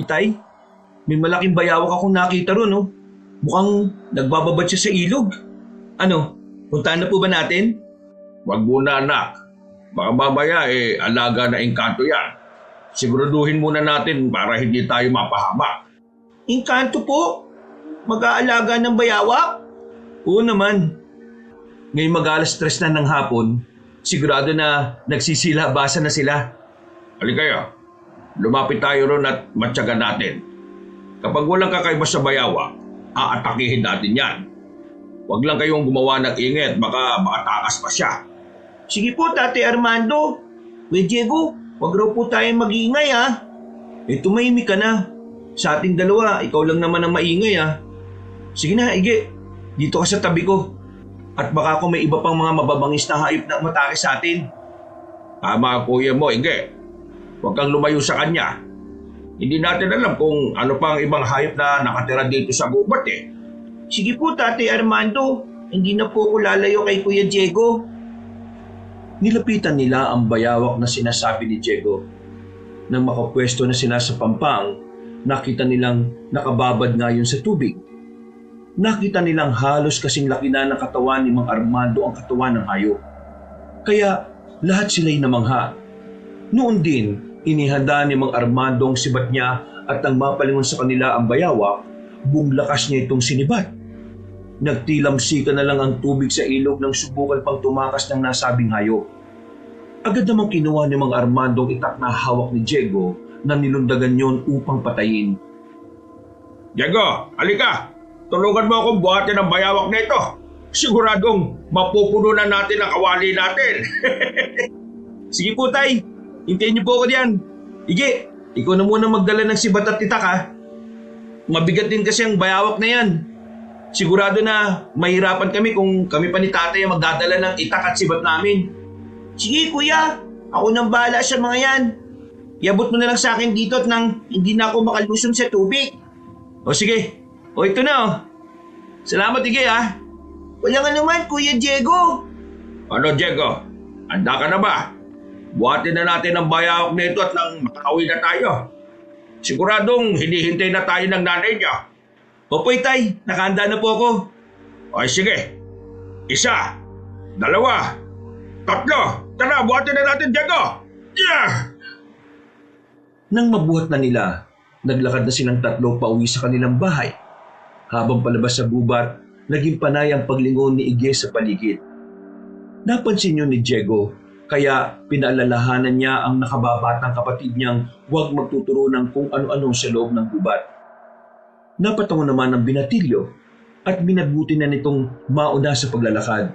Itay, may malaking bayawak akong nakita ron, oh. Mukhang nagbababad siya sa ilog. Ano, puntahan na po ba natin? Wag muna anak. Baka mamaya alaga na engkanto yan. Siguraduhin muna natin para hindi tayo mapahamak. Engkanto po? Mag-aalaga ng bayawak? Oo naman. Ngayong mag-alas 3 na ng hapon, sigurado na nagsisilabasan na sila. Halika kayo. Lumapit tayo ron at matyagan natin. Kapag walang kakaiba sa bayawak, aatakihin natin yan. Huwag lang kayong gumawa ng ingit, baka makatakas pa siya. Sige po, Tate Armando. Kuya Diego, wag raw po tayong mag-iingay ha. Tumahimik ka na. Sa ating dalawa, ikaw lang naman ang maingay ha. Sige na, Ige. Dito ka sa tabi ko. At baka kung may iba pang mga mababangis na hayop na umatake sa atin. Tama kuya mo, Ige. Huwag kang lumayo sa kanya. Hindi natin alam kung ano pang ibang hayop na nakatira dito sa gubat eh. Sige po, Tate Armando. Hindi na po ako lalayo kay Kuya Diego. Nilapitan nila ang bayawak na sinasabi ni Diego. Nang makapwesto na sila sa pampang, nakita nilang nakababad nga yun sa tubig. Nakita nilang halos kasing laki na ng katawan ni Mang Armando ang katawan ng hayop. Kaya lahat sila'y namangha. Noon din, inihanda ni Mang Armando ang sibat niya at nang mapalingon sa kanila ang bayawak, buong lakas niya itong sinibat. Nagtilamsika na lang ang tubig sa ilog nang subukan pang tumakas ng nasabing hayop. Agad namang kinuha ni Mang Armando ang itak na hawak ni Diego na nilundagan yon upang patayin. Diego, halika! Tulungan mo akong buhatin ang bayawak na ito. Siguradong mapupuno na natin ang kawali natin. Sige po, Tay. Hintayin niyo po ako diyan. Ige, ikaw na muna magdala ng sibat at itak ha. Mabigat din kasi ang bayawak na yan. Sigurado na mahirapan kami kung kami pa ni Tatay ang magdadala ng itak at sibat namin. Sige kuya, ako nang bahala sa mga yan. Iabot mo na lang sa akin dito at nang hindi na ako makaluson sa tubig. O sige, o ito na o. Salamat Ige ha. Walang anuman Kuya Diego. Ano Diego, handa ka na ba? Buhatin na natin ang bayawak na ito at nang makauwi na tayo. Siguradong hinihintay na tayo ng nanay niya. Opo Tay, nakahanda na po ako. O sige, 1, 2, 3. Tara, buhatin na natin, Diego! Yeah! Nang mabuhat na nila, naglakad na silang tatlo pauwi sa kanilang bahay. Habang palabas sa gubat, naging panay ang paglingon ni Ige sa paligid. Napansin yun ni Diego, kaya pinaalalahanan niya ang nakababatang kapatid niyang huwag magtuturo ng kung ano-ano sa loob ng gubat. Napatango naman ang binatilyo at minabuti na nitong mauna sa paglalakad.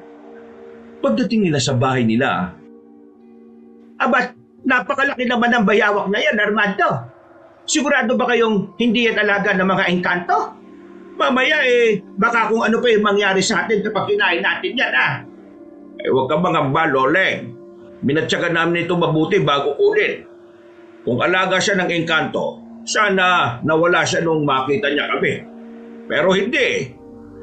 Pagdating nila sa bahay nila, Abat, napakalaki naman ang bayawak na yan, Armando. Sigurado ba kayong hindi yan alaga ng mga engkanto? Mamaya baka kung ano pa yung mangyari sa atin kapag kinain natin yan Huwag kang mangamba, Loleng. Minatsyagan namin ito mabuti bago kunin. Kung alaga siya ng engkanto, sana nawala siya nung makita niya kami. Pero hindi.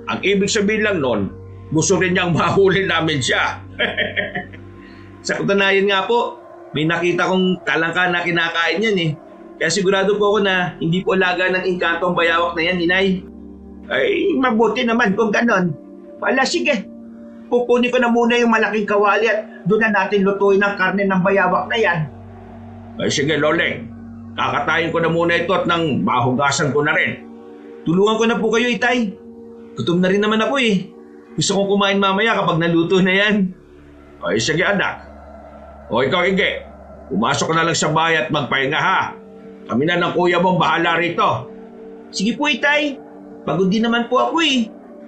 Ang ibig sabihin lang nun, gusto rin niyang mahuli namin siya. Sa katunayan nga po, may nakita kong talangka na kinakain yan Kaya sigurado po ako na hindi po alaga ng engkanto ang bayawak na yan, Inay. Ay, mabuti naman kung ganon. Wala, sige. Pupunin ko na muna yung malaking kawali at doon na natin lutuin ang karne ng bayawak na yan. Ay, sige, Loleng. Kakatayin ko na muna ito at nang mahugasan ko na rin. Tulungan ko na po kayo, Itay. Gutom na rin naman ako Gusto kong kumain mamaya kapag naluto na yan. Ay, sige, anak. O ikaw, Ige. Pumasok ka na lang sa bahay at magpahinga ha. Kami na ng kuya mong bahala rito. Sige po, Itay. Pagod din naman po ako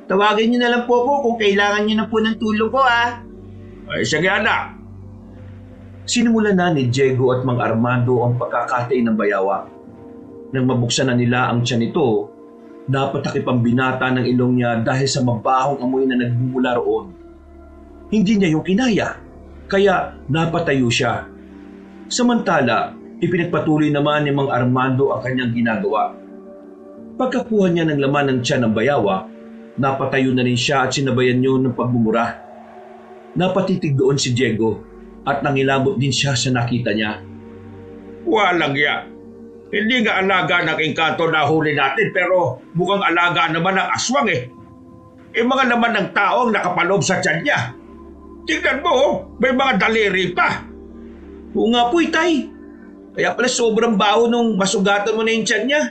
Tawagin niyo na lang po ako kung kailangan niyo na po ng tulong ko Ay, sige, anak. Sinimulan na ni Diego at Mang Armando ang pagkakatay ng bayawak. Nang mabuksan na nila ang tiyan nito, napatakip ang binata ng ilong niya dahil sa mabahong amoy na nagmumula roon. Hindi niya yung kinaya, kaya napatayo siya. Samantala, ipinagpatuloy naman ni Mang Armando ang kanyang ginagawa. Pagkakuha niya ng laman ng tiyan ng bayawak, napatayo na rin siya at sinabayan yun ng pagmumura. Napatitig doon si Diego at nangilabot din siya sa nakita niya. Walang ya. Hindi nga alaga ng engkanto na huli natin pero mukhang alaga naman ng aswang eh. Mga laman ng tao ang nakapaloob sa tiyan niya. Tingnan mo, may mga daliri pa. Oo nga po, Itay. Kaya pala sobrang baho nung masugatan mo na yung tiyan niya.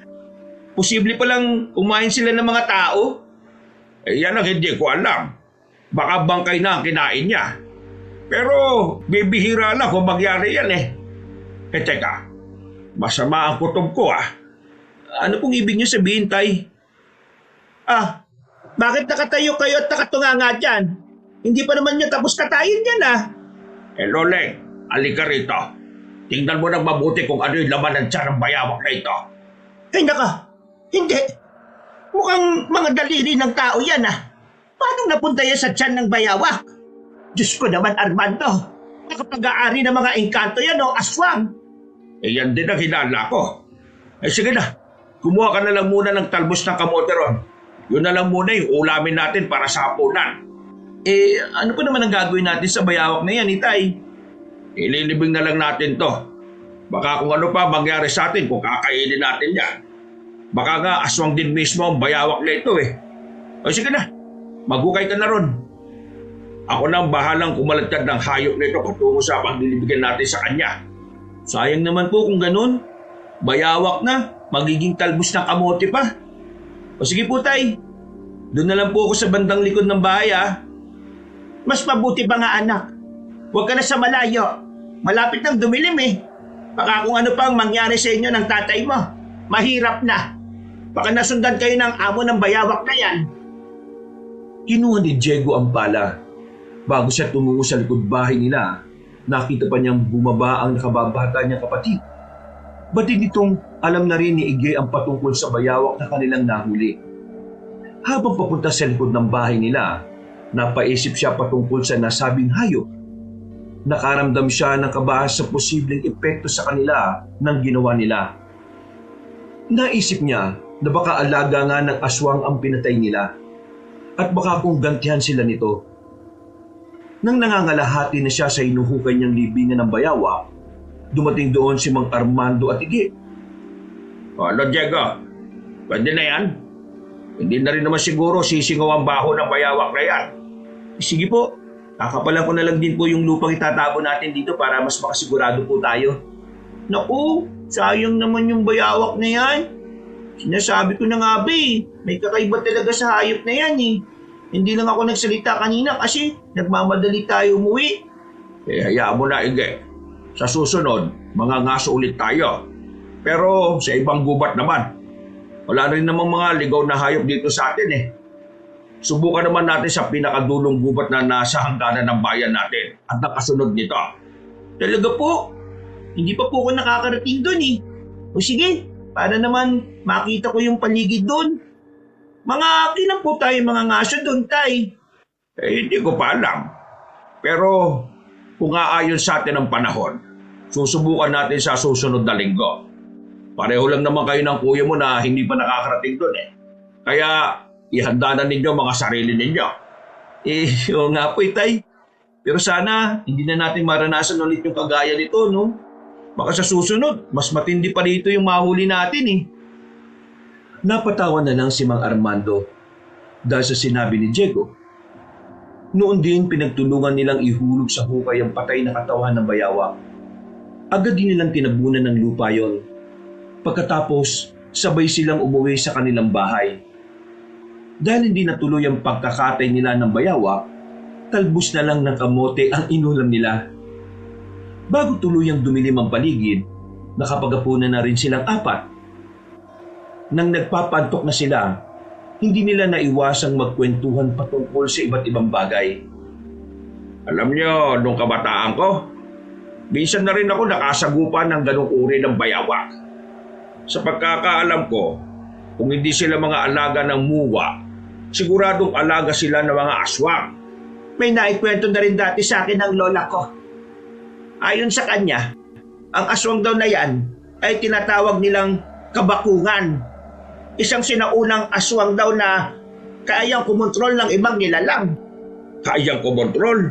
Posible palang kumain sila ng mga tao. Yan ang hindi ko alam. Baka bangkay na ang kinain niya. Pero bibihira lang kung mangyari yan eh. Teka, masama ang kutob ko ah. Ano pong ibig niyo sabihin, Tay? Bakit nakatayo kayo at nakatunganga dyan? Hindi pa naman niyo tapos katayin yan Loleng, alika rito. Tingnan mo nang mabuti kung ano yung laman ng tiyan ng bayawak na ito. Ay naka, hindi. Mukhang mga daliri ng tao yan Paano napunta yan sa tiyan ng bayawak? Diyos ko naman, Armando. Nakapag-aari ng mga engkanto yan aswang. Yan din ang hinala ko. Sige na, kumuha ka na lang muna ng talbos ng kamote ron. Yun na lang muna yung ulamin natin para sa hapunan. Ano pa naman ang gagawin natin sa bayawak na yan, Itay? Ililibing na lang natin to. Baka kung ano pa mangyari sa atin kung kakainin natin yan. Baka nga aswang din mismo ang bayawak na ito eh. Sige na, maghukay ka na ron. Ako na ang bahalang kumalatad ng hayop na ito patungo sa paglilibigan natin sa kanya. Sayang naman po kung ganun. Bayawak na, magiging talbos ng kamote pa. Sige po, Tay. Doon na lang po ako sa bandang likod ng bahay Mas mabuti ba nga anak? Huwag ka na sa malayo. Malapit nang dumilim Baka kung ano pang mangyari sa inyo ng tatay mo. Mahirap na. Baka nasundan kayo ng amo ng bayawak na yan. Kinuha ni Diego ang pala. Bago siya tumungo sa likod bahay nila, nakita pa niyang bumaba ang nakababata niyang kapatid. Batid nitong alam na rin ni Igay ang patungkol sa bayawak na kanilang nahuli. Habang papunta sa likod ng bahay nila, napaisip siya patungkol sa nasabing hayop. Nakaramdam siya ng kabahan sa posibleng epekto sa kanila ng ginawa nila. Naisip niya na baka alaga nga ng aswang ang pinatay nila at baka kung gantihan sila nito. Nang nangangalahati na siya sa hinuhukay niyang libingan ng bayawak, dumating doon si Mang Armando at Igay. Ano, Diego? Pwede na yan? Hindi na rin naman siguro sisingaw ang baho ng bayawak na yan. Sige po, kakapalan ko na lang din po yung lupang itatabo natin dito para mas makasigurado po tayo. Naku, sayang naman yung bayawak na yan. Sinasabi ko na nga may kakaiba talaga sa hayop na yan Hindi lang ako nagsalita kanina kasi nagmamadali tayo umuwi. Hayaan mo na, Igay. Sa susunod, mga ngaso ulit tayo. Pero sa ibang gubat naman. Wala rin namang mga ligaw na hayop dito sa atin Subukan naman natin sa pinakadulong gubat na nasa hangganan ng bayan natin at nakasunod nito. Talaga po? Hindi pa po ako nakakarating doon O sige, para naman makita ko yung paligid doon. Mga ilan po tayo mga ngaso doon, Tay? Hindi ko pa alam. Pero kung aayon sa atin ang panahon, susubukan natin sa susunod na linggo. Pareho lang naman kayo ng kuya mo na hindi pa nakakarating doon Kaya ihanda na ninyo mga sarili ninyo. Oo nga po, Tay. Pero sana hindi na natin maranasan ulit yung kagaya nito, no? Baka sa susunod, mas matindi pa dito yung mahuli natin Napatawa na lang si Mang Armando dahil sa sinabi ni Diego. Noon din pinagtulungan nilang ihulog sa hukay ang patay na katawan ng bayawak. Agad din nilang tinabunan ng lupa yon. Pagkatapos, sabay silang umuwi sa kanilang bahay. Dahil hindi natuloy ang pagkakatay nila ng bayawak, talbos na lang ng kamote ang inulam nila. Bago tuluyang dumilim ang paligid, nakapagapunan na rin silang apat. Nang nagpapantok na sila, hindi nila naiwasang magkwentuhan patungkol sa iba't ibang bagay. Alam niyo, nung kabataan ko, minsan na rin ako nakasagupan ng ganong uri ng bayawak. Sa pagkakaalam ko, kung hindi sila mga alaga ng muwa, siguradong alaga sila ng mga aswang. May naikwento na rin dati sa akin ng lola ko. Ayon sa kanya, ang aswang daw na yan ay tinatawag nilang kabakungan. Isang sinaunang aswang daw na kayang kumontrol ng ibang nilalang. Kayang kumontrol?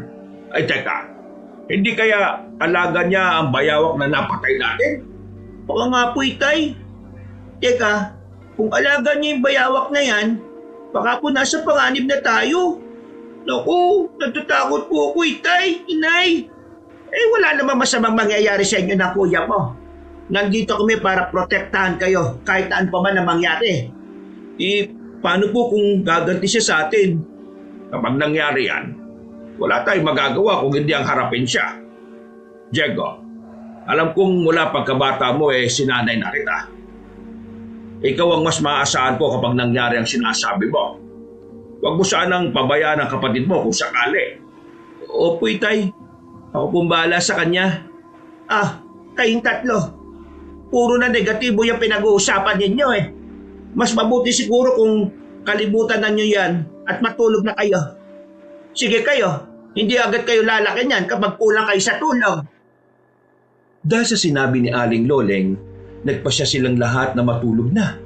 Ay teka, hindi kaya alaga niya ang bayawak na napatay natin? Baka nga po, Itay. Teka, kung alaga niyo yung bayawak na yan, baka po nasa panganib na tayo. Naku, natatakot po ako, Itay, Inay. Wala namang masamang mangyayari sa inyo ng kuya mo. Nandito kami para protektahan kayo kahit saan pa man na mangyari. Paano po kung gaganti siya sa atin? Kapag nangyari yan, wala tayong magagawa kung hindi ang harapin siya. Diego, alam kong mula pagkabata mo sinanay na kita. Ikaw ang mas maaasahan ko kapag nangyari ang sinasabi mo. Huwag mo sanang pabayaan ang kapatid mo kung sakali. Opo, Itay. Ako pong bahala sa kanya. Kayong tatlo. Puro na negatibo yung pinag-uusapan ninyo Mas mabuti siguro kung kalibutan na nyo yan at matulog na kayo. Sige kayo, hindi agad kayo lalaki niyan kapag kulang kayo sa tulog. Dahil sa sinabi ni Aling Loleng, nagpasya silang lahat na matulog na.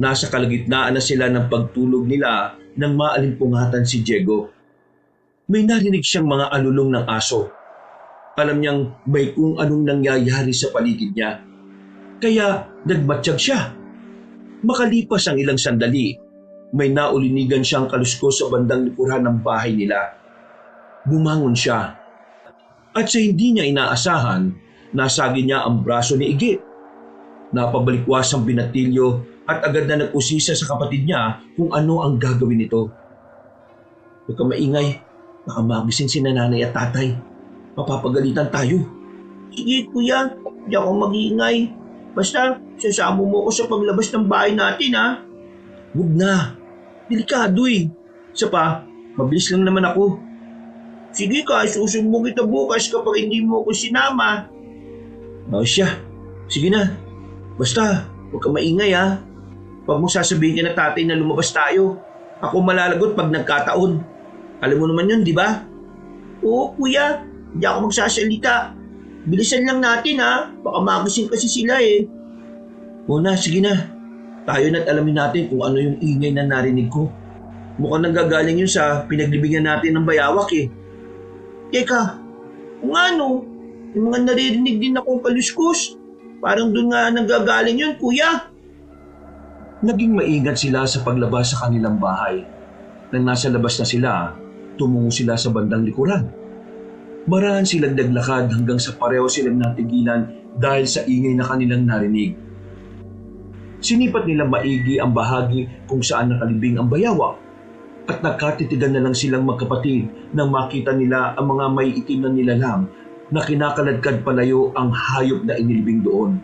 Nasa kalagitnaan na sila ng pagtulog nila nang maalimpungatan si Diego. May narinig siyang mga alulong ng aso. Alam niyang may kung anong nangyayari sa paligid niya. Kaya nagmatsyag siya. Makalipas ang ilang sandali, may naulinigan siyang kaluskos sa bandang likuran ng bahay nila. Bumangon siya. At sa hindi niya inaasahan, nasagi niya ang braso ni Igit. Napabalikwas ang binatilyo at agad na nag-usisa sa kapatid niya kung ano ang gagawin nito. Huwag ka maingay. Baka magising si nanay at tatay. Mapapagalitan tayo. Sige kuya, di ako mag-iingay. Basta, sasama mo ko sa paglabas ng bahay natin Huwag na. Delikado Isa pa, mabilis lang naman ako. Sige ka, susumbong kita bukas kapag hindi mo ko sinama. Siya. Sige na. Basta, huwag ka maingay Huwag mo sasabihin ka na tatay na lumabas tayo. Ako malalagot pag nagkataon. Alam mo naman yun, di ba? Oo, kuya. Hindi ako magsasalita. Bilisan lang natin Baka magising kasi sila Muna, sige na. Tayo na't alamin natin kung ano yung ingay na narinig ko. Mukhang nanggagaling yun sa pinaglibingan natin ng bayawak Teka, kung ano, yung mga naririnig din akong kaluskos. Parang doon nga nanggagaling yun, kuya. Naging maingat sila sa paglabas sa kanilang bahay. Nang nasa labas na sila, tumungo sila sa bandang likuran. Marahan silang naglakad hanggang sa pareho silang natigilan dahil sa ingay na kanilang narinig. Sinipat nilang maigi ang bahagi kung saan nakalibing ang bayawak at nagkatitigan na lang silang magkapatid nang makita nila ang mga may itim na nilalang na kinakaladkad palayo ang hayop na inilibing doon.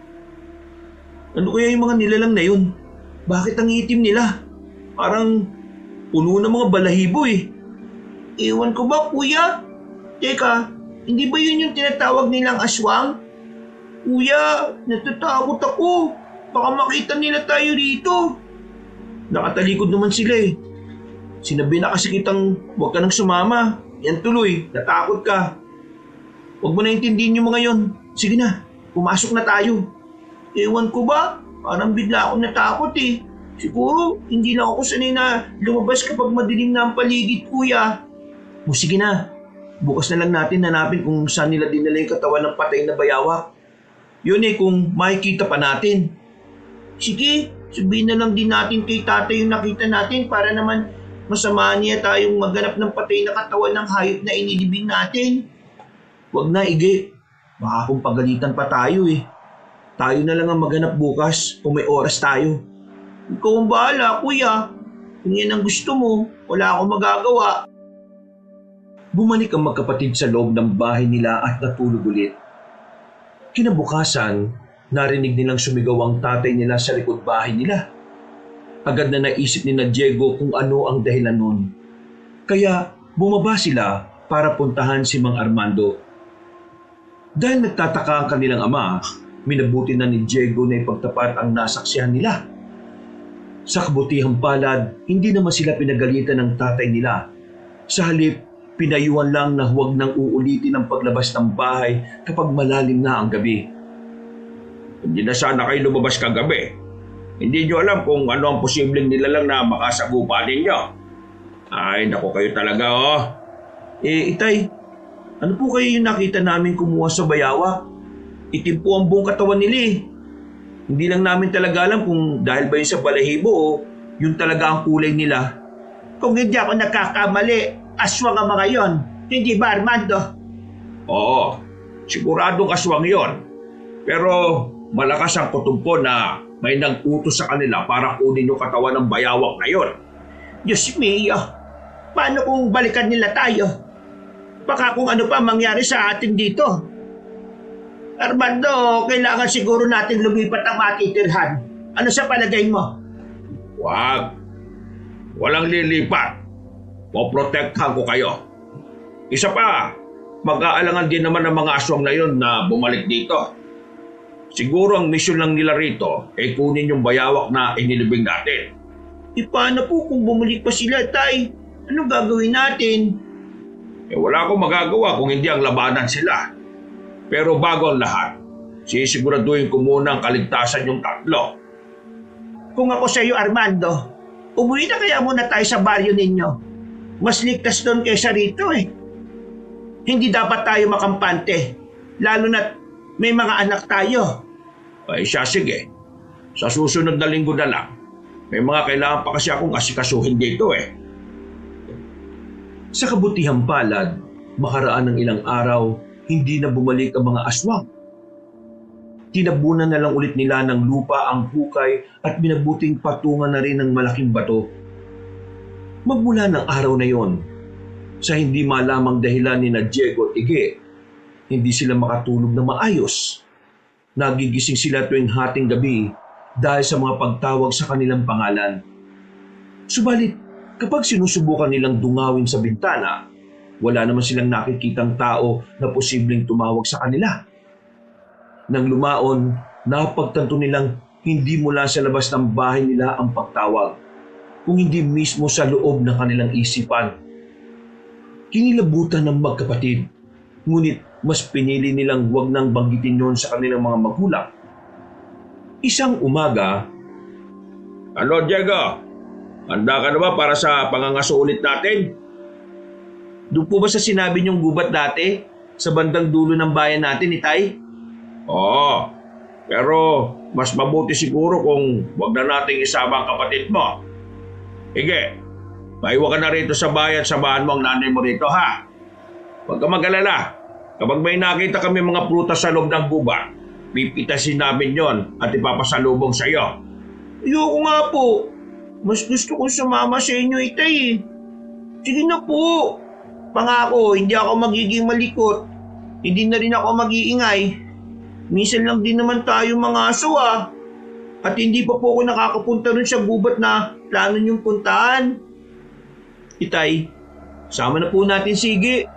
Ano kaya yung mga nilalang na yun? Bakit ang itim nila? Parang puno ng mga balahibo Ewan ko ba, kuya? Teka, hindi ba yun yung tinatawag nilang aswang? Kuya, natatakot ako. Baka makita nila tayo rito. Nakatalikod naman sila Sinabi na kasi kitang huwag ka nang sumama. Yan tuloy, natakot ka. Huwag mo na intindihin yung mga yon. Sige na, pumasok na tayo. Ewan ko ba? Parang bigla ako natakot Siguro, hindi na ako sanay na lumabas kapag madilim na ang paligid, kuya. Sige na. Bukas na lang natin hanapin kung saan nila dinala yung katawan ng patay na bayawak. Yun kung makikita pa natin. Sige, sabihin na lang din natin kay tatay yung nakita natin para naman masama niya tayong maghanap ng patay na katawan ng hayop na inilibing natin. Huwag na, Ige. Baka kung pagalitan pa tayo Tayo na lang ang maghanap bukas kung may oras tayo. Ikaw ang bahala, kuya. Kung yan ang gusto mo, wala akong magagawa. Bumalik ang magkapatid sa loob ng bahay nila at natulog ulit. Kinabukasan, narinig nilang sumigaw ang tatay nila sa likod bahay nila. Agad na naisip ni Diego kung ano ang dahilan nun. Kaya bumaba sila para puntahan si Mang Armando. Dahil nagtataka ang kanilang ama, minabuti na ni Diego na ipagtapat ang nasaksihan nila. Sa kabutihang palad, hindi naman sila pinagalitan ng tatay nila. Sa halip, pinayuhan lang na huwag nang uulitin ang paglabas ng bahay kapag malalim na ang gabi. Hindi na sana kayo lumabas kagabi. Hindi nyo alam kung ano ang posibleng nilalang na makasagupa ninyo. Ay, naku kayo talaga Itay, ano po kayo yung nakita namin kumuha sa bayawak? Itim po ang buong katawan nila eh. Hindi lang namin talaga alam kung dahil ba yun sa balahibo o yun talaga ang kulay nila. Kung hindi ako nagkakamali, aswang ang mga yon. Hindi ba, Armando? Oo, siguradong aswang yon. Pero malakas ang kutumpo na may nag-utos sa kanila para kunin yung katawan ng bayawak na yon. Diyos mio, paano kung balikan nila tayo? Baka kung ano pa mangyari sa atin dito. Armando, kailangan siguro natin lumipat ang matitirhan. Ano sa palagay mo? Wag. Walang lilipat. Poprotektahan ko kayo. Isa pa, mag-aalangan din naman ng mga aswang na yon na bumalik dito. Siguro ang misyon lang nila rito ay kunin yung bayawak na inilibing natin. Paano po kung bumalik pa sila, Tay? Anong gagawin natin? Wala akong magagawa kung hindi ang labanan sila. Pero bago ang lahat, sisiguraduhin ko muna ang kaligtasan yung tatlo. Kung ako sa iyo, Armando, umuwi na kaya muna tayo sa baryo ninyo. Mas ligtas doon kaysa rito eh. Hindi dapat tayo makampante, lalo na't may mga anak tayo. Ay siya, sige. Sa susunod na linggo na lang. May mga kailangan pa kasi akong asikasuhin dito eh. Sa kabutihang palad, makaraan ng ilang araw, hindi na bumalik ang mga aswang. Tinabunan na lang ulit nila ng lupa ang hukay at binabuting patungan na rin ng malaking bato. Magmula ng araw na yon, sa hindi malamang dahilan ni na Diego at Ige, hindi sila makatulog na maayos. Nagigising sila tuwing hating gabi dahil sa mga pagtawag sa kanilang pangalan. Subalit, kapag sinusubukan nilang dungawin sa bintana, wala naman silang nakikitang tao na posibleng tumawag sa kanila. Nang lumaon, napagtanto nilang hindi mula sa labas ng bahay nila ang pagtawag, kung hindi mismo sa loob ng kanilang isipan. Kinilabutan ng magkapatid, ngunit mas pinili nilang huwag nang banggitin yon sa kanilang mga magulang. Isang umaga, Ano, Diego? Handa ka na ba para sa pangangaso ulit natin? doon po ba sa sinabi niyong gubat dati, sa bandang dulo ng bayan natin, Itay? Oo, pero mas mabuti siguro kung wag na nating isama ang kapatid mo. Ige, maiwan ka na rito sa bayan, samahan mo ang nanay mo rito ha. Huwag ka mag-alala. Kapag may nakita kami mga prutas sa loob ng gubat, pipitasin namin yon at ipapasalubong sa iyo. Ayoko nga po. Mas gusto kong sumama sa inyo, Itay eh. Sige na po. Pangako, hindi ako magiging malikot. Hindi na rin ako mag-iingay. Minsan lang din naman tayo mga aso ah. At hindi pa po ako nakakapunta rin sa gubat na plano niyong puntahan. Itay, sama na po natin si Ige.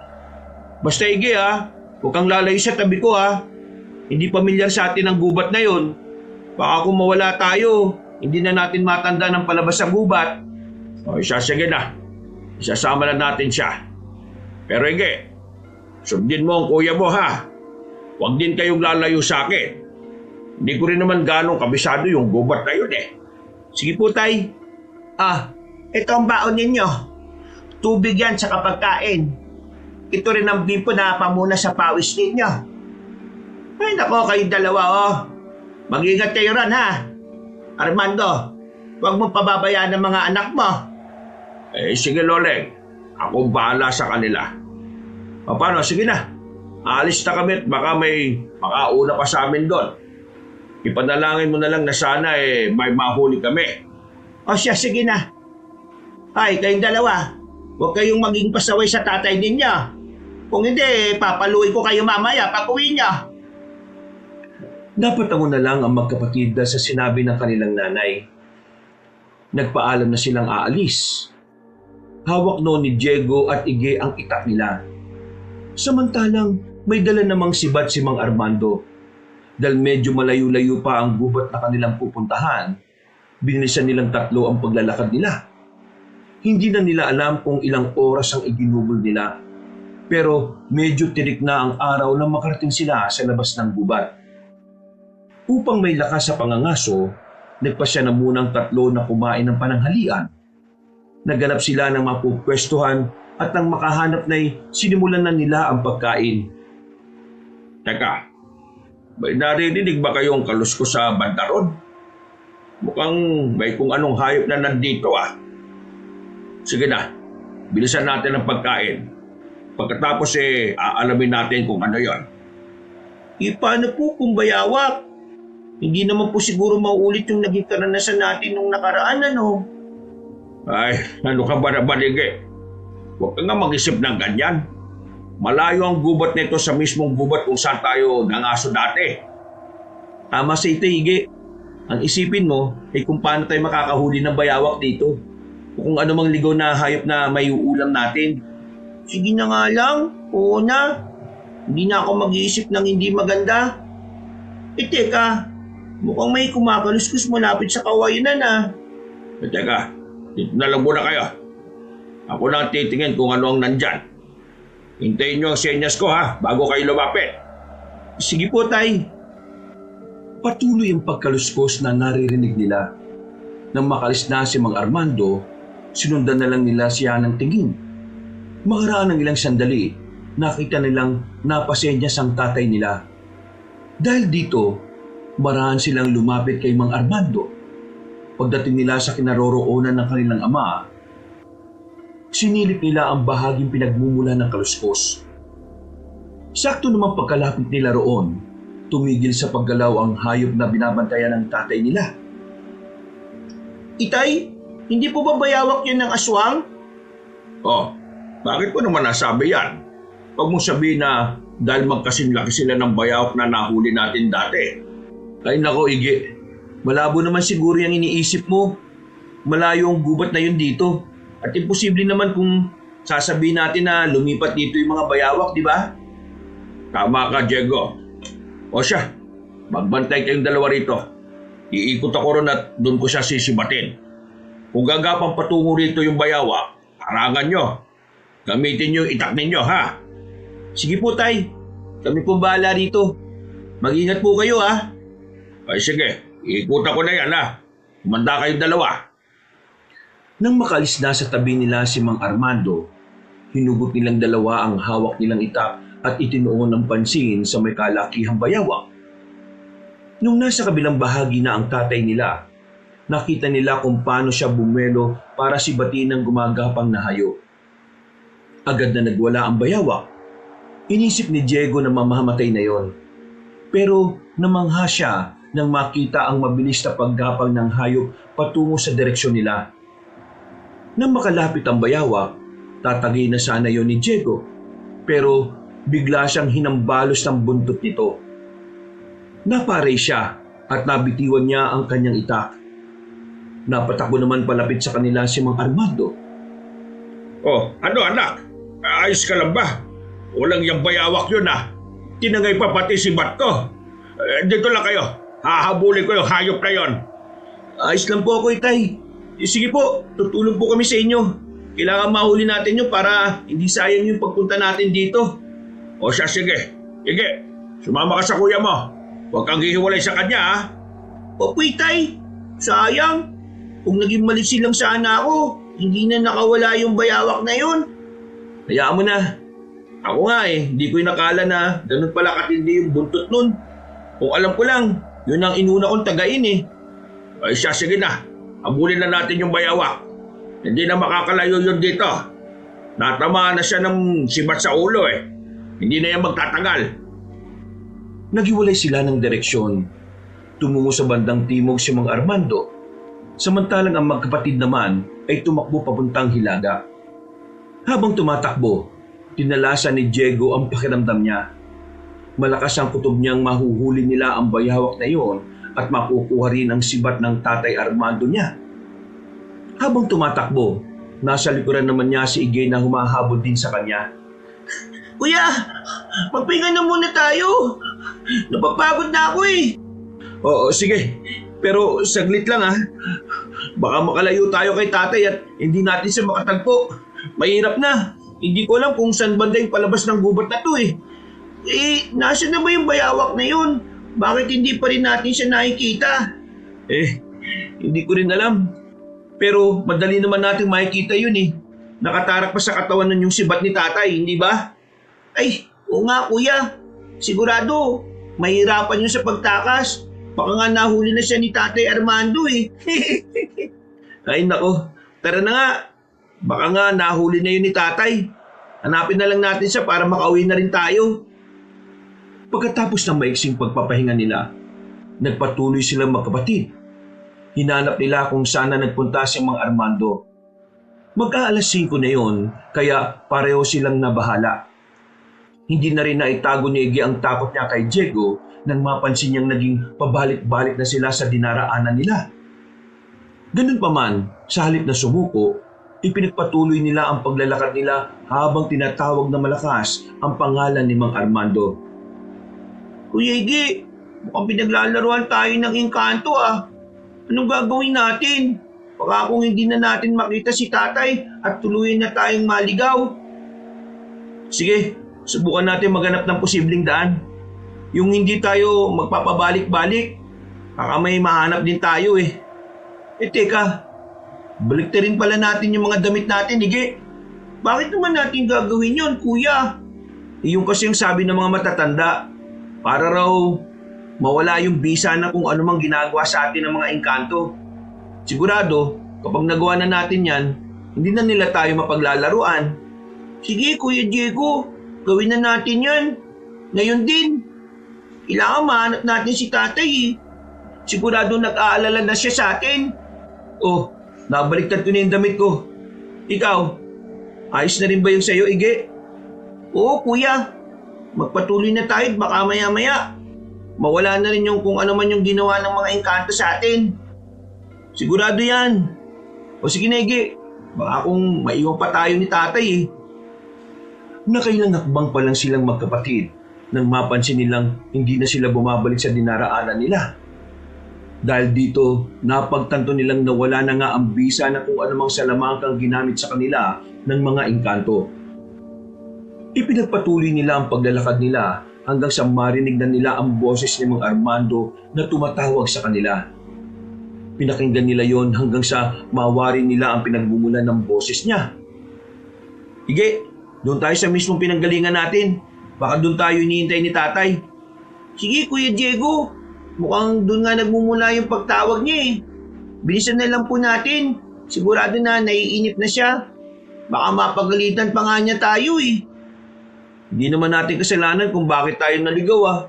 Basta Ige ha, huwag kang lalayo sa tabi ko ha. Hindi pamilyar sa atin ang gubat na yon. Baka kung mawala tayo, hindi na natin matanda ng palabas sa gubat. O sige na, isasama na natin siya. Pero Ige, sundin mo ang kuya mo ha. Huwag din kayong lalayo sa akin. Hindi ko rin naman ganong kabisado yung gubat na yun eh. Sige po, Tay. Ito ang baon ninyo. Tubig yan sa pagkain. Ito rin ang bimpo na pamuna sa pawis ninyo. Ay nako, kayong dalawa oh. Mag-ingat kayo ron ha. Armando, huwag mong pababayaan ng mga anak mo. Sige Loleng, ako bahala sa kanila. Paano? Sige na. Aalis na kami at baka may makauna pa sa amin doon. Ipanalangin mo na lang na sana may mahuli kami. O siya, sige na. Ay, kayong dalawa, huwag kayong maging pasaway sa tatay ninyo. Kung hindi, papaluin ko kayo mamaya pag uwi niyo. Napatango na lang ang magkapatid dahil sa sinabi ng kanilang nanay. Nagpaalam na silang aalis. Hawak noon ni Diego at Ige ang itak nila. Samantalang may dala namang sibat si Mang Armando. Dahil medyo malayo-layo pa ang gubat na kanilang pupuntahan, binilisan nilang tatlo ang paglalakad nila. Hindi na nila alam kung ilang oras ang iginugol nila. Pero medyo tirik na ang araw nang makarating sila sa labas ng gubat. Upang may lakas sa pangangaso, nagpasya na munang tatlo na kumain ng pananghalian. Naghanap sila ng mapupwestuhan at nang makahanap na'y sinimulan na nila ang pagkain. Teka, May naririnig ba kayong kaluskos sa banda ron? Mukhang may kung anong hayop na nandito ah. Sige na, bilisan natin ang pagkain. Pagkatapos aalamin natin kung ano yon. Paano po kung bayawak? Hindi naman po siguro mauulit yung naging karanasan natin nung nakaraan, ano? Ay, ano ka ba na baligi? Huwag ka nga mag-isip ng ganyan. Malayo ang gubat nito sa mismong gubat kung saan tayo nangaso dati. Tama sa ito, Ige. Ang isipin mo ay kung paano tayo makakahuli ng bayawak dito. O kung ano mang ligaw na hayop na may uulam natin. Sige na nga lang, oo na. Hindi na ako mag-iisip ng hindi maganda. Teka, mukhang may kumakaluskus malapit sa kawayanan ah. Teka, dito na lang muna kayo. Ako na titingin kung ano ang nandyan. Hintayin nyo ang senyas ko ha, bago kayo lumapit. Sige po, Tay. Patuloy ang pagkaluskos na naririnig nila. Nang makalis na si Mang Armando, sinundan na lang nila siya ng tingin. Makaraan ng ilang sandali, nakita nilang napasenyas ang tatay nila. Dahil dito, marahan silang lumapit kay Mang Armando. Pagdating nila sa kinaroroonan ng kanilang ama, sinilip nila ang bahaging pinagmumula ng kaluskos. Sakto naman pagkalapit nila roon, tumigil sa paggalaw ang hayop na binabantayan ng tatay nila. Itay, hindi po ba bayawak yun ng aswang? Oh, bakit ko naman nasabi yan? Huwag mong sabihin na dahil magkasinlaki sila ng bayawak na nahuli natin dati. Ay nako, Ige. Malabo naman siguro yung iniisip mo. Malayo ang gubat na yun dito. At imposible naman kung sasabihin natin na lumipat dito yung mga bayawak, di ba? Tama ka, Diego. O siya, magbantay kayong dalawa rito. Iikot ako ron at doon ko siya sisibatin. Kung gagapang patungo rito yung bayawak, harangan nyo. Gamitin nyo yung itak ninyo, ha? Sige po, Tay. Kami po bahala rito. Mag-ingat po kayo, ha? Ay sige, iikutan ko na yan, ha? Kumanda kayong dalawa. Nang makalis na sa tabi nila si Mang Armando, hinugot nilang dalawa ang hawak nilang itak at itinuon ng pansin sa may kalakihang bayawak. Nung nasa kabilang bahagi na ang tatay nila, nakita nila kung paano siya bumelo para sibatin ng gumagapang na hayop. Agad na nagwala ang bayawak. Inisip ni Diego na mamamatay na yon. Pero namangha siya nang makita ang mabilis na paggapang ng hayop patungo sa direksyon nila. Nang makalapit ang bayawak, tatagay na sana yon ni Diego. Pero bigla siyang hinambalos ng buntot nito. Naparay siya at nabitiwan niya ang kanyang itak. Napatakbo naman palapit sa kanila si Mang Armando. Oh, ano anak? Ayos ka lang ba? Walang yung bayawak yun ah. Tinangay pa pati si Bat ko. Dito lang kayo. Hahabulin ko yung hayop na yon. Ayos lang po ako, Itay. Sige po, tutulong po kami sa inyo. Kailangan mahuli natin yun para hindi sayang yung pagpunta natin dito. O siya, sige. Sige, sumama ka sa kuya mo. Huwag kang hihiwalay sa kanya ha. Opo, Itay. Sayang. Kung naging malisi lang sana ako, hindi na nakawala yung bayawak na yun. Hayaan mo na. Ako nga hindi ko inakala na ganun pala katindi yung buntot nun. Kung alam ko lang, yun ang inuna kong tagain Ay siya, sige na. Habulin na natin yung bayawak. Hindi na makakalayo yun dito. Natamaan na siya ng sibat sa ulo Hindi na yan magtatagal. Naghiwalay sila ng direksyon. Tumungo sa bandang timog si Mang Armando. Samantalang ang magkapatid naman ay tumakbo papuntang Hilaga. Habang tumatakbo, tinalasan ni Diego ang pakiramdam niya. Malakas ang kutob niyang mahuhuli nila ang bayawak na iyon at makukuha rin ang sibat ng tatay Armando niya. Habang tumatakbo, nasa likuran naman niya si Igay na humahabol din sa kanya. Kuya, magpahinga na muna tayo. Napapagod na ako Oo, sige. Pero saglit lang Baka makalayo tayo kay tatay at hindi natin siya makatagpo. Mahirap na. Hindi ko alam kung saan banda yung palabas ng gubat na to Nasaan na ba yung bayawak na yun? Bakit hindi pa rin natin siya nakikita? Hindi ko rin alam. Pero madali naman natin makikita yun Nakatarak pa sa katawan nun yung sibat ni tatay, hindi ba? Ay, oo nga kuya. Sigurado, mahirapan yun sa pagtakas. Baka nga nahuli na siya ni Tatay Armando eh. Ay nako, tara na nga. Baka nga nahuli na yun ni tatay. Hanapin na lang natin siya para makauwi na rin tayo. Pagkatapos ng maiksing pagpapahinga nila, nagpatuloy silang magkapatid. Hinanap nila kung saan na nagpunta si Mang Armando. Mag-aalas 5 na yon, kaya pareho silang nabahala. Hindi na rin naitago ni Iggy ang takot niya kay Diego nang mapansin niyang naging pabalik-balik na sila sa dinaraanan nila. Ganun pa man, sa halip na sumuko, ipinagpatuloy nila ang paglalakad nila habang tinatawag na malakas ang pangalan ni Mang Armando. Kuya Iggy, mukhang pinaglalaruan tayo ng engkanto ah. Anong gagawin natin? Baka kung hindi na natin makita si tatay at tuluyan na tayong maligaw. Sige, subukan natin maghanap ng posibleng daan. Yung hindi tayo magpapabalik-balik, baka may mahanap din tayo eh. Teka, baliktarin pala natin yung mga damit natin, Iggy. Bakit naman natin gagawin yon, kuya? Yung kasi yung sabi ng mga matatanda, para raw mawala yung bisa na kung ano mang ginagawa sa atin ng mga engkanto. Sigurado, kapag nagawa na natin yan, hindi na nila tayo mapaglalaruan. Sige, Kuya Diego, gawin na natin yan. Ngayon din. Kailangan mahanap natin si tatay eh. Sigurado nag-aalala na siya sa atin. Oh, nabaliktad ko na yung damit ko. Ikaw, ayos na rin ba yung sayo, Iggy? Oo, kuya. Magpatuloy na tayo at baka maya-maya mawala na rin yung kung ano man yung ginawa ng mga engkanto sa atin. Sigurado yan. O sige na, Iggy. Baka kung maiwan pa tayo ni tatay eh. Nakailang hakbang pa lang silang magkapatid nang mapansin nilang hindi na sila bumabalik sa dinaraanan nila. Dahil dito, napagtanto nilang nawala na nga ang bisa na kung anumang salamangkang ginamit sa kanila ng mga engkanto. Ipinagpatuloy nila ang paglalakad nila hanggang sa marinig na nila ang boses ni Mang Armando na tumatawag sa kanila. Pinakinggan nila yon hanggang sa mawarin nila ang pinagmumulan ng boses niya. Iggy, doon tayo sa mismong pinanggalingan natin. Baka doon tayo hinihintay ni tatay. Sige, Kuya Diego. Mukhang doon nga nagmumula yung pagtawag niya eh. Bilisan na lang po natin. Sigurado na naiinip na siya. Baka mapagalitan pa nga niya tayo eh. Hindi naman natin kasalanan kung bakit tayo naligaw ah.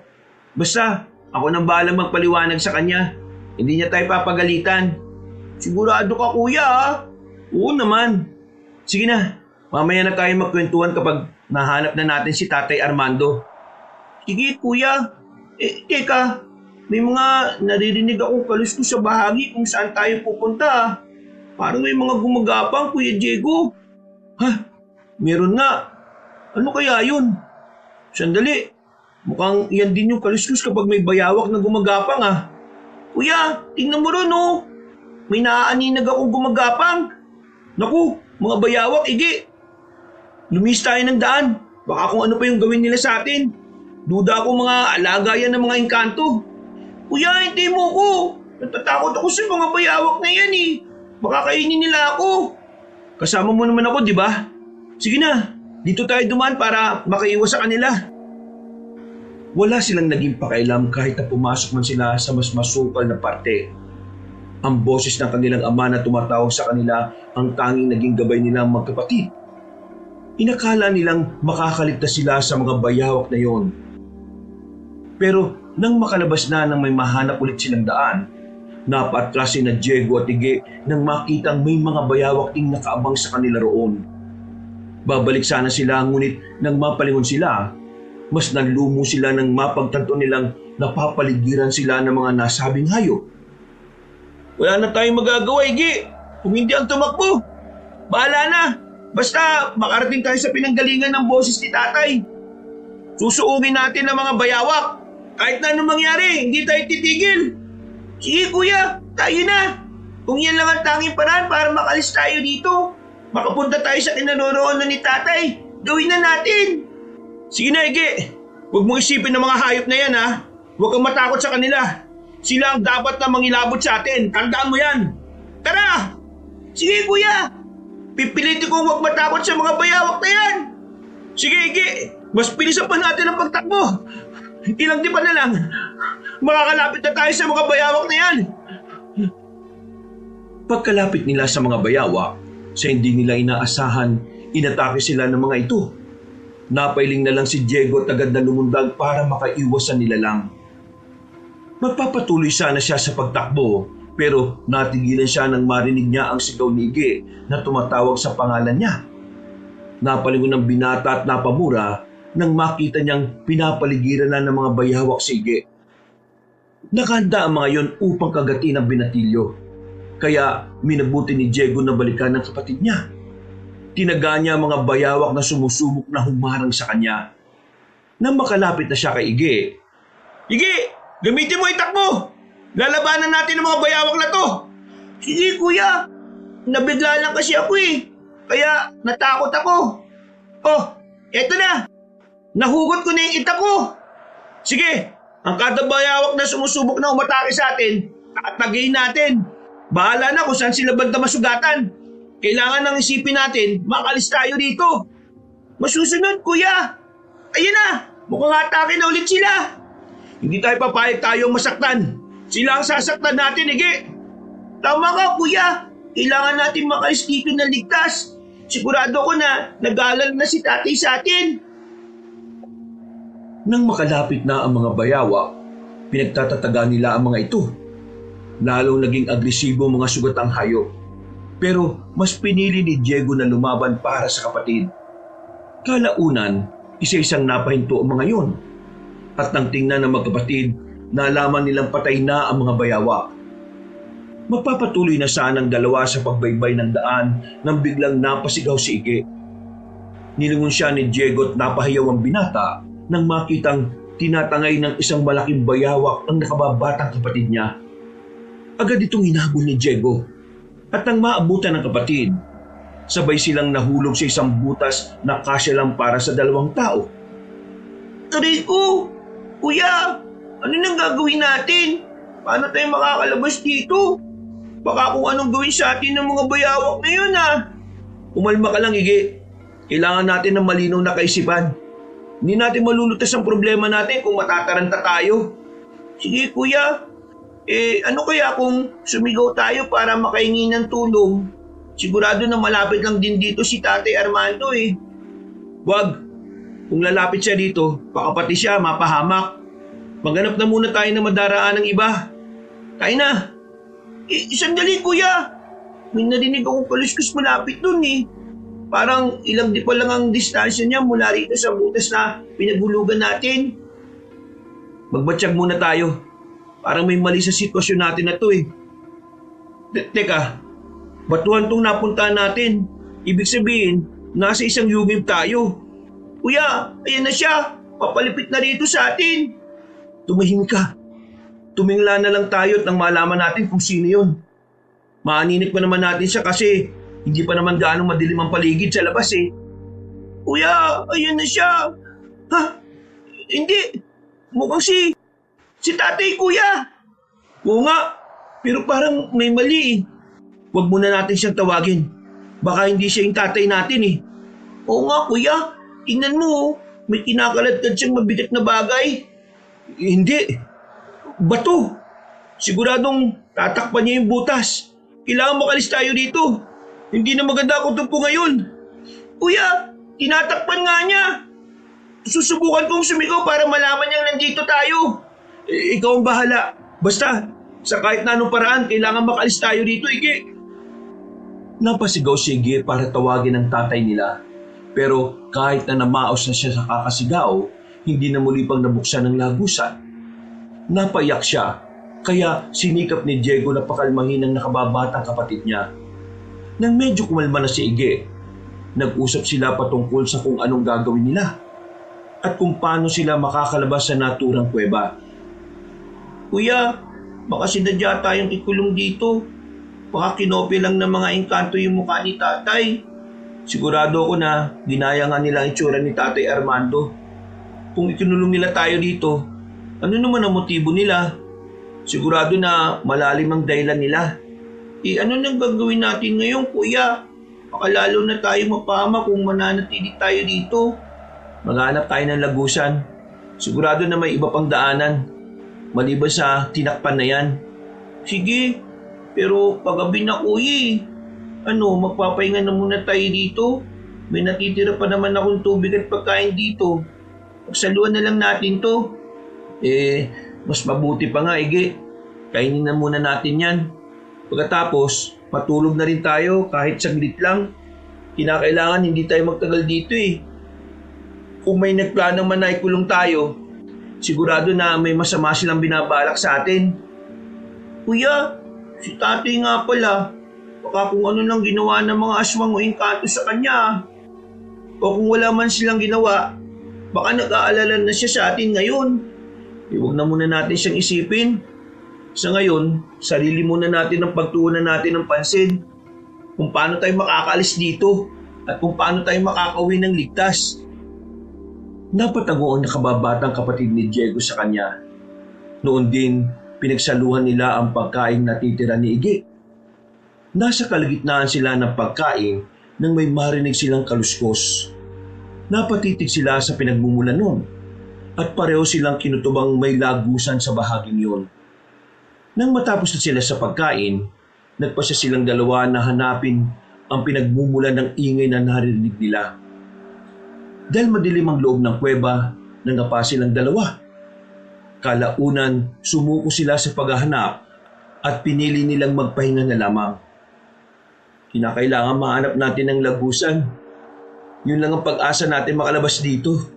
Basta, ako nang bahalang magpaliwanag sa kanya. Hindi niya tayo papagalitan. Sigurado ka, kuya ah. Oo naman. Sige na, mamaya na tayo magkwentuhan kapag nahanap na natin si Tatay Armando. Sige, kuya. Teka, may mga naririnig akong kaluskos sa bahagi kung saan tayo pupunta ah. Parang may mga gumagapang, Kuya Diego. Ha? Meron nga. Ano kaya yun? Sandali. Mukhang yan din yung kaluskos kapag may bayawak na gumagapang ah. Kuya, tingnan mo ron oh. May naaaninag akong gumagapang. Naku, mga bayawak, Iggy. Lumis tayo ng daan. Baka kung ano pa yung gawin nila sa atin. Duda ako mga alaga yan ng mga engkanto. Kuya, hindi mo ko. Natatakot ako sa mga bayawak na yan eh. Baka kainin nila ako. Kasama mo naman ako, di ba? Sige na, dito tayo dumaan para makaiwas sa kanila. Wala silang naging pakialam kahit na pumasok man sila sa mas masukal na parte. Ang boses ng kanilang ama na tumatawag sa kanila ang tanging naging gabay nilang magkapatid. Inakala nilang makakaligtas sila sa mga bayawak na yon. Pero nang makalabas na nang may mahanap ulit silang daan, napaatras na Diego at Iggy nang makitang may mga bayawak ding nakaabang sa kanila roon. Babalik sana sila ngunit nang mapalingon sila, mas nalumo sila nang mapagtanto nilang napapaligiran sila ng mga nasabing hayop. Wala na tayong magagawa, Iggy. Kung hindi ang tumakbo, bahala na. Basta makarating tayo sa pinanggalingan ng boses ni tatay. Susuugin natin ang mga bayawak. Kahit na anong mangyari, hindi tayo titigil. Sige kuya, tayo na. Kung yan lang ang tanging paraan para makalis tayo dito, makapunta tayo sa kinaroroonan ni tatay, gawin na natin. Sige na, Iggy. Huwag mong isipin ng mga hayop na yan ha. Huwag kang matakot sa kanila. Sila ang dapat na mangilabot sa atin. Tandaan mo yan. Tara! Sige kuya! Pipilitin kong huwag matakot sa mga bayawak na yan! Sige, Iggy. Mas bilisan pa natin ang pagtakbo. Ilang di pa na lang. Makakalapit na tayo sa mga bayawak na yan. Pagkalapit nila sa mga bayawak, sa hindi nila inaasahan, inatake sila ng mga ito. Napailing na lang si Diego at agad na lumundag para makaiwas sa nilalang. Magpapatuloy sana siya sa pagtakbo, pero natigilan siya nang marinig niya ang sigaw ni Ige na tumatawag sa pangalan niya. Napalingon ng binata at napamura nang makita niyang pinapaligiran na ng mga bayawak si Ige. Nakahanda ang mga yon upang kagatin ang binatilyo. Kaya minabuti ni Diego na balikan ng kapatid niya. Tinaga niya ang mga bayawak na sumusubok na humarang sa kanya. Nang makalapit na siya kay Ige, Ige, gamitin mo itakbo. Lalabanan natin ang mga bayawak na to. Sige kuya, nabigla lang kasi ako eh. Kaya natakot ako. Oh, eto na. Nahugot ko na yung itak ko. Sige, ang kada bayawak na sumusubok na umatake sa atin, tatagayin natin. Bahala na kung saan sila banda masugatan. Kailangan nang isipin natin, makalis tayo dito. Masusunod, kuya. Ayun na, mukhang atake na ulit sila. Hindi tayo papayag tayong masaktan. Sila ang sasaktan natin, Ige. Tama ka, kuya. Kailangan natin makalis dito ng ligtas. Sigurado ko na nag-aalala na si tatay sa atin. nang makalapit na ang mga bayawak, pinagtatataga nila ang mga ito. Lalong naging agresibo ang mga sugatang hayop. Pero mas pinili ni Diego na lumaban para sa kapatid. Kalaunan, isa-isang napahinto ang mga yon. At nang tingnan ng magkapatid, nalaman nilang patay na ang mga bayawak. Magpapatuloy na sana ang dalawa sa pagbaybay ng daan nang biglang napasigaw si Ige. Nilingon siya ni Diego at napahiyaw ang binata nang makitang tinatangay ng isang malaking bayawak ang nakababatang kapatid niya. Agad itong hinabol ni Diego. At nang maabutan ng kapatid, sabay silang nahulog sa isang butas na kasya lang para sa dalawang tao. Aray ko! Kuya! Ano nang gagawin natin? Paano tayo makakalabas dito? Baka kung anong gawin sa atin ng mga bayawak na yun Umalma ka lang, Ige. Kailangan natin ng malinaw na kaisipan. Hindi natin malulutas ang problema natin kung matataranta tayo. Sige kuya. Ano kaya kung sumigaw tayo para makahingi ng tulong? Sigurado na malapit lang din dito si Tatay Armando Wag. Kung lalapit siya dito, baka pati siya mapahamak. Maghanap na muna tayo na madaraan ng iba. Tayo na. Sandali kuya. May narinig akong kaluskus malapit dun Parang ilang di pa lang ang distansya niya mula rito sa butas na pinaghulugan natin. Magbatsyag muna tayo. Parang may mali sa sitwasyon natin na to Teka, batuhan tong napuntahan natin. Ibig sabihin, nasa isang yugib tayo. Kuya, ayan na siya. Papalipit na rito sa atin. Tumahimik ka. Tumingla na lang tayo at nang malaman natin kung sino yun. Maaninik pa naman natin siya kasi hindi pa naman gaano madilim ang paligid sa labas Kuya, ayan na siya. Ha? Hindi. Mukhang si tatay kuya. Oo nga, pero parang may mali Huwag muna natin siyang tawagin. Baka hindi siya yung tatay natin Oo nga kuya. Tingnan mo may kinakaladkad siyang mabigat na bagay. Hindi. Bato. Siguradong tatakpan niya yung butas. Kailangan makalis tayo dito. Hindi na maganda ako tumpo ngayon. Kuya, tinatakpan nga niya. Susubukan kong sumigaw para malaman niyang nandito tayo. Ikaw ang bahala. Basta, sa kahit na anong paraan, kailangan makalis tayo dito, Ige. Napasigaw si Ige para tawagin ang tatay nila. Pero kahit na namaos na siya sa kakasigaw, hindi na muli pang nabuksan ng lagusan. Napaiyak siya, kaya sinikap ni Diego na pakalmahin ang nakababatang kapatid niya. Nang medyo kumalma na si Ige, nag-usap sila patungkol sa kung anong gagawin nila at kung paano sila makakalabas sa naturang kuweba. Kuya, baka sinadya tayong ikulong dito. Baka kinopya lang ng mga engkanto yung mukha ni tatay. Sigurado ko na ginaya nga nila ang itsura ni Tatay Armando. Kung ikinulong nila tayo dito, ano naman ang motibo nila? Sigurado na malalim ang dahilan nila. Ano nang gagawin natin ngayon, kuya? Baka lalo na tayo mapahama kung mananatili tayo dito. Maghanap tayo ng lagusan. Sigurado na may iba pang daanan, maliban sa tinakpan na yan. Sige, pero paggabi na kuya eh. Magpapahinga na muna tayo dito. May natitira pa naman akong tubig at pagkain dito. Pagsaluan na lang natin to. Mas mabuti pa nga, Ige. Kainin na muna natin yan. Pagkatapos, matulog na rin tayo kahit saglit lang. Kinakailangan hindi tayo magtagal dito eh. Kung may nagplano man na ikulong tayo, sigurado na may masama silang binabalak sa atin. Kuya, si tatay nga pala. Baka kung ano lang ginawa ng mga aswang o engkanto sa kanya. O kung wala man silang ginawa, baka nag-aalala na siya sa atin ngayon. Huwag na muna natin siyang isipin. Sa ngayon, sarili muna natin ang pagtuunan natin ng pansin. Kung paano tayo makakaalis dito at kung paano tayo makakauwi ng ligtas. Napatago ang nakababatang kapatid ni Diego sa kanya. Noon din, pinagsaluhan nila ang pagkain natitira ni Ige. Nasa kalagitnaan sila ng pagkain nang may marinig silang kaluskos. Napatitig sila sa pinagmumulan nun at pareho silang kinutubang may lagusan sa bahaging yun. Nang matapos na sila sa pagkain, nagpasya silang dalawa na hanapin ang pinagmumulan ng ingay na narinig nila. Dahil madilim ang loob ng kuweba, nangapa silang dalawa. Kalaunan, sumuko sila sa paghahanap at pinili nilang magpahinga na lamang. Kinakailangan mahanap natin ng lagusan. Yun lang ang pag-asa natin makalabas dito.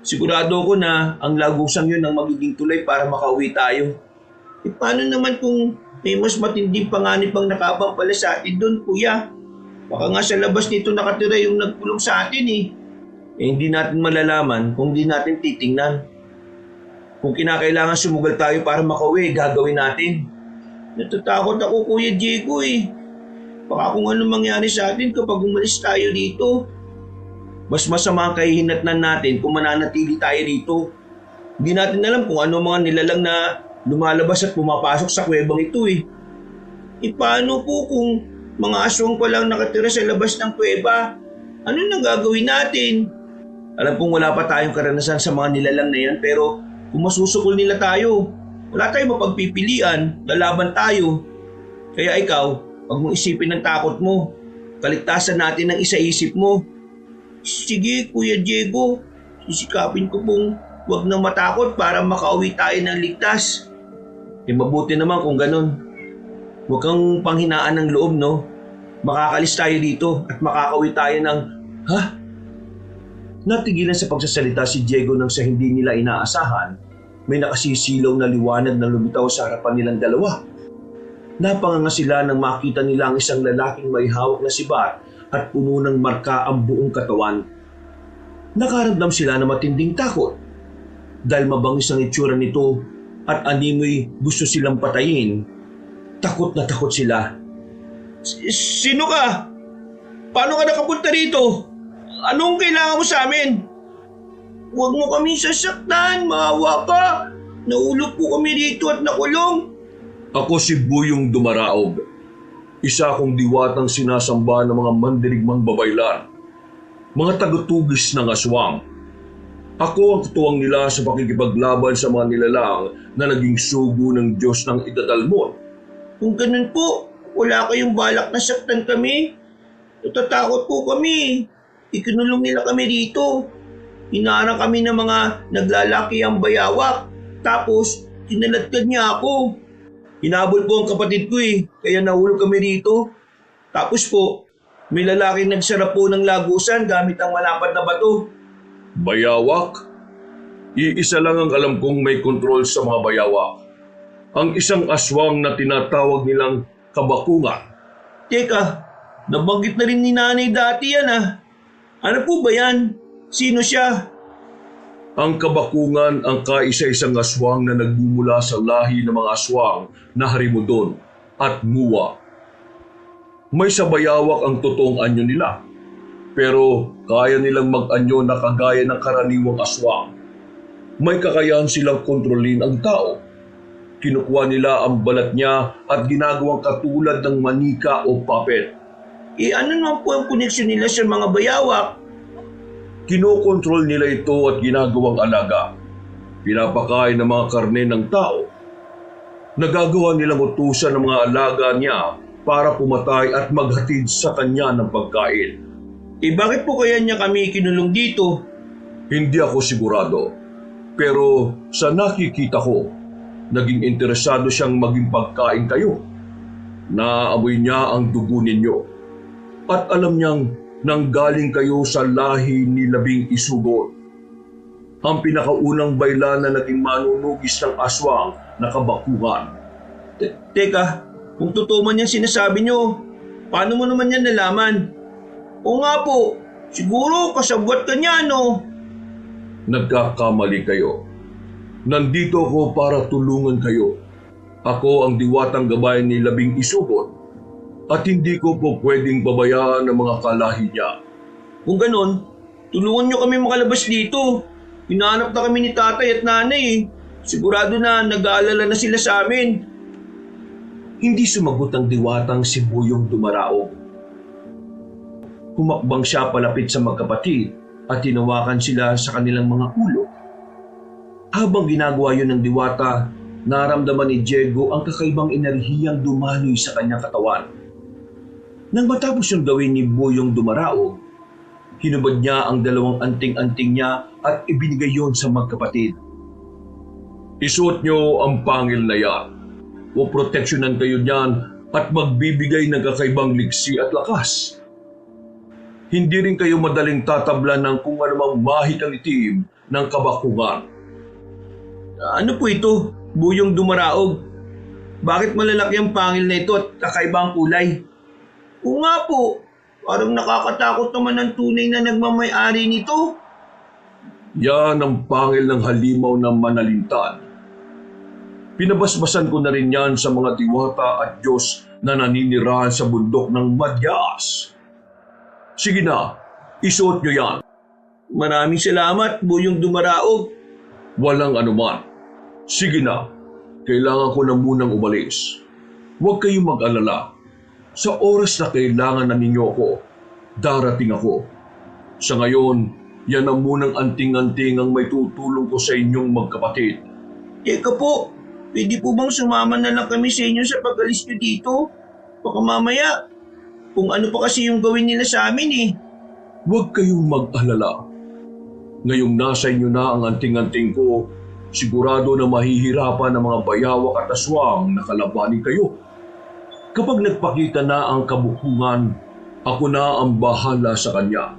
Sigurado ko na ang lagusang yun ang magiging tulay para makauwi tayo. Paano naman kung may mas matinding panganib ang nakabang pala sa atin doon, kuya? Baka nga sa labas nito nakatira yung nagpulong sa atin eh. Hindi natin malalaman kung di natin titingnan. Kung kinakailangan sumugal tayo para makauwi, gagawin natin. Natatakot ako, Kuya Diego eh. Baka kung ano mangyari sa atin kapag umalis tayo dito. Mas masama ang kahihinatnan natin kung mananatili tayo dito. Hindi natin alam kung ano mga nilalang na lumalabas at pumapasok sa kuwebang ito eh. Paano po kung mga aswang pa lang nakatira sa labas ng kuweba? Ano nang gagawin natin? Alam kong wala pa tayong karanasan sa mga nilalang na yan, pero kung masusukol nila tayo, wala tayong mapagpipilian, lalaban tayo. Kaya ikaw, huwag mong isipin ng takot mo. Kaligtasan natin ang isa-isip mo. Sige, Kuya Diego. Sisikapin ko pong huwag nang matakot para makauwi tayo ng ligtas. Mabuti naman kung ganun. Huwag kang panghinaan ng loob, no? Makakalis tayo dito at makakauwi tayo ng... Ha? Natigilan sa pagsasalita si Diego nang sa hindi nila inaasahan, may nakasisilaw na liwanag na lumitaw sa harapan nilang dalawa. Napanganga sila nang makita nila ang isang lalaking may hawak na sibat at puno ng marka ang buong katawan. Nakaramdam sila ng matinding takot. Dahil mabangis ang itsura nito at animoy gusto silang patayin, takot na takot sila. Sino ka? Paano ka nakapunta rito? Anong kailangan mo sa amin? Huwag mo kami sasaktan, maawa ka. Naulog po kami rito at nakulong. Ako si Buyong Dumaraog. Isa akong diwatang sinasamba ng mga mandirigmang babaylan. Mga tagatugis ng aswang. Ako ang tutuwang nila sa pakikipaglaban sa mga nilalang na naging sugo ng Diyos ng Idadalmon. Kung ganun po, wala kayong balak na saktan kami. Natatakot po kami. Ikinulong nila kami dito. Hinarang kami ng mga naglalaki ang bayawak. Tapos, tinaladkad niya ako. Hinabol po ang kapatid ko eh, kaya nahulog kami rito. Tapos po, may lalaking nagsara po ng lagusan gamit ang malapad na bato. Bayawak? Iisa lang ang alam kong may kontrol sa mga bayawak. Ang isang aswang na tinatawag nilang kabakungan. Teka, nabanggit na rin ni nanay dati yan ah. Ano po ba yan? Sino siya? Ang kabakungan ang kaisa-isang aswang na nagmumula sa lahi ng mga aswang na Harimudon at Muwa. May sabayawak ang totoong anyo nila, pero kaya nilang mag-anyo na kagaya ng karaniwang aswang. May kakayahan silang kontrolin ang tao. Kinukuha nila ang balat niya at ginagawang katulad ng manika o puppet. Ano naman po ang koneksyon nila sa mga bayawak? Kinokontrol nila ito at ginagawang alaga. pinapakain ng mga karne ng tao. Nagagawa nilang utusan ng mga alaga niya para pumatay at maghatid sa kanya ng pagkain. Bakit po kaya niya kami kinulong dito? Hindi ako sigurado, pero sa nakikita ko, naging interesado siyang maging pagkain kayo. Naamoy niya ang dugo ninyo at alam niyang nanggaling kayo sa lahi ni Labing Isugon, ang pinakaunang baylan na naging manunugis ng aswang na kabakuhan. Teka, kung totoo man yan sinasabi niyo, paano mo naman yan nalaman? Oo nga po, siguro kasabwat ka niya, no? Nagkakamali kayo. Nandito ako para tulungan kayo. Ako ang diwatang gabay ni Labing Isugon at hindi ko po pwedeng babayaan ang mga kalahi niya. Kung ganon, tulungan niyo kami makalabas dito. Hinahanap na kami ni tatay at nanay eh. Sigurado na nag-aalala na sila sa amin. Hindi sumagot ang diwatang si Buyong Dumaraog. Humakbang siya palapit sa magkapatid at tinawakan sila sa kanilang mga ulo. Habang ginagawa yun ng diwata, naramdaman ni Diego ang kakaibang enerhiyang dumaloy sa kanyang katawan. Nang matapos yung gawin ni Buyong Dumaraog, hinubad niya ang dalawang anting-anting niya at ibinigay yon sa magkapatid. Isuot niyo ang pangil na yan. O proteksyonan kayo niyan at magbibigay ng kakaibang liksi at lakas. Hindi rin kayo madaling tatablan ng kung anumang mahikang itim ng kabakugan. Ano po ito, Buyong Dumaraog? Bakit malalaki ang pangil na ito at kakaibang kulay? Oo nga po, parang nakakatakot naman ang tunay na nagmamay-ari nito. Yan ang pangil ng halimaw ng manalintan. Pinabasbasan ko na rin yan sa mga diwata at Diyos na naninirahan sa bundok ng Madyas. Sige na, isuot nyo yan. Maraming salamat, Buyong Dumaraog. Walang anuman. Sige na, kailangan ko na munang umalis. Huwag kayong mag-alala. Sa oras na kailangan na ninyo ako, darating ako. Sa ngayon, yan ang munang anting-anting ang may tutulong ko sa inyong magkapatid. Teka po, pwede po bang sumama na lang kami sa inyo sa pag-alis nyo dito? Baka mamaya, kung ano pa kasi yung gawin nila sa amin eh. Huwag kayong mag-alala. Ngayong nasa inyo na ang anting-anting ko, sigurado na mahihirapan ang mga bayawak at aswang na kalabanin kayo. Kapag nagpakita na ang kabukungan, ako na ang bahala sa kanya.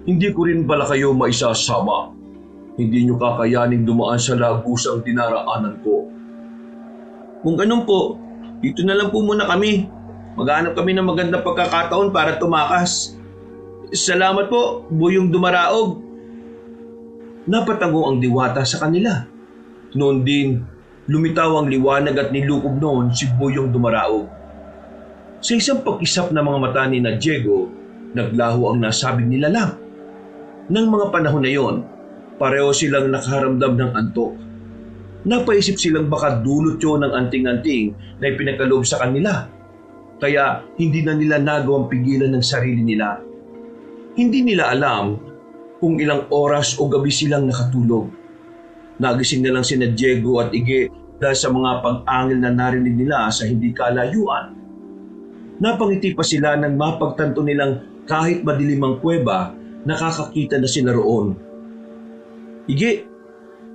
Hindi ko rin pala kayo maisasama. Hindi nyo kakayaning dumaan sa lagusang dinaraanan ko. Kung ganun po, dito na lang po muna kami. Maghanap kami ng magandang pagkakataon para tumakas. Salamat po, Buyong Dumaraog. Napatango ang diwata sa kanila. Noon din, lumitaw ang liwanag at nilukob noon si Buyong Dumaraog. Sa isang pag-isap ng mga mata ni na Diego, naglaho ang nasabing nilalang. Nang mga panahon na yon, pareho silang nakaramdam ng antok. Napaisip silang baka dulot yun ng anting-anting na ipinagkaloob sa kanila. Kaya hindi na nila nagawang pigilan ng sarili nila. Hindi nila alam kung ilang oras o gabi silang nakatulog. Nagising na lang sina Diego at Ige dahil sa mga pag-angil na narinig nila sa hindi kalayuan. Napangiti pa sila nang mapagtanto nilang kahit madilim ang kuweba, nakakakita na sila roon. Ige,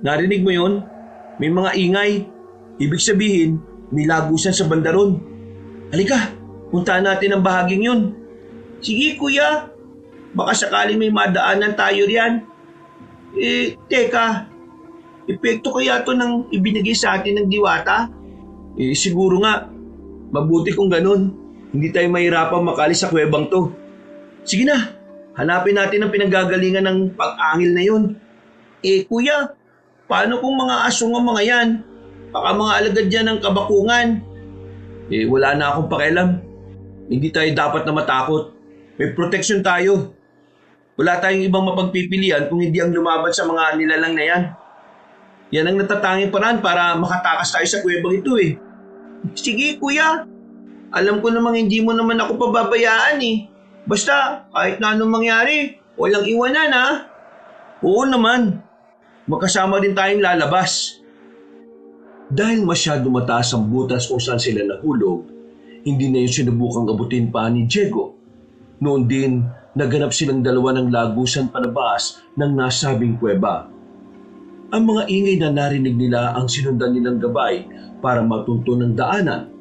narinig mo yon? May mga ingay. Ibig sabihin, may lagusan sa bandaron. Halika, puntahan natin ang bahaging yun. Sige kuya, baka sakaling may madaanan tayo riyan. Teka, epekto kaya to ng ibinigay sa atin ng diwata? Siguro nga, mabuti kung ganun. Hindi tayo mahirapan makalis sa kuwebang to. Sige na, hanapin natin ang pinanggagalingan ng pag-angil na yun. Kuya, paano kung mga asong ang mga yan? Baka mga alagad yan ng kabakungan. Wala na akong pakialam. Hindi tayo dapat na matakot. May proteksyon tayo. Wala tayong ibang mapagpipilian kung hindi ang lumaban sa mga nilalang na yan. Yan ang natatanging paraan para makatakas tayo sa kuwebang ito eh. Sige kuya, alam ko namang hindi mo naman ako pababayaan eh. Basta kahit na anong mangyari, walang iwanan ha. Oo naman. magkasama din tayong lalabas. Dahil masyado mataas ang butas kung saan sila nahulog, hindi na yung sinubukang abutin pa ni Diego. Noon din, naganap silang dalawa ng lagusan palabas ng nasabing kuweba. Ang mga ingay na narinig nila ang sinundan nilang gabay para matunto ng daanan.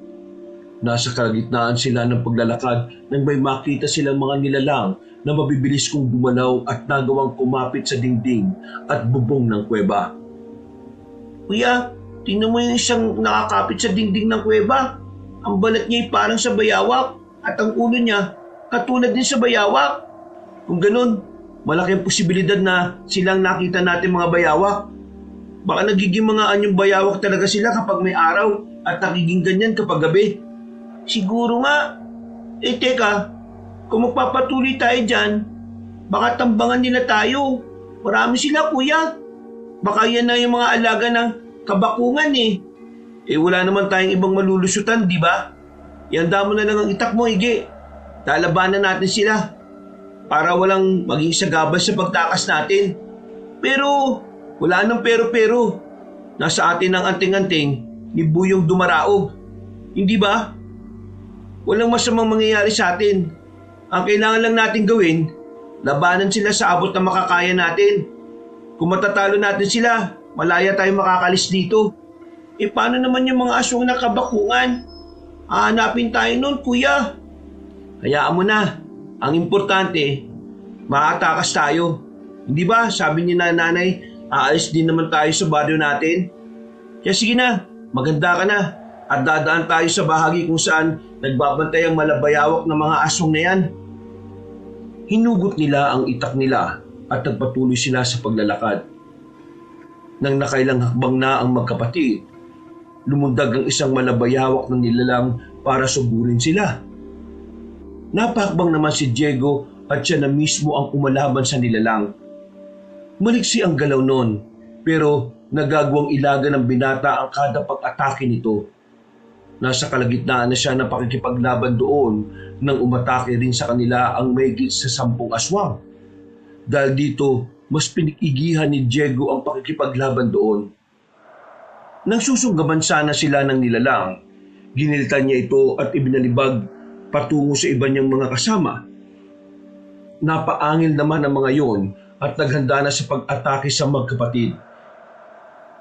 Nasa kalagitnaan sila ng paglalakad nang may makita silang mga nilalang na mabibilis kong gumalaw at nagawang kumapit sa dingding at bubong ng kuweba. Kuya, tingnan mo yung isang nakakapit sa dingding ng kuweba. Ang balat niya ay parang sa bayawak at ang ulo niya katulad din sa bayawak. Kung ganun, malaki ang posibilidad na silang nakita natin mga bayawak. Baka nagiging mga anyong bayawak talaga sila kapag may araw at nagiging ganyan kapag gabi. Siguro nga. Teka, kung magpapatuloy tayo dyan, baka tambangan nila tayo. Marami sila, kuya. Baka yan na yung mga alaga ng kabakungan eh. Wala naman tayong ibang malulusutan, di ba? Ihanda mo na lang ang itak mo, Ige. Lalabanan natin sila para walang maging sagabal sa pagtakas natin. Pero, wala nang pero-pero. Nasa atin ang anting-anting ni Buyong Dumaraog. Hindi ba? Walang masamang mangyayari sa atin. Ang kailangan lang natin gawin, labanan sila sa abot na makakaya natin. Kung matatalo natin sila, malaya tayong makakalis dito. Paano naman yung mga aswang na kabakungan? Hahanapin tayo nun, kuya. Hayaan mo na. Ang importante, makatakas tayo. Hindi ba, sabi ni nanay, aalis din naman tayo sa baryo natin. Kaya sige na, maganda ka na. At dadaan tayo sa bahagi kung saan nagbabantay ang malabayawak na mga aswang na yan. Hinugot nila ang itak nila at nagpatuloy sila sa paglalakad. Nang nakailang hakbang na ang magkapatid, lumundag ang isang malabayawak na nilalang para sugurin sila. Napakbang naman si Diego at siya na mismo ang umalaban sa nilalang. Maliksi ang galaw noon, pero nagagawang ilaga ng binata ang kada pag-atake nito. Nasa kalagitnaan na siya ng pakikipaglaban doon nang umatake rin sa kanila ang mahigit sa 10 aswang. Dahil dito, mas pinigihan ni Diego ang pakikipaglaban doon. Nang susunggaban sana sila ng nilalang, ginilitan niya ito at ibinalibag patungo sa iba niyang mga kasama. Napaangil naman ang mga yon at naghanda na sa pag-atake sa magkapatid.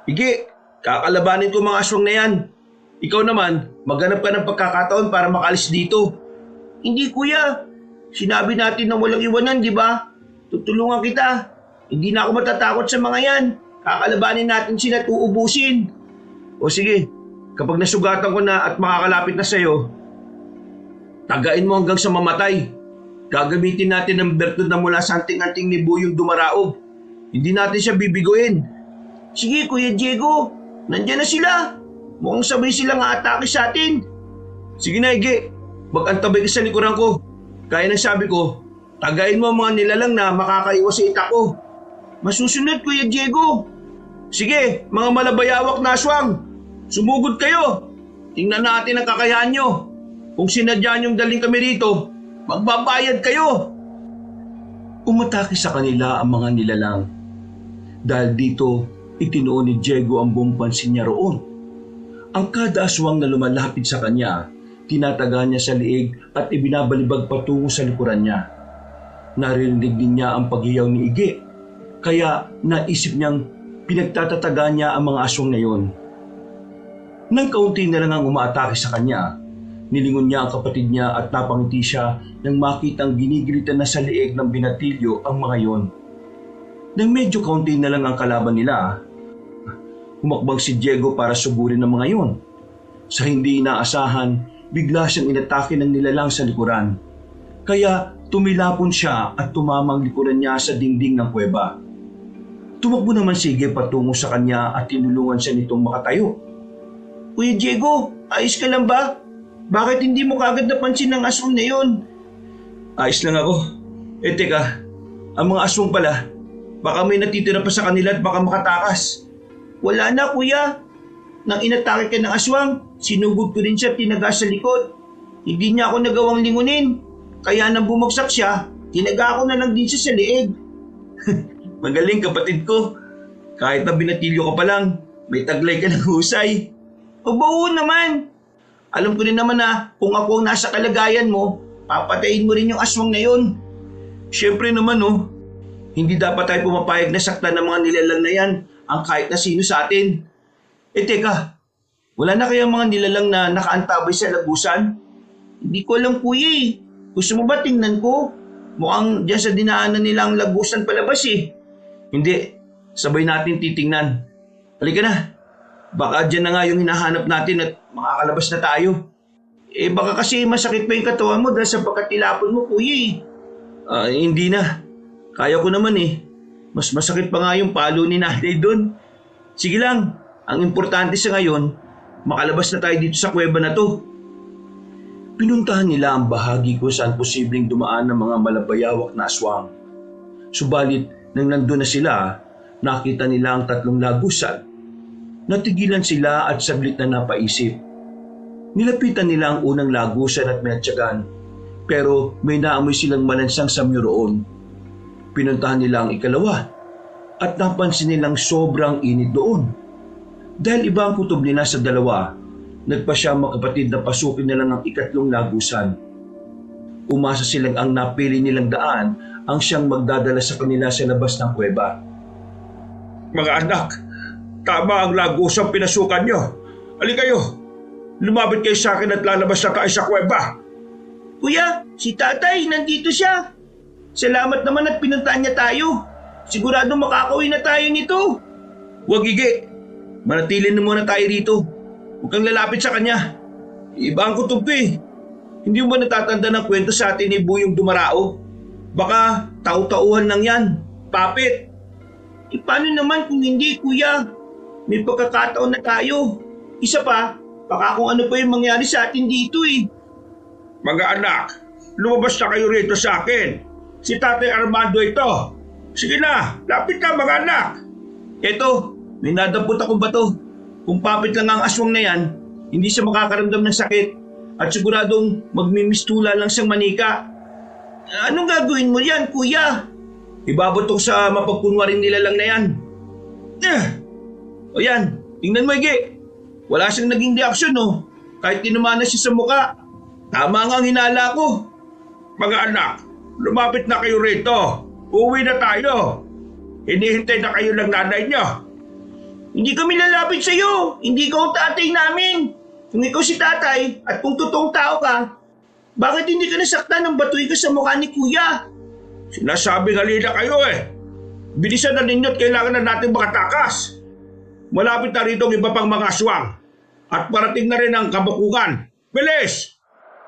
Ige, kakalabanin ko mga aswang na yan. Ikaw naman, maghanap ka ng pagkakataon para makalis dito. Hindi, kuya. Sinabi natin na walang iwanan, di ba? Tutulungan kita. Hindi na ako matatakot sa mga yan. Kakalabanin natin sila at uubusin. O sige, kapag nasugatan ko na at makakalapit na sa'yo, tagain mo hanggang sa mamatay. Gagamitin natin ang bertud na mula sa anting-anting ni Buyong Dumaraog. Hindi natin siya bibiguin. Sige, Kuya Diego. Nandiyan na sila. Mukhang sabay silang atake sa atin. Sige na, Ige. Mag-antabay ka sa likuran ko. Kaya ng sabi ko, tagain mo ang mga nilalang na makakaiwas sa itak ko. Masusunod, Kuya Diego. Sige, mga malabayawak na aswang. Sumugod kayo. Tingnan natin ang kakayahan nyo. Kung sinadya niyong daling kami rito, magbabayad kayo. Umatake sa kanila ang mga nilalang. Dahil dito, itinuon ni Diego ang buong pansin niya roon. Ang kada aswang na lumalapit sa kanya, tinataga niya sa liig at ibinabalibag patungo sa likuran niya. Narinig din niya ang paghiyaw ni Ige, kaya naisip niyang pinagtatataga niya ang mga aswang na yon. Nang kaunti na lang ang umaatake sa kanya, nilingon niya ang kapatid niya at napangiti siya nang makitang ginigilitan na sa liig ng binatilyo ang mga yon. Nang medyo kaunti na lang ang kalaban nila, humakbang si Diego para sugurin ang mga yon. Sa hindi inaasahan, bigla siyang inatake ng nilalang sa likuran. Kaya tumilapon siya at tumamang likuran niya sa dingding ng kuweba. Tumakbo naman si Ige patungo sa kanya at tinulungan siya nitong makatayo. Kuya Diego, ayos ka lang ba? Bakit hindi mo kagad napansin ang aswang na yon? Ayos lang ako. Teka, ang mga aswang pala, baka may natitira pa sa kanila at baka makatakas. Wala na, kuya. Nang inatake ka ng aswang, sinugod ko rin siya tinaga sa likod. Hindi niya ako nagawang lingunin. Kaya nang bumagsak siya, tinaga ko na lang din siya sa liig. Magaling kapatid ko. Kahit na binatilyo ka pa lang, may taglay ka ng husay. Oo naman. Alam ko rin naman na kung ako ang nasa kalagayan mo, papatayin mo rin yung aswang na yun. Siyempre naman hindi dapat tayo pumapayag na saktan ng mga nilalang na yan ang kahit na sino sa atin. Teka, wala na kayang mga nilalang na nakaantabay sa lagusan? Hindi ko alam kuya eh. Gusto mo ba tingnan ko? Mukhang dyan sa dinaanan nila ang lagusan palabas eh. Hindi, sabay natin titingnan. Halika na, baka dyan na nga yung hinahanap natin at makakalabas na tayo. Baka kasi masakit pa yung katawan mo dahil sa pagkatilapon mo kuya eh. Hindi na. Kaya ko naman eh. Mas masakit pa nga yung palo ni nanay doon. Sige lang, ang importante sa ngayon, makalabas na tayo dito sa kuweba na to. Pinuntahan nila ang bahagi kung saan posibleng dumaan ng mga malabayawak na aswang. Subalit, nang nandun na sila, nakita nila ang 3 lagusan. Natigilan sila at saglit na napaisip. Nilapitan nila ang unang lagusan at minatyagan, pero may naamoy silang malansang samyo roon. Pinuntahan nila ang ikalawa at napansin nilang sobrang init doon. Dahil iba ang kutob nila sa dalawa, nagpasya magkapatid na pasukin nila ang 3 lagusan. Umasa silang ang napili nilang daan ang siyang magdadala sa kanila sa labas ng kuweba. Mga anak, tama ang lagusang pinasukan nyo. Ali kayo, lumapit kayo sa akin at lalabas na tayo sa kuweba. Kuya, si tatay, nandito siya. Salamat naman at pinuntahan niya tayo. Sigurado makakauwi na tayo nito. Huwag Ige, manatilin na muna tayo rito. Huwag kang lalapit sa kanya. Iba ang kutob eh. Hindi mo ba natatanda ng kwento sa atin ni Buyong Dumarao? Baka tau-tauhan lang yan. Papit. Paano naman kung hindi kuya? May pagkakataon na tayo. Isa pa, baka kung ano pa yung mangyari sa atin dito eh. Mga anak, lumabas na kayo rito sa akin. Si Tatay Armando ito. Sige na, lapit na mga anak. Eto, may nadampot akong bato. Kung papit lang ang aswang na yan, hindi siya makakaramdam ng sakit at siguradong magmimistula lang siyang manika. Anong gagawin mo yan, kuya? Ibabatok sa mapagkunwaring nilalang na yan. O yan, tingnan mo Ige. Wala siyang naging reaksyon kahit tinumana siya sa muka. Tama nga ang hinala ko. Mga anak, lumapit na kayo rito. Uwi na tayo. Hinihintay na kayo ng nanay niyo. Hindi kami lalapit sa iyo. Hindi ka ang tatay namin. Kung ikaw si tatay at kung totoong tao ka, bakit hindi ka nasaktan ng batuy ka sa mukha ni kuya? Sinasabi halina kayo eh. Bilisan na ninyo at kailangan na natin makatakas. Malapit na rito ang iba pang mga aswang. At parating na rin ang kabakugan. Bilis!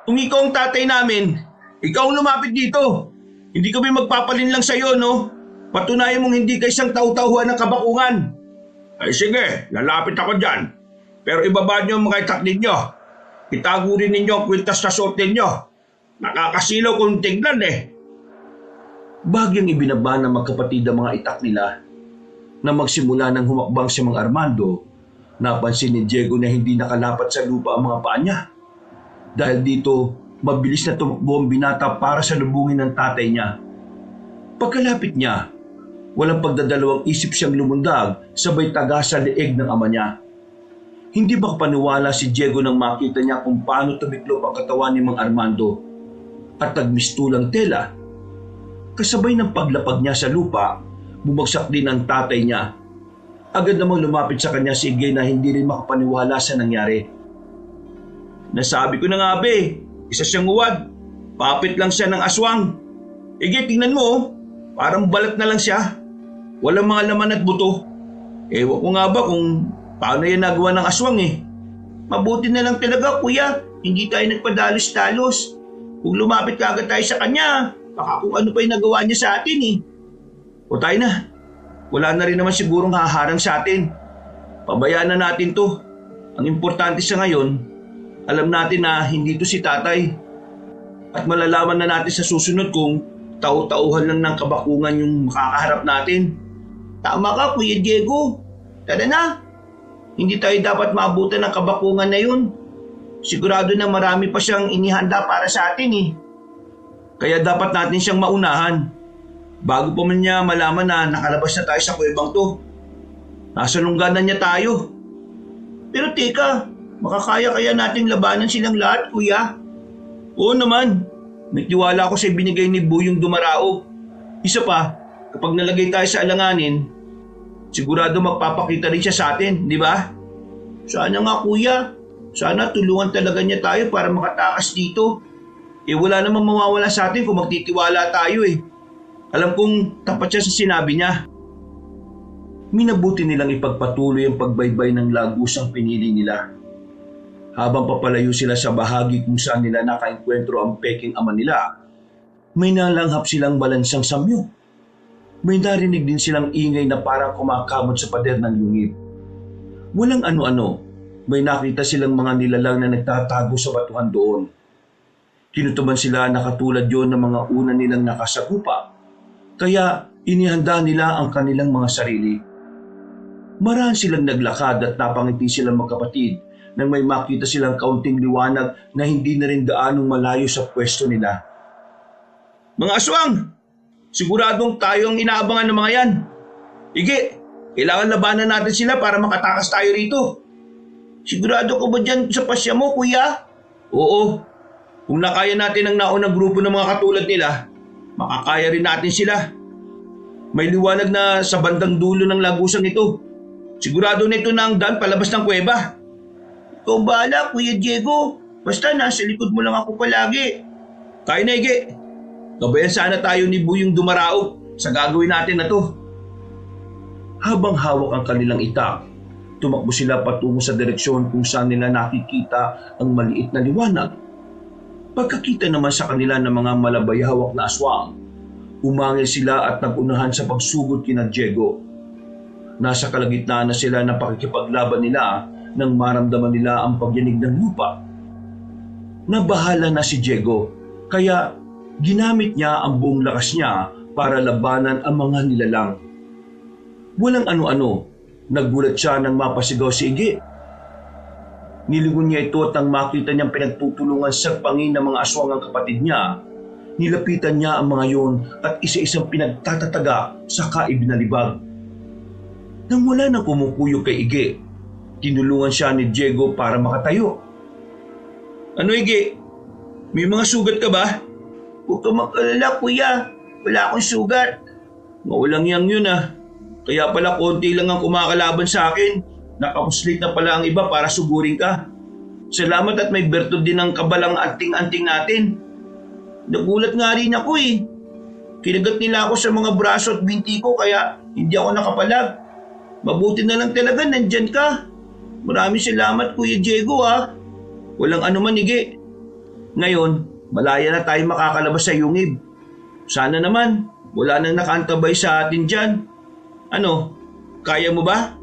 Kung ikaw ang tatay namin, ikaw ang lumapit dito. Hindi kami magpapalin lang sa iyo, no? Patunayan mong hindi ka isang tau-tauhan ng kabakungan. Ay sige, lalapit ako dyan. Pero ibaba niyo ang mga itak ninyo. Itago rin ninyo ang kwintas na suot ninyo. Nakakasilaw kung tingnan eh. Bagyang ibinaba ng magkapatid ang mga itak nila. Na magsimula ng humakbang si Mang Armando, napansin ni Diego na hindi nakalapat sa lupa ang mga paa niya. Dahil dito, mabilis na tumakbo ang binata para salubungin ng tatay niya. Pagkalapit niya, walang pagdadalawang isip siyang lumundag sabay taga sa leeg ng ama niya. Hindi makapaniwala si Diego nang makita niya kung paano tumiklop ang katawan ni Mang Armando at nagmistulang tela. Kasabay ng paglapag niya sa lupa, bumagsak din ang tatay niya. Agad namang lumapit sa kanya si Igay na hindi rin makapaniwala sa nangyari. Nasabi ko na nga isa siyang uwad. Papit lang siya ng aswang. Igay, tingnan mo parang balat na lang siya. Walang mga laman at buto. Ewan ko nga ba kung paano yan nagawa ng aswang eh. Mabuti na lang talaga kuya, hindi tayo nagpadalos-talos. Kung lumapit ka agad tayo sa kanya, baka kung ano pa yung nagawa niya sa atin eh. O tayo na. Wala na rin naman sigurong haharang sa atin. Pabayaan na natin to. Ang importante sa ngayon, alam natin na hindi to si tatay. At malalaman na natin sa susunod kung tau-tauhan lang ng kabakungan yung makakaharap natin. Tama ka Kuya Diego. Tara na. Hindi tayo dapat maabutan ng kabakungan na yun. Sigurado na marami pa siyang inihanda para sa atin eh. Kaya dapat natin siyang maunahan. Bago pa man niya malaman na nakalabas na tayo sa kuwebang to. Nasa lungganan niya tayo. Pero teka, makakaya kaya nating labanan silang lahat, kuya? Oo naman, may tiwala ako sa binigay ni Buyong Dumaraog. Isa pa, kapag nalagay tayo sa alanganin, sigurado magpapakita rin siya sa atin, di ba? Sana nga, kuya. Sana tulungan talaga niya tayo para makatakas dito. Wala namang mawawala sa atin kung magtitiwala tayo eh. Alam kong tapat siya sa sinabi niya. Minabuti nilang ipagpatuloy ang pagbaybay ng lagusang pinili nila. Habang papalayo sila sa bahagi kung saan nila nakaengkwentro ang peking ama nila, may nalanghap silang balansang samyo. May narinig din silang ingay na parang kumakamot sa pader ng yungib. Walang ano-ano, may nakita silang mga nilalang na nagtatago sa batuhan doon. Tinutuban sila na katulad yon ng mga una nilang nakasagupa, kaya inihanda nila ang kanilang mga sarili. Maraan silang naglakad at napangiti silang magkapatid nang may makita silang kaunting liwanag na hindi na rin gaanong malayo sa pwesto nila. Mga aswang! Siguradong tayo ang inaabangan ng mga yan. Ige, kailangan labanan natin sila para makatakas tayo rito. Sigurado ko ba dyan sa pasya mo, kuya? Oo. Kung nakaya natin ang naunang grupo ng mga katulad nila, makakaya rin natin sila. May liwanag na sa bandang dulo ng lagusang ito. Sigurado na ito na ang daan palabas ng kuweba. Ikaw bahala, Kuya Diego. Basta nasa likod mo lang ako palagi. Kaya na, Ige. Gabayan sana tayo ni Buyong Dumaraog sa gagawin natin na to. Habang hawak ang kanilang itak, tumakbo sila patungo sa direksyon kung saan nila nakikita ang maliit na liwanag. Pagkakita naman sa kanila ng mga malabayhawak na aswang, umangil sila at nagunahan sa pagsugod kina Diego. Nasa kalagitnaan na sila ng pakikipaglaban nila nang maramdaman nila ang pagyanig ng lupa. Nabahala na si Diego, kaya ginamit niya ang buong lakas niya para labanan ang mga nilalang. Walang ano-ano, nagulat siya nang mapasigaw si Ige. Nilingon niya ito at nang makita niyang pinagtutulungan sa pangin ng mga aswang ang kapatid niya, nilapitan niya ang mga yon at isa-isang pinagtatataga saka ibinalibag. Nang wala nang kumukuyog kay Ige, tinulungan siya ni Diego para makatayo. Ano, Ige? May mga sugat ka ba? Huwag ka mag-alala, kuya. Wala akong sugat. Maulang yang yun ah. Kaya pala konti lang ang kumakalaban sa akin. Nakapuslit na pala ang iba para sugurin ka. Salamat at may bertod din ang kabalang anting-anting natin. Nagulat nga rin ako eh. Kinagat nila ako sa mga braso at binti ko kaya hindi ako nakapalag. Mabuti na lang talaga nandyan ka. Maraming salamat, Kuya Diego ha. Walang anuman, Ige. Ngayon, malaya na tayo makakalabas sa yungib. Sana naman, wala nang nakaantabay sa atin dyan. Ano, kaya mo ba?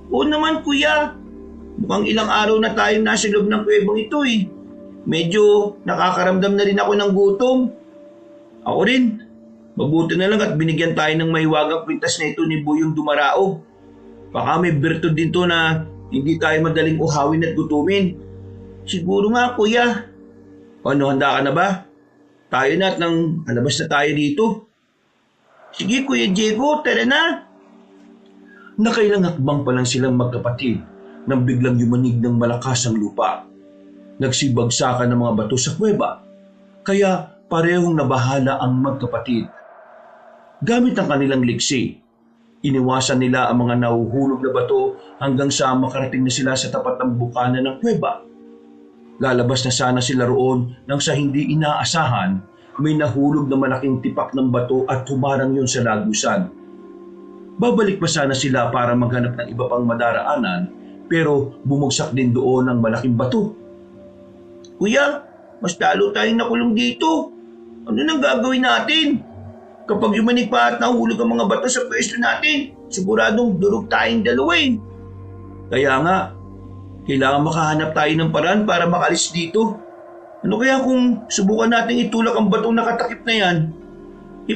Oo naman, kuya. Mukhang ilang araw na tayong nasa loob ng kuwebang ito eh. Medyo nakakaramdam na rin ako ng gutom. Ako rin. Mabuti na lang at binigyan tayo ng mahiwagang kwintas na ito ni Buyong Dumaraog. Baka may bertod din to na hindi tayo madaling uhawin at gutumin. Siguro nga, kuya. Ano, handa ka na ba? Tayo na at nang alabas na tayo dito. Sige, Kuya Diego, tara na. Nakailang hakbang pa lang silang magkapatid nang biglang yumanig ng malakas ang lupa. Nagsibagsakan ng mga bato sa kuweba, kaya parehong nabahala ang magkapatid. Gamit ang kanilang liksi, iniwasan nila ang mga nahuhulog na bato hanggang sa makarating na sila sa tapat ng bukana ng kuweba. Lalabas na sana sila roon nang sa hindi inaasahan, may nahulog na malaking tipak ng bato at humarang yun sa lagusan. Babalik pa sana sila para maghanap ng iba pang madaraanan, pero bumagsak din doon ang malaking bato. Kuya, mas lalo tayong nakulong dito. Ano nang gagawin natin? Kapag yumanig pa at nahulog ang mga bato sa pwesto natin, siguradong durog tayong dalawa eh. Kaya nga, kailangan makahanap tayo ng paraan para makalis dito. Ano kaya kung subukan nating itulak ang batong nakatakip na yan?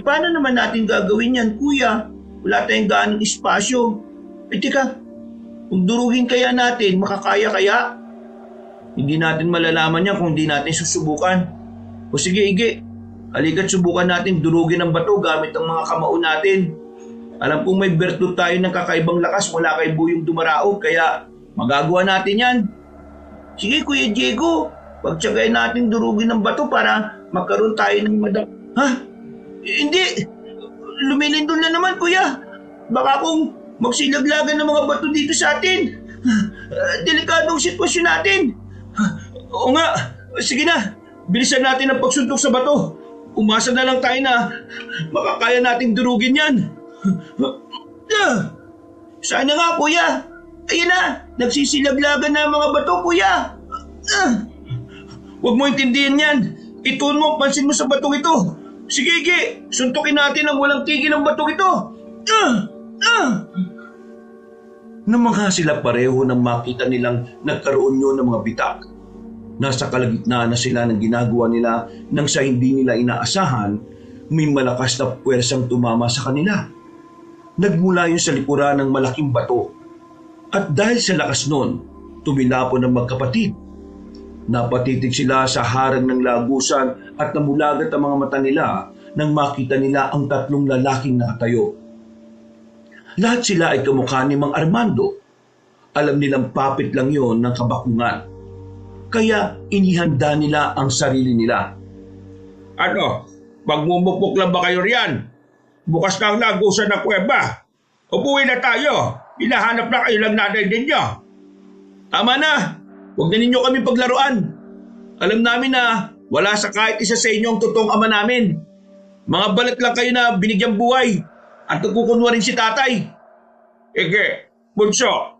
Paano naman natin gagawin yan, kuya? Wala tayong gaanong espasyo. Teka, kung durugin kaya natin, makakaya kaya? Hindi natin malalaman yan kung hindi natin susubukan. O sige, Ige, halika't subukan natin durugin ang bato gamit ang mga kamao natin. Alam kong may bertud tayo ng kakaibang lakas mula kay Buyong Dumaraog, kaya magagawa natin yan. Sige Kuya Diego, pagtsagayin natin durugin ng bato para magkaroon tayo ng Ha? Hindi! Lumilindol na naman kuya. Baka kung magsilaglagan ng mga bato dito sa atin. Delikadong sitwasyon natin. Oo nga, sige na. Bilisan natin ang pagsuntok sa bato. Umasa na lang tayo na makakaya nating durugin yan. Sana nga kuya. Ayun na, nagsisilaglagan na ang mga bato kuya. Huwag mo intindihin yan. Ituon mo, pansin mo sa batong ito. Sige, suntukin natin ang walang tigil ng batong ito. Namangha sila pareho nang makita nilang nagkaroon yun ng mga bitak. Nasa kalagitnaan na sila ng ginagawa nila nang sa hindi nila inaasahan, may malakas na puwersang tumama sa kanila. Nagmula yun sa likuran ng malaking bato. At dahil sa lakas nun, tumilapon ang magkapatid. Napatitig sila sa harang ng lagusan at namulagat ang mga mata nila nang makita nila ang tatlong lalaking nakatayo. Lahat sila ay kamukha ni Mang Armando. Alam nilang papit lang yon ng kabakungan. Kaya inihanda nila ang sarili nila. Ano? Magmumukmuk lang ba kayo riyan? Bukas na ang lagusan ng kuweba. Upuin na tayo. Hinahanap na kayo lang nanay ninyo. Tama na! Huwag na ninyo kami paglaruan. Alam namin na wala sa kahit isa sa inyo ang totoong ama namin. Mga balat lang kayo na binigyang buhay at nagkukunwa rin si tatay. Ige, bunso.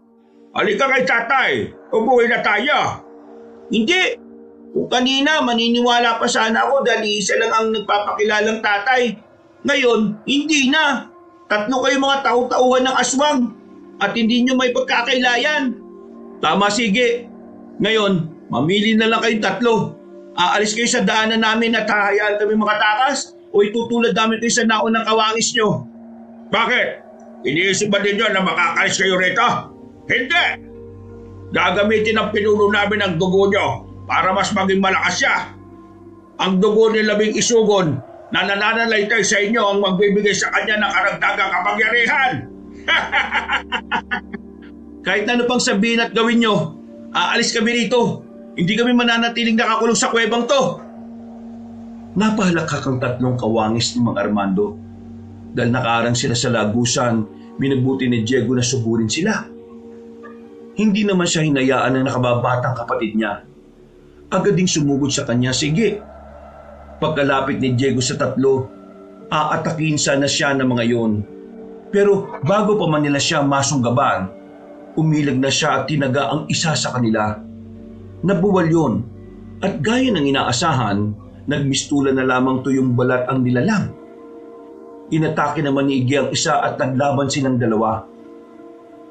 Halika kay tatay. Upuin na tayo. Hindi. Kung kanina maniniwala pa sana ako dahil isa lang ang nagpapakilalang tatay. Ngayon, hindi na. Tatlo kayo mga tau-tauhan ng aswang at hindi nyo may pagkakailayan. Tama, sige. Ngayon, mamili na lang kayong tatlo. Aalis kayo sa daanan namin at hahayaan kami makatakas o itutulad namin kayo sa naon ng kawangis nyo. Bakit? Iniisip ba ninyo na makakalis kayo rito? Hindi! Gagamitin ang pinuno namin ang dugo nyo para mas maging malakas siya. Ang dugo ni Labing Isugon na nananalaytay sa inyo ang magbibigay sa kanya ng karagdagang kapangyarihan. Kahit ano pang sabihin at gawin nyo, aalis kami rito. Hindi kami mananatiling nakakulong sa kuwebang to. Napahalakak ang tatlong kawangis ni Mang Armando. Dahil nakaarang sila sa lagusan, minabuti ni Diego na suburin sila. Hindi naman siya hinayaan ng nakababatang kapatid niya. Agad ding sumugod sa kanya, sige. Pagkalapit ni Diego sa tatlo, aatakin sana siya ng mga yon. Pero bago pa man nila siya masunggaban, umilag na siya at tinaga ang isa sa kanila. Nabuwal yun at gaya ng inaasahan, nagmistulan na lamang tuyong balat ang nilalang. Inatake naman ni Iggy ang isa at naglaban silang dalawa.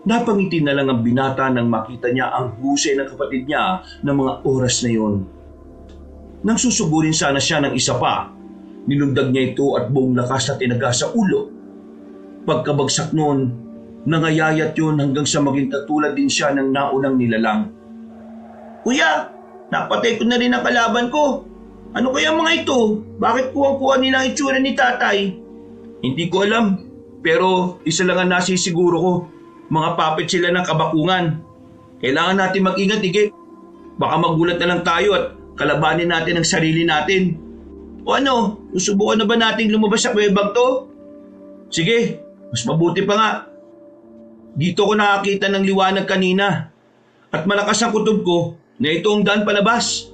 Napangiti na lang ang binata nang makita niya ang husay ng kapatid niya ng mga oras na yon. Nang susugurin sana siya ng isa pa, nilundag niya ito at buong lakas na tinaga sa ulo. Pagkabagsak noon, nangayayat yun hanggang sa maging katulad din siya ng naunang nilalang. Kuya, napatay ko na rin ang kalaban ko. Ano kaya mga ito? Bakit kuwang-kuha nila ang itsura ni tatay? Hindi ko alam, pero isa lang ang nasisiguro ko. Mga papit sila ng kabakungan. Kailangan natin mag-ingat, Iggy. Baka magulat na lang tayo at kalabanin natin ang sarili natin. O ano, susubukan na ba nating lumabas sa kuwebang to? Sige, mas mabuti pa nga. Dito ko nakakita ng liwanag kanina. At malakas ang kutob ko na ito ang daan palabas.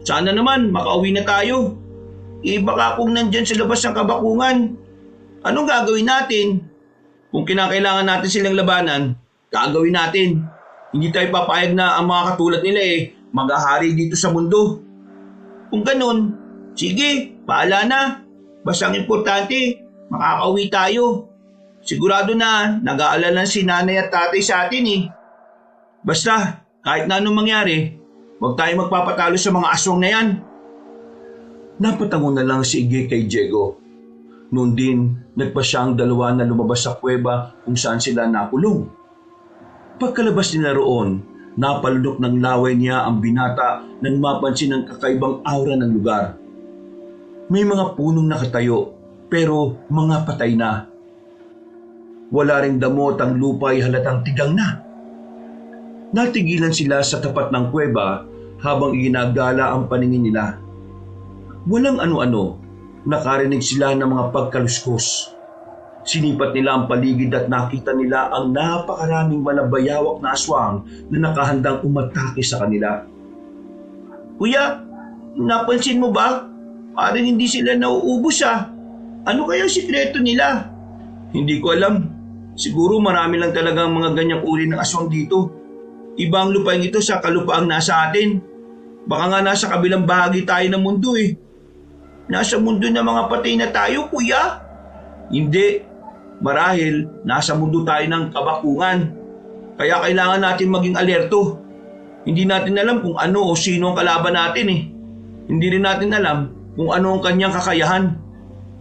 Sana naman makauwi na tayo. Baka kung nandyan sa labas ng kabakungan, anong gagawin natin? Kung kinakailangan natin silang labanan, gagawin natin. Hindi tayo papayag na ang mga katulad nila maghahari dito sa mundo. Kung ganun, sige, paala na. Basta ang importante, makakauwi tayo. Sigurado na nag-aalala si nanay at tatay sa atin Basta, kahit na anong mangyari, huwag tayo magpapatalo sa mga aswang na yan. Napatango na lang si Iggy kay Diego. Noon din, nagpa siya ang dalawa na lumabas sa kuweba kung saan sila nakulong. Pagkalabas nila roon, napalunok ng laway niya ang binata nang mapansin ang kakaibang aura ng lugar. May mga punong nakatayo, pero mga patay na. Wala ring damot ang lupa ay halatang tigang na. Natigilan sila sa tapat ng kuweba habang iginagala ang paningin nila. Walang ano-ano, nakarinig sila ng mga pagkaluskos. Sinipat nila ang paligid at nakita nila ang napakaraming malabayawak na aswang na nakahandang umatake sa kanila. Kuya, napansin mo ba? Parang hindi sila nauubos ah. Ano kaya sikreto nila? Hindi ko alam. Siguro marami lang talagang mga ganyang uri ng aswang dito. Iba ang lupain ito sa kalupaang nasa atin. Baka nga nasa kabilang bahagi tayo ng mundo eh. Nasa mundo ng mga patay na tayo, kuya? Hindi. Marahil nasa mundo tayo ng kabakungan. Kaya kailangan natin maging alerto. Hindi natin alam kung ano o sino ang kalaban natin eh. Hindi rin natin alam kung ano ang kanyang kakayahan.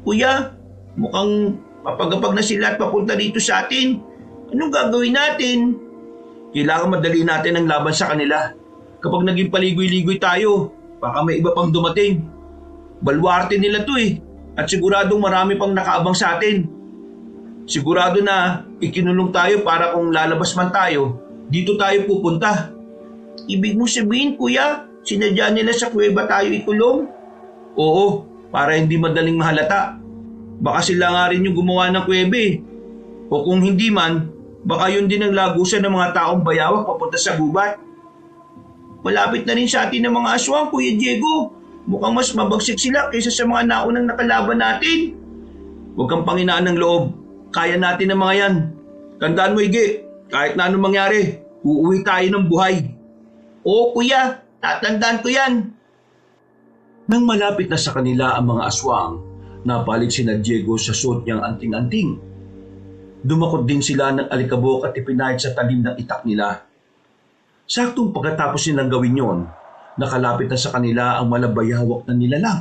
Kuya, mukhang mapagapag na sila at papunta dito sa atin. Anong gagawin natin? Kailangan madali natin ang laban sa kanila. Kapag naging paligoy-ligoy tayo, baka may iba pang dumating. Balwarte nila to eh. At siguradong marami pang nakaabang sa atin. Sigurado na ikinulong tayo para kung lalabas man tayo, dito tayo pupunta. Ibig mo sabihin, kuya, sinadya nila sa kuweba tayo ikulong? Oo, para hindi madaling mahalata. Baka sila nga rin yung gumawa ng kuwebe eh. O kung hindi man, baka yun din ang lagusan ng mga taong bayawak papunta sa gubat. Malapit na rin sa atin ng mga aswang, Kuya Diego. Mukhang mas mabagsik sila kaysa sa mga naunang nakalaban natin. Huwag kang panghinaan ng loob. Kaya natin ang mga yan. Tandaan mo, Ige, kahit na anong mangyari, uuwi tayo ng buhay. Oo, kuya. Tatandaan ko yan. Nang malapit na sa kanila ang mga aswang, napalig sina Diego sa suot niyang anting-anting. Dumakot din sila ng alikabok at ipinahid sa talim ng itak nila. Saktong pagkatapos nilang gawin yon, nakalapit na sa kanila ang malabayawak na nilalang.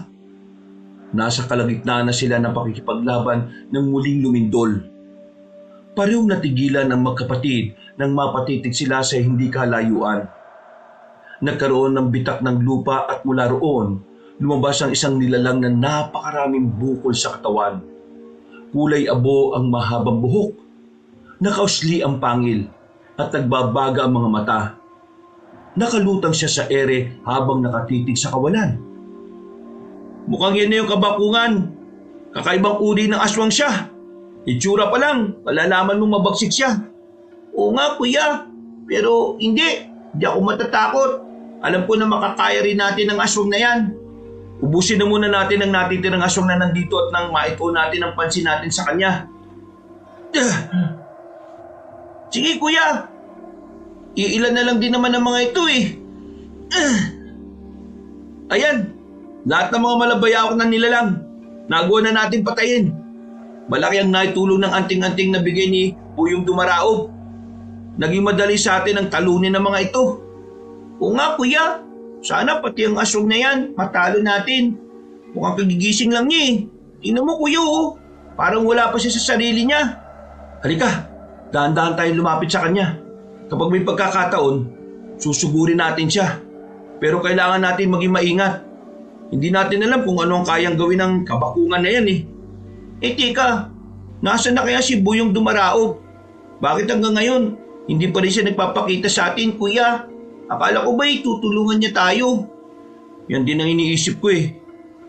Nasa kalagitnaan na sila ng pakikipaglaban ng muling lumindol. Parehong natigilan ang magkapatid nang mapatitig sila sa hindi kalayuan. Nagkaroon ng bitak ng lupa at mula roon, lumabas ang isang nilalang na napakaraming bukol sa katawan. Kulay abo ang mahabang buhok. Nakausli ang pangil at nagbabaga ang mga mata. Nakalutang siya sa ere habang nakatitig sa kawalan. Mukhang yan na yung kabakungan. Kakaibang uri ng aswang siya. Itsura pa lang, malalaman mong mabagsik siya. Oo nga, kuya. Pero hindi ako matatakot. Alam ko na makakaya rin natin ang aswang na yan. Ubusin na muna natin ang natitirang aswang na nandito at nang maituon natin ang pansin natin sa kanya. Sige, kuya. Iilan na lang din naman ang mga ito eh. Ayan, lahat ng mga malabayawak na nilalang. Nagawa na natin patayin. Malaki ang naitulong ng anting-anting na bigay ni Buyong Dumaraog. Naging madali sa atin ang talunin ng mga ito. Oo nga, kuya. Sana pati ang aswang na yan, matalo natin. Mukhang kagigising lang niya eh. Tingnan mo, kuya oh. Parang wala pa siya sa sarili niya. Halika, dahan-dahan tayong lumapit sa kanya. Kapag may pagkakataon, susugurin natin siya. Pero kailangan natin maging maingat. Hindi natin alam kung ano ang kayang gawin ng kabakungan na yan eh. Eh teka, nasaan na kaya si Buyong Dumaraog? Bakit hanggang ngayon, hindi pa rin siya nagpapakita sa atin, kuya? Akala ko ba'y tutulungan niya tayo? Yan din ang iniisip ko eh.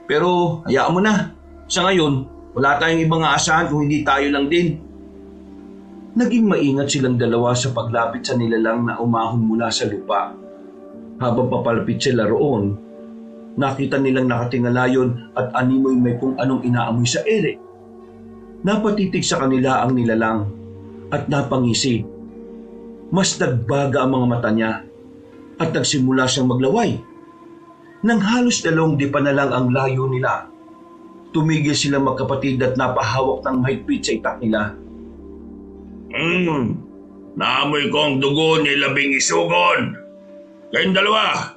Pero hayaan mo na. Sa ngayon, wala tayong ibang aasahan kung hindi tayo lang din. Naging maingat silang dalawa sa paglapit sa nilalang na umahon mula sa lupa. Habang papalapit sila roon, nakita nilang nakatingalayon at animoy may kung anong inaamoy sa ere. Napatitig sa kanila ang nilalang at napangisi. Mas nagbaga ang mga mata niya at nagsimula siyang maglaway. Nang halos 2 dipa na lang ang layo nila, tumigil silang magkapatid at napahawak ng mahigpit sa itak nila. Naamoy ko ang dugo ni Labing Isugon. Kayong dalawa,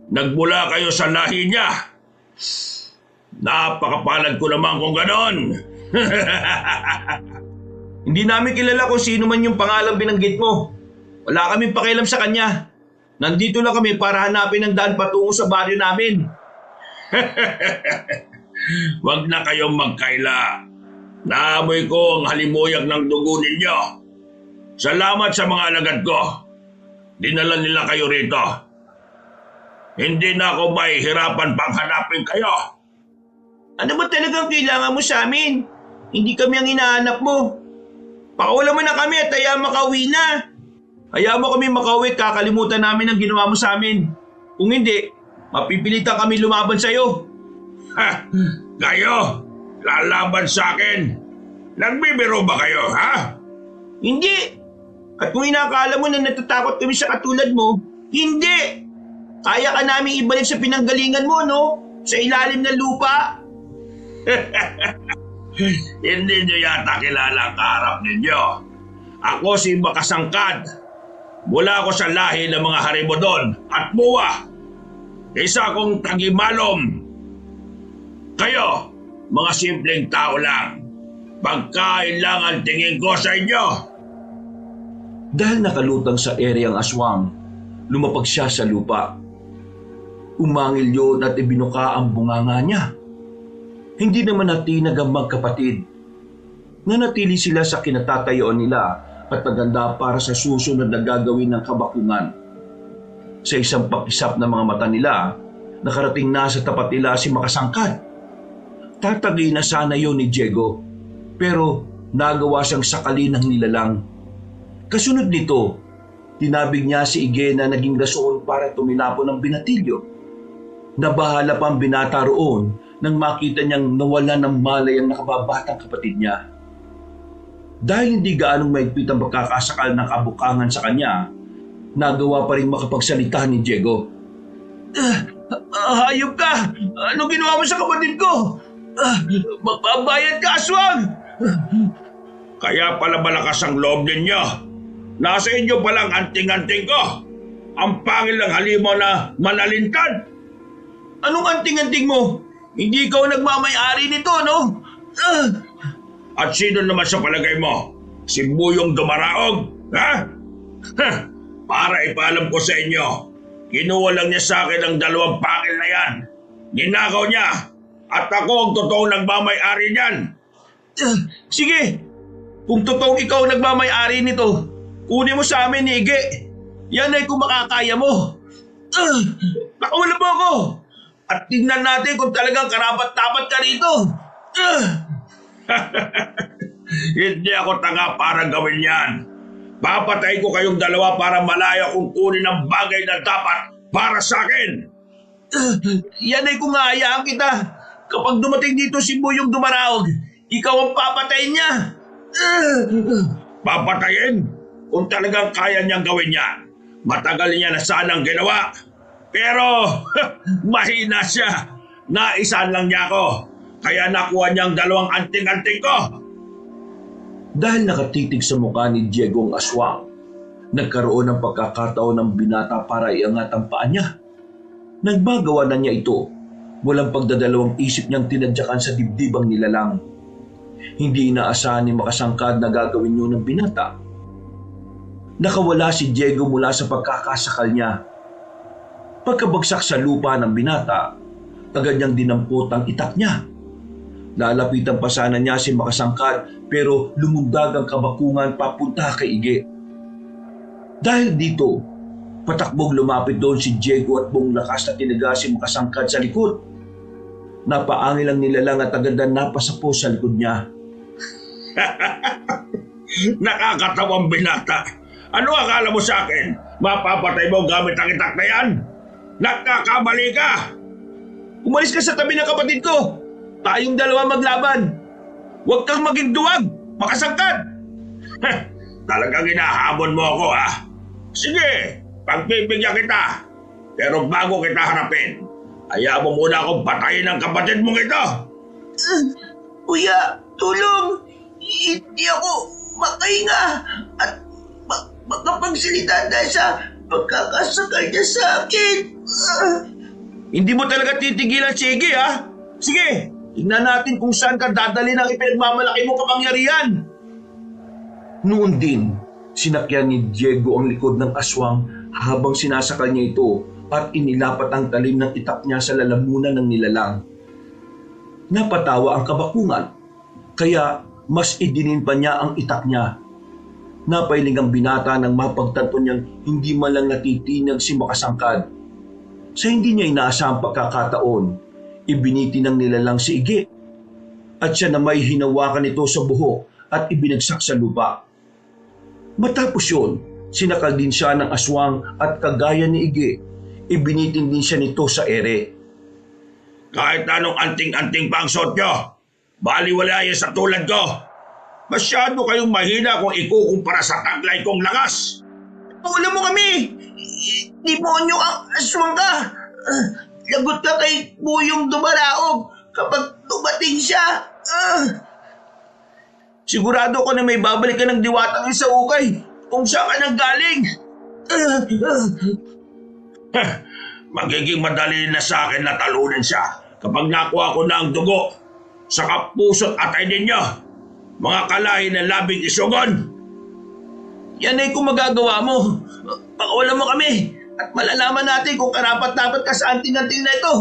nagmula kayo sa lahi niya. Napakapalad ko naman kung ganon. Hindi namin kilala kung sino man yung pangalang binanggit mo. Wala kaming pakialam sa kanya. Nandito lang kami para hanapin ang daan patungo sa baryo namin. Huwag na kayong magkaila. Naamoy ko ang halimuyag ng dugo ninyo. Salamat sa mga alagad ko. Dinala nila kayo rito. Hindi na ako mahihirapan pang hanapin kayo. Ano ba talagang kailangan mo sa amin? Hindi kami ang hinahanap mo. Pakawalan mo na kami at hayaan makauwi na. Hayaan mo kami makauwi at kakalimutan namin ang ginawa mo sa amin. Kung hindi, mapipilitan kami lumaban sa'yo. Ha! Kayo! Lalaban sa akin! Nagbibiro ba kayo, ha? Hindi! At kung inakala mo na natatakot kami sa katulad mo, hindi! Kaya ka namin ibalik sa pinanggalingan mo, no? Sa ilalim ng lupa. Hindi nyo yata kilala ang kaharap ninyo. Ako si Makasangkad. Mula ako sa lahi ng mga Harimodon at Buwa. Isa akong tagimalom. Kayo, mga simpleng tao lang. Pagkain lang ang tingin ko sa inyo. Dahil nakalutang sa ere ang aswang, lumapag siya sa lupa. Umangil yun at ibinuka ang bunganga niya. Hindi naman natinag ang magkapatid. Nanatili sila sa kinatatayuan nila at naganda para sa susunod na gagawin ng kabakungan. Sa isang pakisap ng mga mata nila, nakarating na sa tapat nila si Makasangkad. Tatagay na sana yun ni Diego, pero nagawa siyang sakali ng nilalang. Kasunod nito, tinabig niya si Ige na naging rason para tuminapon ng binatilyo. Nabahala pa ang binata roon nang makita niyang nawalan ng malay ang nakababatang kapatid niya. Dahil hindi gaanong maigpit ang pagkakasakal ng kabukangan sa kanya, nagawa pa rin makapagsalita ni Diego. Hayop ka! Ano ginawa mo sa kapatid ko? Magbabayad ka, aswang! Kaya pala malakas ang loob ninyo. Nasa inyo palang anting-anting ko. Ang pangil ng halimaw na manalintad. Anong anting-anting mo? Hindi ikaw nagmamay-ari nito, no? At sino naman sa palagay mo? Si Buyong Dumaraog? Ha? Para ipaalam ko sa inyo, kinuha lang niya sa akin ang 2 pangil na yan. Ninakaw niya. At ako ang totoong nagmamay-ari niyan. Sige, kung totoong ikaw nagmamay-ari nito, kunin mo sa amin ni Ige. Yan ay kung makakaya mo. Pakawalan mo ako. At tingnan natin kung talagang karapat-dapat ka rito. Hindi ako tanga para gawin yan. Papatay ko kayong 2 para malaya kung kunin ang bagay na dapat para sa akin. Yan ay kung hayaan kita. Kapag dumating dito si Buyong Dumaraog, ikaw ang papatayin niya. Papatayin? Kung talagang kaya niyang gawin yan, matagal niya na sanang ginawa. Pero mahina siya. Naisan lang niya ako. Kaya nakuha niyang 2 anting-anting ko. Dahil nakatitig sa mukha ni Diego ang aswang, nagkaroon ng pagkakataon ng binata para iangat ang paa niya. Nagmagawa na niya ito, walang pagdadalawang isip niyang tinadyakan sa dibdib ang nilalang. Hindi inaasahan ni Makasangkad na gagawin yun ng binata. Nakawala si Diego mula sa pagkakasakal niya. Pagkabagsak sa lupa ng binata, agad niyang dinampot ang itak niya. Lalapitan pa sana niya si Makasangkad pero lumundag ang kabakungan papunta kay Ige. Dahil dito, patakbong lumapit doon si Diego at buong lakas na tinaga si Makasangkad sa likod. Napaangil ang nilalang at agad na napasapo sa likod niya. Nakakatawang binata. Ano akala mo sa akin? Mapapatay mo gamit ang itak na yan? Nagkakamali ka! Umalis ka sa tabi ng kapatid ko. Tayong 2 maglaban. Huwag kang maging duwag, Makasangkad. Talagang hinahamon mo ako, ha? Sige, pagbibigyan kita. Pero bago kita harapin, hayaan mo muna akong patayin ang kapatid mong ito. Kuya, tulong. Hindi ako makahinga at makapagsalita dahil sa pagkakasakal niya sa akin. Hindi mo talaga titigilan si Ige, ha? Sige, tingnan natin kung saan ka dadalhin ang ipinagmamalaki mong kapangyarihan. Noon din, sinakyan ni Diego ang likod ng aswang habang sinasakal niya ito at inilapat ang talim ng itak niya sa lalamunan ng nilalang. Napatawa ang kabakungan, kaya mas idinin pa niya ang itak niya. Napailing ang binata nang mapagtanto niyang hindi man lang natitinag si Makasangkad. Sa hindi niya inaasahang pagkakataon, ibiniti ng nilalang si Ige at siya na may hinawakan ito sa buhok at ibinagsak sa lupa. Matapos yun, sinakal din siya ng aswang at kagaya ni Ige, ibinitin din siya nito sa ere. Kahit anong anting-anting pa ang suot nyo, baliwala yan sa tulad ko. Masyado kayong mahina kung ikukumpara sa taglay kong lakas. Wala mo kami! Demonyo ang aswang ka! Lagot ka kay Buyong Dumaraog kapag dumating siya! Sigurado ko na may babalik ka ng diwatang sa ukay kung saan ka nanggaling! Magiging madali na sa akin na talunin siya kapag nakuha ko na ang dugo sa kapuso't atay ninyo. Mga kalahi ng labing isugon! Yan ay kung magagawa mo. Pakawalan mo kami at malalaman natin kung karapat-dapat ka sa anting-anting na ito.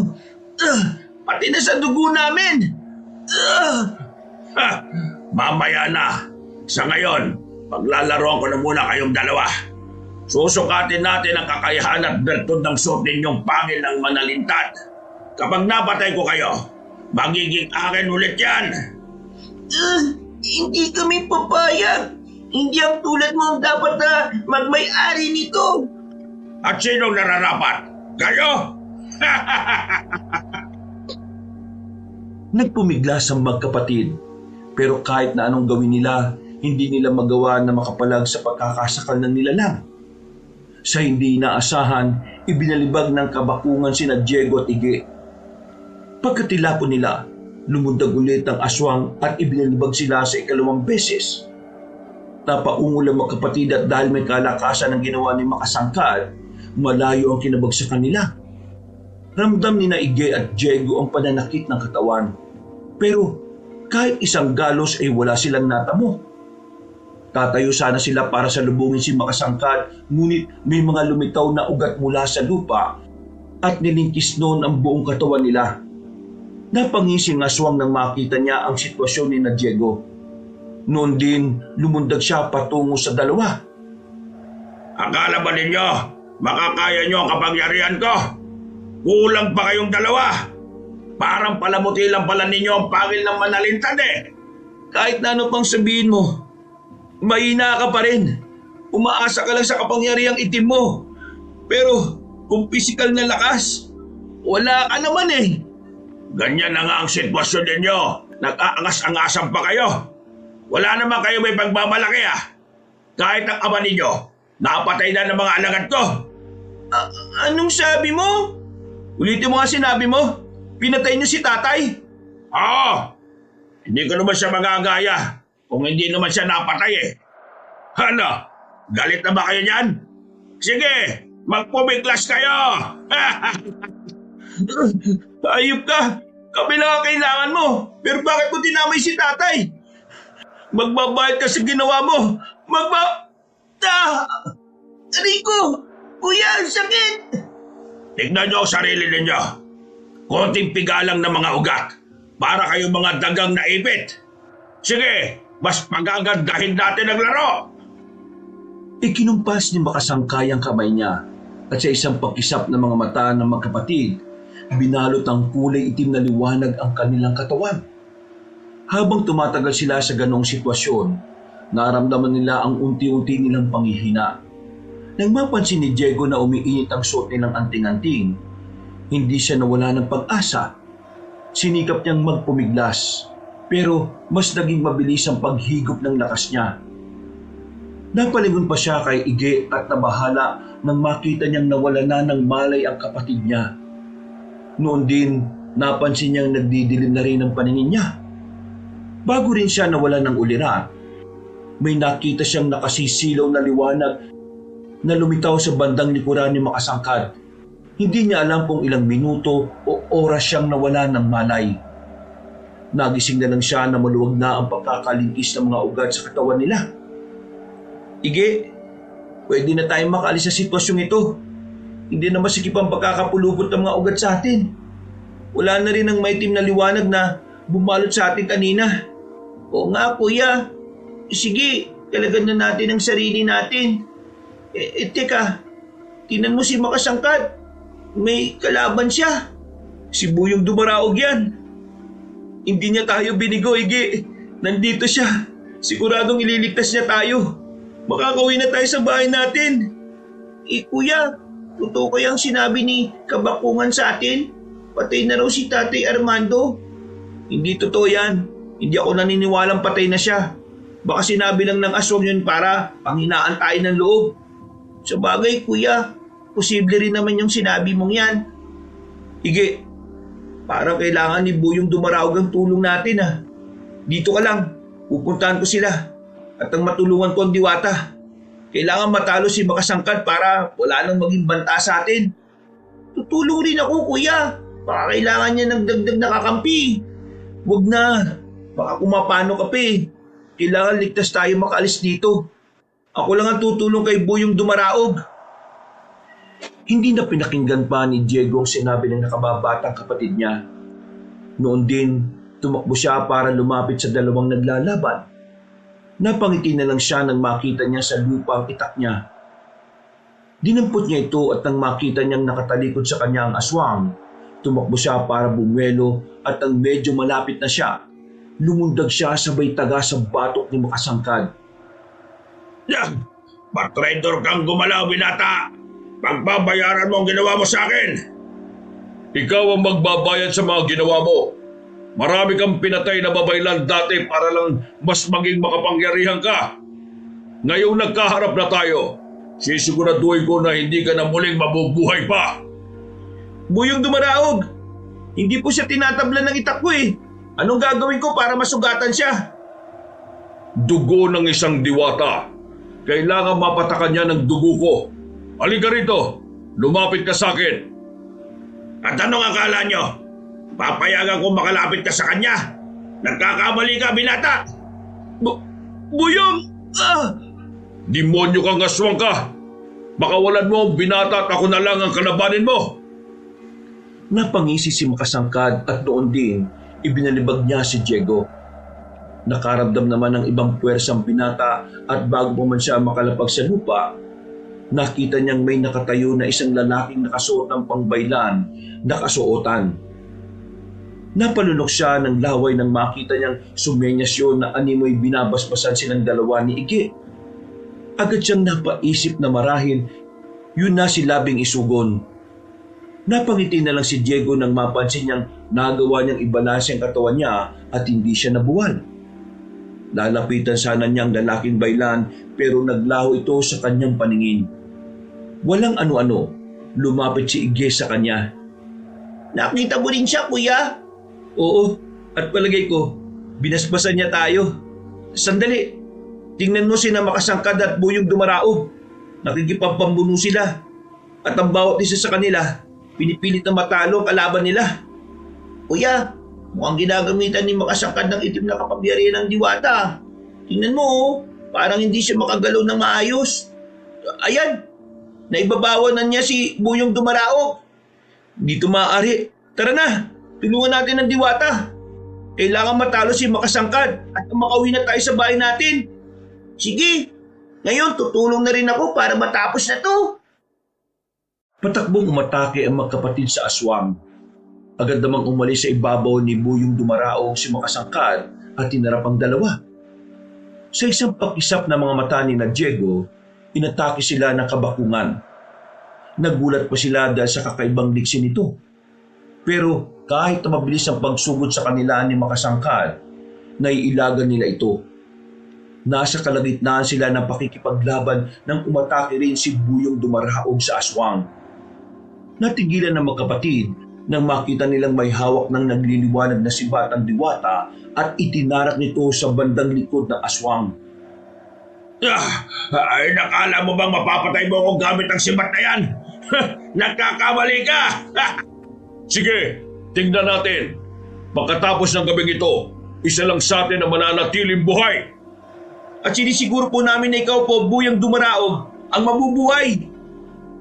Pati na sa dugo namin. Mamaya na. Sa ngayon, paglalaroan ko na muna kayong dalawa. Susukatin natin ang kakayahan at bertud ng suot ninyong pangil ng manalintad. Kapag napatay ko kayo, magiging akin ulit yan. Hindi kami papayag. Hindi ang tulad mo ang dapat na magmay-ari nito. At sinong nararapat? Kayo? Nagpumiglas ang magkapatid, pero kahit na anong gawin nila, hindi nila magawa na makapalag sa pagkakasakal ng nilalang. Sa hindi inaasahan, ibinalibag ng kabakungan sina Diego at Ige. Pagkatilapon nila, lumundag ulit ang aswang at ibinalibag sila sa ikalawang beses. Napaungol ang magkapatid at dahil may kalakasan ang ginawa ni Makasangkad, malayo ang kinabagsakan nila. Ramdam ni na Ige at Diego ang pananakit ng katawan. Pero kahit isang galos ay wala silang natamo. Tatayo sana sila para salubungin si Makasangkad, ngunit may mga lumitaw na ugat mula sa lupa at nilingkis noon ang buong katawan nila. Napangising aswang nang makita niya ang sitwasyon ni na Diego. Noon din, lumundag siya patungo sa dalawa. Akala ba ninyo, makakaya nyo ang kapangyarihan ko? Kulang pa kayong dalawa. Parang palamuti lang pala ninyo ang pangil ng manalintad eh. Kahit na ano pang sabihin mo, mahina ka pa rin. Umaasa ka lang sa kapangyarihang itim mo. Pero kung pisikal na lakas, wala ka naman eh. Ganyan na nga ang sitwasyon ninyo. Nag-aangas-angasan pa kayo. Wala naman kayo may pagmamalaki ah. Kahit ang ama ninyo, napatay na ng mga alagad ko. Anong sabi mo? Ulitin mo nga sinabi mo. Pinatay niyo si tatay. Oo. Hindi ko naman siya magagaya kung hindi naman siya napatay eh. Ano? Galit na ba kayo niyan? Sige, magpumiglas kayo. Ayop ka! Kami lang ang kailangan mo! Pero bakit mo dinamay si tatay? Magbabayad ka sa ginawa mo! Rico! Kuya, ang sakit! Tignan niyo ang sarili ninyo. Konting pigalang ng mga ugat para kayo mga dagang naipit. Sige, mas magagandahin natin ang laro. Ikinumpas ni Makasangkay ang kamay niya at sa isang pakisap ng mga mata ng magkapatid, binalot ang kulay itim na liwanag ang kanilang katawan. Habang tumatagal sila sa ganong sitwasyon, naramdaman nila ang unti-unti nilang panghihina. Nang mapansin ni Diego na umiinit ang suot nilang anting-anting, hindi siya nawala ng pag-asa. Sinikap niyang magpumiglas, pero mas naging mabilis ang paghigop ng lakas niya. Napalingon pa siya kay Ige at nabahala nang makita niyang nawala na ng malay ang kapatid niya. Noon din, napansin niyang nagdidilim na rin ang paningin niya. Bago rin siya nawala ng uliran, may nakita siyang nakasisilaw na liwanag na lumitaw sa bandang likuran ni Makasangkad. Hindi niya alam kung ilang minuto o oras siyang nawala ng malay. Nagising na lang siya na maluwag na ang pagkakalingkis ng mga ugat sa katawan nila. Ige, pwede na tayong makaalis sa sitwasyong ito. Hindi na masikip ang pagkakapulupot ng mga ugat sa atin. Wala na rin ang maitim na liwanag na bumalot sa atin kanina. Oo nga kuya. Sige, talagan na natin ang sarili natin. Teka, tinan mo si Makasangkad. May kalaban siya. Si Buyong Dumaraog yan. Hindi niya tayo binigo, Ige. Nandito siya. Siguradong ililigtas niya tayo. Makakauwi na tayo sa bahay natin. Kuya, totoo kayang sinabi ni Kabakungan sa atin? Patay na raw si Tatay Armando. Hindi totoo yan. Hindi ako naniniwalang patay na siya. Baka sinabi lang ng aswang yun para panghinaan tayo ng loob. Sa bagay kuya, posible rin naman yung sinabi mong yan. Ige, parang kailangan ni Buyong Dumaraog ang tulong natin ah. Dito ka lang, pupuntahan ko sila. At ang matulungan ko ang Diwata. Kailangan matalo si Makasangkad para wala nang maging banta sa atin. Tutulong rin ako kuya. Baka kailangan niya ng dagdag na kakampi. Huwag na, baka kumapano ka pa eh. Kailangan ligtas tayo makaalis dito. Ako lang ang tutulong kay Buyong Dumaraog. Hindi na pinakinggan pa ni Diego ang sinabi ng nakababatang kapatid niya. Noon din, tumakbo siya para lumapit sa dalawang naglalaban. Napangiti na lang siya nang makita niya sa lupa ang itak niya. Dinampot niya ito at nang makita niyang nakatalikod sa kanya ang aswang, tumakbo siya para bumwelo at nang medyo malapit na siya, lumundag siya sabay taga sa batok ni Makasangkad. Yan! Patraidor kang gumalaw, binata! Pagbabayaran mo ang ginawa mo sa akin! Ikaw ang magbabayad sa mga ginawa mo. Marami kang pinatay na babaylan dati para lang mas maging makapangyarihan ka. Ngayong nagkaharap na tayo, sisiguraduhin ko na hindi ka na muling mabubuhay pa. Buyong Dumaraog, hindi po siya tinatablan ng itak ko eh. Anong gagawin ko para masugatan siya? Dugo ng isang diwata. Kailangan mapatakan niya ng dugo ko. Halika rito, lumapit ka sa akin. At anong akala nyo? Papayagan ko makalapit ka sa kanya? Nagkakamali ka, binata! Buyong! Demonyo kang aswang ka! Makawalan mo ang binata at ako na lang ang kalabanin mo! Napangisi si Makasangkad at noon din, ibinalibag niya si Diego. Nakaramdam naman ng ibang puwersang binata at bago pa man siya makalapag sa lupa, nakita niyang may nakatayo na isang lalaking nakasuot ng pangbaylan na kasuotan. Napalunok siya ng laway nang makita niyang sumenyas yun na animoy binabasbasan silang dalawa ni Ige. Agad siyang napaisip na marahil yun na si Labing Isugon. Napangiti na lang si Diego nang mapansin niyang nagawa niyang ibalanse ang katawan niya at hindi siya nabuwal. Lalapitan sana niyang lalaking baylan pero naglaho ito sa kanyang paningin. Walang ano-ano, lumapit si Ige sa kanya. Nakita mo rin siya kuya? Oo, at palagay ko, binasbasan niya tayo. Sandali, tingnan mo sina Makasangkad at Buyong Dumaraog. Nakikipagpambuno sila. At ang bawat isa sa kanila, pinipilit na matalo ang kalaban nila. Kuya, mukhang ginagamitan ni Makasangkad ng itim na kapangyarihan ng Diwata. Tingnan mo oh, parang hindi siya makagalaw ng maayos. Ayan, naibabawan na niya si Buyong Dumaraog. Dito maaari. Tara na, tulungan natin ang Diwata. Kailangan matalo si Makasangkad at makauwi na tayo sa bahay natin. Sige, ngayon tutulong na rin ako para matapos na to. Patakbong umatake ang magkapatid sa aswang. Agad namang umalis sa ibabaw ni Buyong Dumaraog si Makasangkad at tinarap ang dalawa. Sa isang pakisap na mga mata ni Diego, inatake sila ng Kabakungan. Nagulat pa sila dahil sa kakaibang diksi nito. Pero kahit na mabilis ang pagsugod sa kanila ni Makasangkad, naiilagan nila ito. Nasa kalagitnaan sila ng pakikipaglaban nang umatake rin si Buyong Dumaraog sa aswang. Natigilan ng magkapatid nang makita nilang may hawak ng nagliliwanag na si Batang Diwata at itinarak nito sa bandang likod ng aswang. Ay, nakala mo bang mapapatay mo kung gamit ang sibat na yan? Nagkakamali ka! Sige, tingnan natin. Pagkatapos ng gabing ito, isa lang sa atin ang mananatiling buhay. At sinisiguro po namin na ikaw po, Buyong Dumaraog, ang mabubuhay.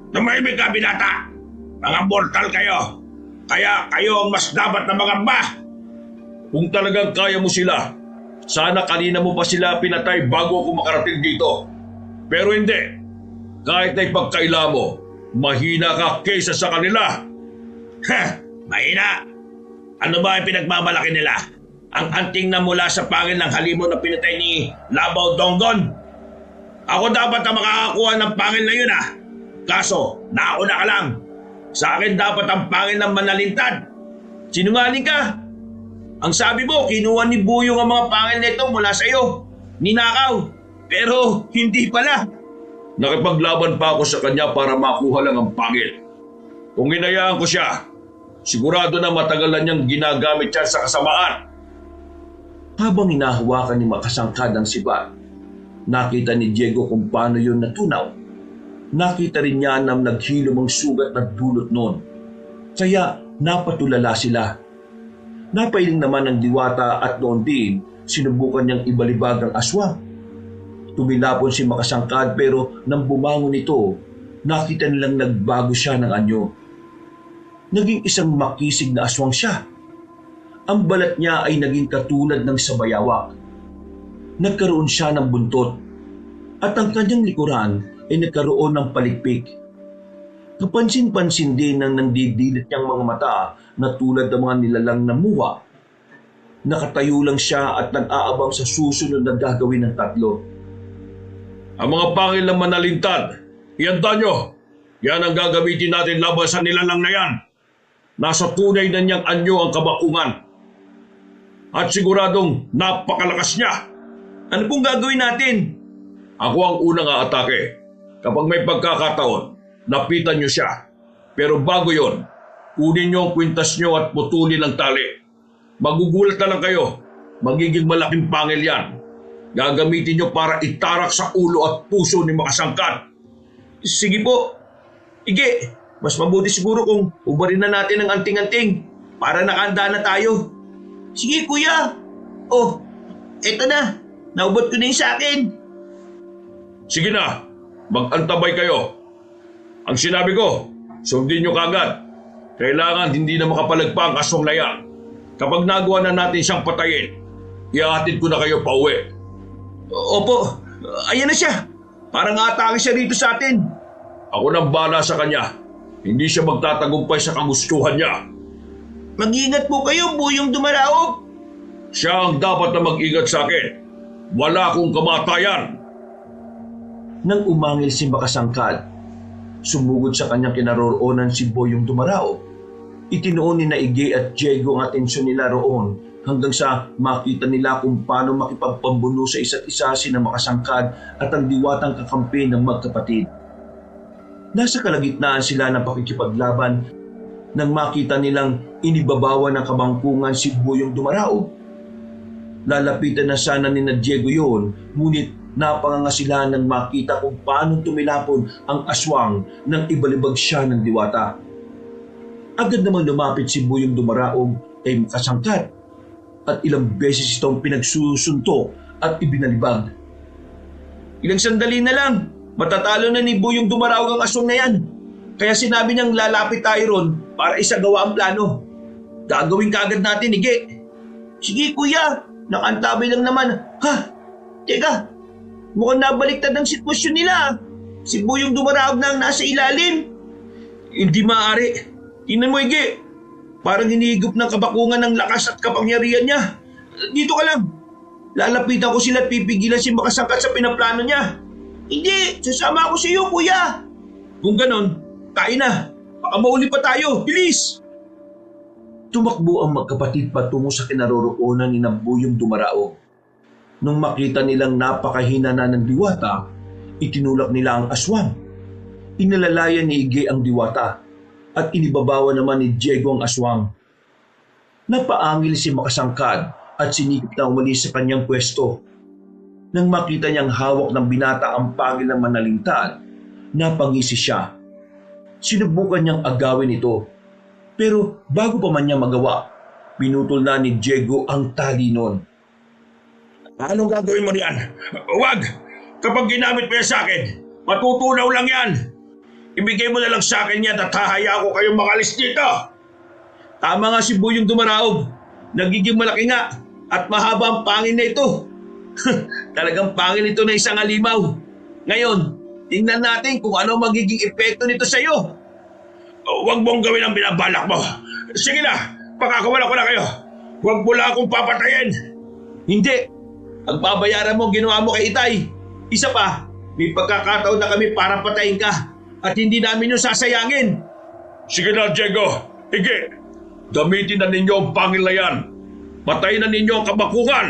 Tumahimik ka, binata! Mga mortal kayo! Kaya kayo ang mas dapat na mangamba! Kung talagang kaya mo sila, Sana kanina mo pa sila pinatay bago ako makarating dito. Pero hindi. Kahit na ipagkaila mo, mahina ka kaysa sa kanila. Ha! Mahina! Ano ba ang pinagmamalaki nila? Ang anting na mula sa pangil ng halimo na pinatay ni Labaw Donggon? Ako dapat ang makakakuha ng pangil na yun Kaso, nauna ka lang. Sa akin dapat ang pangil ng Manalintad. Sinungaling ka? Ang sabi mo, kinuha ni Buyong ang mga pangil nito mula sa iyo. Ninakaw. Pero hindi pala. Nakipaglaban pa ako sa kanya para makuha lang ang pangil. Kung hinayaan ko siya, sigurado na matagal na niyang ginagamit yan sa kasamaan. Habang hinahawakan ni Makasangkad ang sibat, nakita ni Diego kung paano yun natunaw. Nakita rin niya na naghilom ang sugat na dulot noon. Kaya napatulala sila. Napailing naman ng diwata at noon din sinubukan niyang ibalibag ang aswang. Tumilapon si Makasangkad pero nang bumangon ito, nakita nilang nagbago siya ng anyo. Naging isang makisig na aswang siya. Ang balat niya ay naging katulad ng sabayawak. Nagkaroon siya ng buntot at ang kanyang likuran ay nagkaroon ng palikpik. Kapansin-pansin din ng nandidilit niyang mga mata na tulad ng mga nilalang na muwa. Nakatayo lang siya at nag-aabang sa susunod na gagawin ng tatlo. Ang mga pangil ng Manalintad, ihanda nyo. Yan ang gagamitin natin laban sa nilalang na yan. Nasa tunay na niyang anyo ang kabakungan. At siguradong napakalakas niya. Ano pong gagawin natin? Ako ang unang aatake. Kapag may pagkakataon, lapitan niyo siya. Pero bago yon, kunin niyo ang kwintas niyo at putulin ang tali. Magugulat na lang kayo. Magiging malaking pangil yan. Gagamitin niyo para itarak sa ulo at puso ni Makasangkad. Sige po. Ige, mas mabuti siguro kung ubarin na natin ang anting-anting para nakahanda na tayo. Sige kuya. Oh, eto na. Naubot ko na yung sa akin. Sige na, mag-antabay kayo. Ang sinabi ko, sundin niyo kagad. Kailangan hindi na makapalagpa ang aswang na yan. Kapag nagawa na natin siyang patayin, ihahatid ko na kayo pa uwi. Opo, ayan na siya. Parang atake siya dito sa atin. Ako nang bahala sa kanya. Hindi siya magtatagumpay sa kagustuhan niya. Mag-ingat po kayo, Buyong Dumaraog. Siya ang dapat na mag-ingat sa akin. Wala akong kamatayan. Nang umangil si Makasangkad, sumugod sa kanyang kinaroroonan si Buyong Dumaraog. Itinuon ni Naigi at Diego ang atensyon nila roon hanggang sa makita nila kung paano makipagpambuno sa isa't isa sina Makasangkad at ang diwatang kakampi ng magkapatid. Nasa kalagitnaan sila ng pakikipaglaban nang makita nilang inibabawan ng kabangkungan si Buyong Dumaraog. Lalapitan na sana ni Diego yun, ngunit napanganga sila nang makita kung paano tumilapon ang aswang nang ibalibag siya ng diwata. Agad namang lumapit si Buyong Dumaraog kay Makasangkad at ilang beses itong pinagsusuntok at ibinalibag. Ilang sandali na lang, matatalo na ni Buyong Dumaraog ang aswang na yan. Kaya sinabi niyang lalapit tayo ron para isagawa ang plano. Gagawin kaagad natin, Ige. Sige kuya, nakantabay lang naman. Ha? Teka, mukhang nabaliktad ang sitwasyon nila. Si Buyong Dumaraog na ang nasa ilalim. Hindi maaari. Tingnan mo, Ige. Parang hinihigop ng kabakungan ng lakas at kapangyarihan niya. Dito ka lang. Lalapitan ko sila at pipigilan si Makasangkad sa pinaplano niya. Hindi, sasama ako sa iyo, kuya. Kung ganon, tayo na. Baka mauli pa tayo. Bilis! Tumakbo ang magkapatid patungo sa kinaroroonan ni Buyong Dumaraog. Nung makita nilang napakahina na ng diwata, itinulak nila ang aswang. Inalalayan ni Ige ang diwata at inibabawa naman ni Diego ang aswang. Napaangil si Makasangkad at sinikip na umalis sa kanyang pwesto. Nang makita niyang hawak ng binata ang pangil ng Manalintad, napangisi siya. Sinubukan niyang agawin ito. Pero bago pa man niya magawa, pinutol na ni Diego ang tali noon. Anong gagawin mo niyan? Huwag! Kapag ginamit mo yan sa akin, matutunaw lang yan. Ibigay mo na lang sa akin yan at hahaya ko kayong makalis dito. Tama nga si Buyong Dumaraog. Nagiging malaki nga. at mahaba ang pangil na ito. Talagang pangil ito na isang halimaw. Ngayon, tingnan natin kung ano magiging epekto nito sa iyo. Huwag mong gawin ang binabalak mo. Sige na, pakakawala ko na kayo. Huwag mo lang akong papatayin. Hindi. Ang babayaran mo ginawa mo kay Itay. Isa pa, may pagkakataon na kami para patayin ka at hindi namin yung sasayangin. Sige na, Diego. Ige, gamitin na ninyo ang pangil na yan. Patayin na ninyo ang kabakuhan.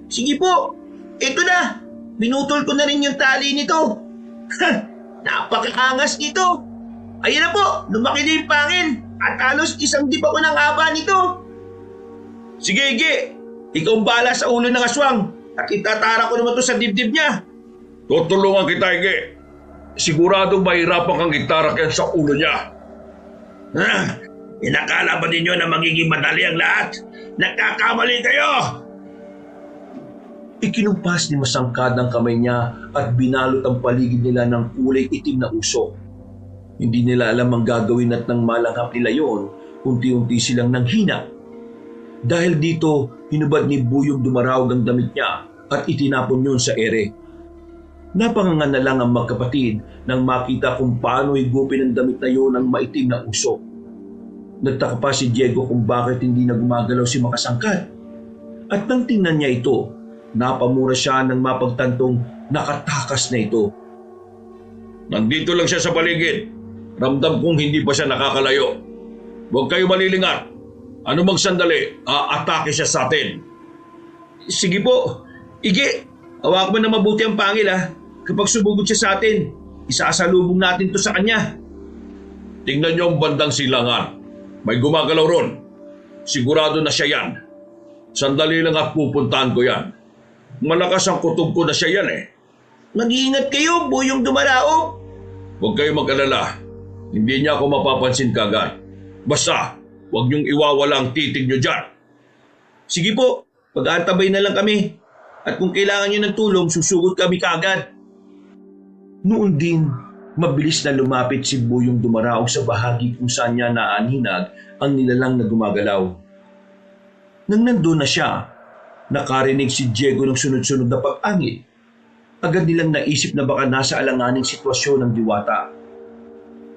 Sige po, ito na. Binutol ko na rin yung tali nito. Napakaangas nito. Ayun na po, lumaki na yung pangil at halos isang dipa ko ng haba nito. Sige, Ige. Ikaw ang bahala sa ulo ng aswang at itatara ko naman to sa dibdib niya. Tutulungan kita, Ige. Siguradong mahirapan kang itarak yan sa ulo niya. Inakala ba ninyo na magiging madali ang lahat? Nagkakamali kayo! Ikinumpas ni Masangkad ang kamay niya at binalot ang paligid nila ng kulay itim na usok. Hindi nila alam ang gagawin at nang malanghap nila yon, unti-unti silang nanghina. Dahil dito, hinubad ni Buyong Dumarawag ang damit niya at itinapon yun sa ere. Napangangan na lang ang magkapatid nang makita kung paano higupin ang damit na yun ng maitim na usok. Nagtaka pa si Diego kung bakit hindi na gumagalaw si Makasangkad. At nang tingnan niya ito, napamura siya nang mapagtantong nakatakas na ito. Nandito lang siya sa paligid. Ramdam kong hindi pa siya nakakalayo. Huwag kayo malilingat. Ano mang sandali, aatake siya sa atin. Sige po. Ige, hawak mo na mabuti ang pangil ha. Kapag sumugod siya sa atin, isasalubong natin to sa kanya. Tingnan niyo ang bandang silangan. May gumagalaw ron. Sigurado na siya yan. Sandali lang at pupuntahan ko yan. Malakas ang kutob ko na siya yan eh. Mag-iingat kayo, Buyong Dumaraog. Huwag kayo mag-alala. Hindi niya ako mapapansin kagad. Basta, huwag niyong iwawala ang titig niyo dyan. Sige po, pag-aantabay na lang kami. At kung kailangan niyo ng tulong, susugod kami kagad. Noon din, mabilis na lumapit si Buyong Dumaraog sa bahagi kung saan niya naaninag ang nilalang na gumagalaw. Nang nandun na siya, nakarinig si Diego ng sunod-sunod na pag-angit. Agad nilang naisip na baka nasa alanganing sitwasyon ng diwata.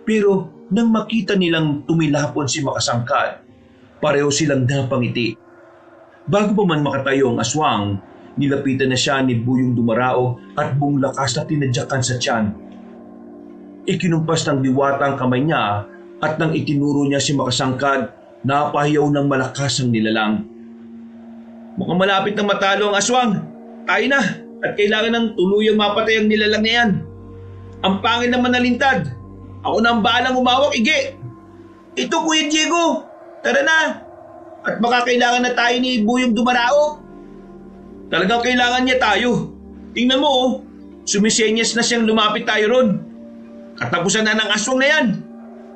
Pero nang makita nilang tumilapon si Makasangkad, pareho silang napangiti. Bago pa man makatayo ang aswang, nilapitan na siya ni Buyong Dumaraog at buong lakas na tinadyakan sa tiyan. Ikinumpas ng diwata ang kamay niya at nang itinuro niya si Makasangkad, napahiyaw ng malakas ang nilalang. Mukhang malapit na matalo ang aswang. Tayo na at kailangan ng tuluyang mapatay ang nilalang na yan. Ang pangil naman na lintad. Ako na ang bahalang umawak, Ige. Ito, Kuya Diego. Tara na. At baka kailangan na tayo ni Buyong Dumaraog. Talagang kailangan niya tayo. Tingnan mo oh, sumisenyas na siyang lumapit tayo ron. Katapusan na ng aswang na yan.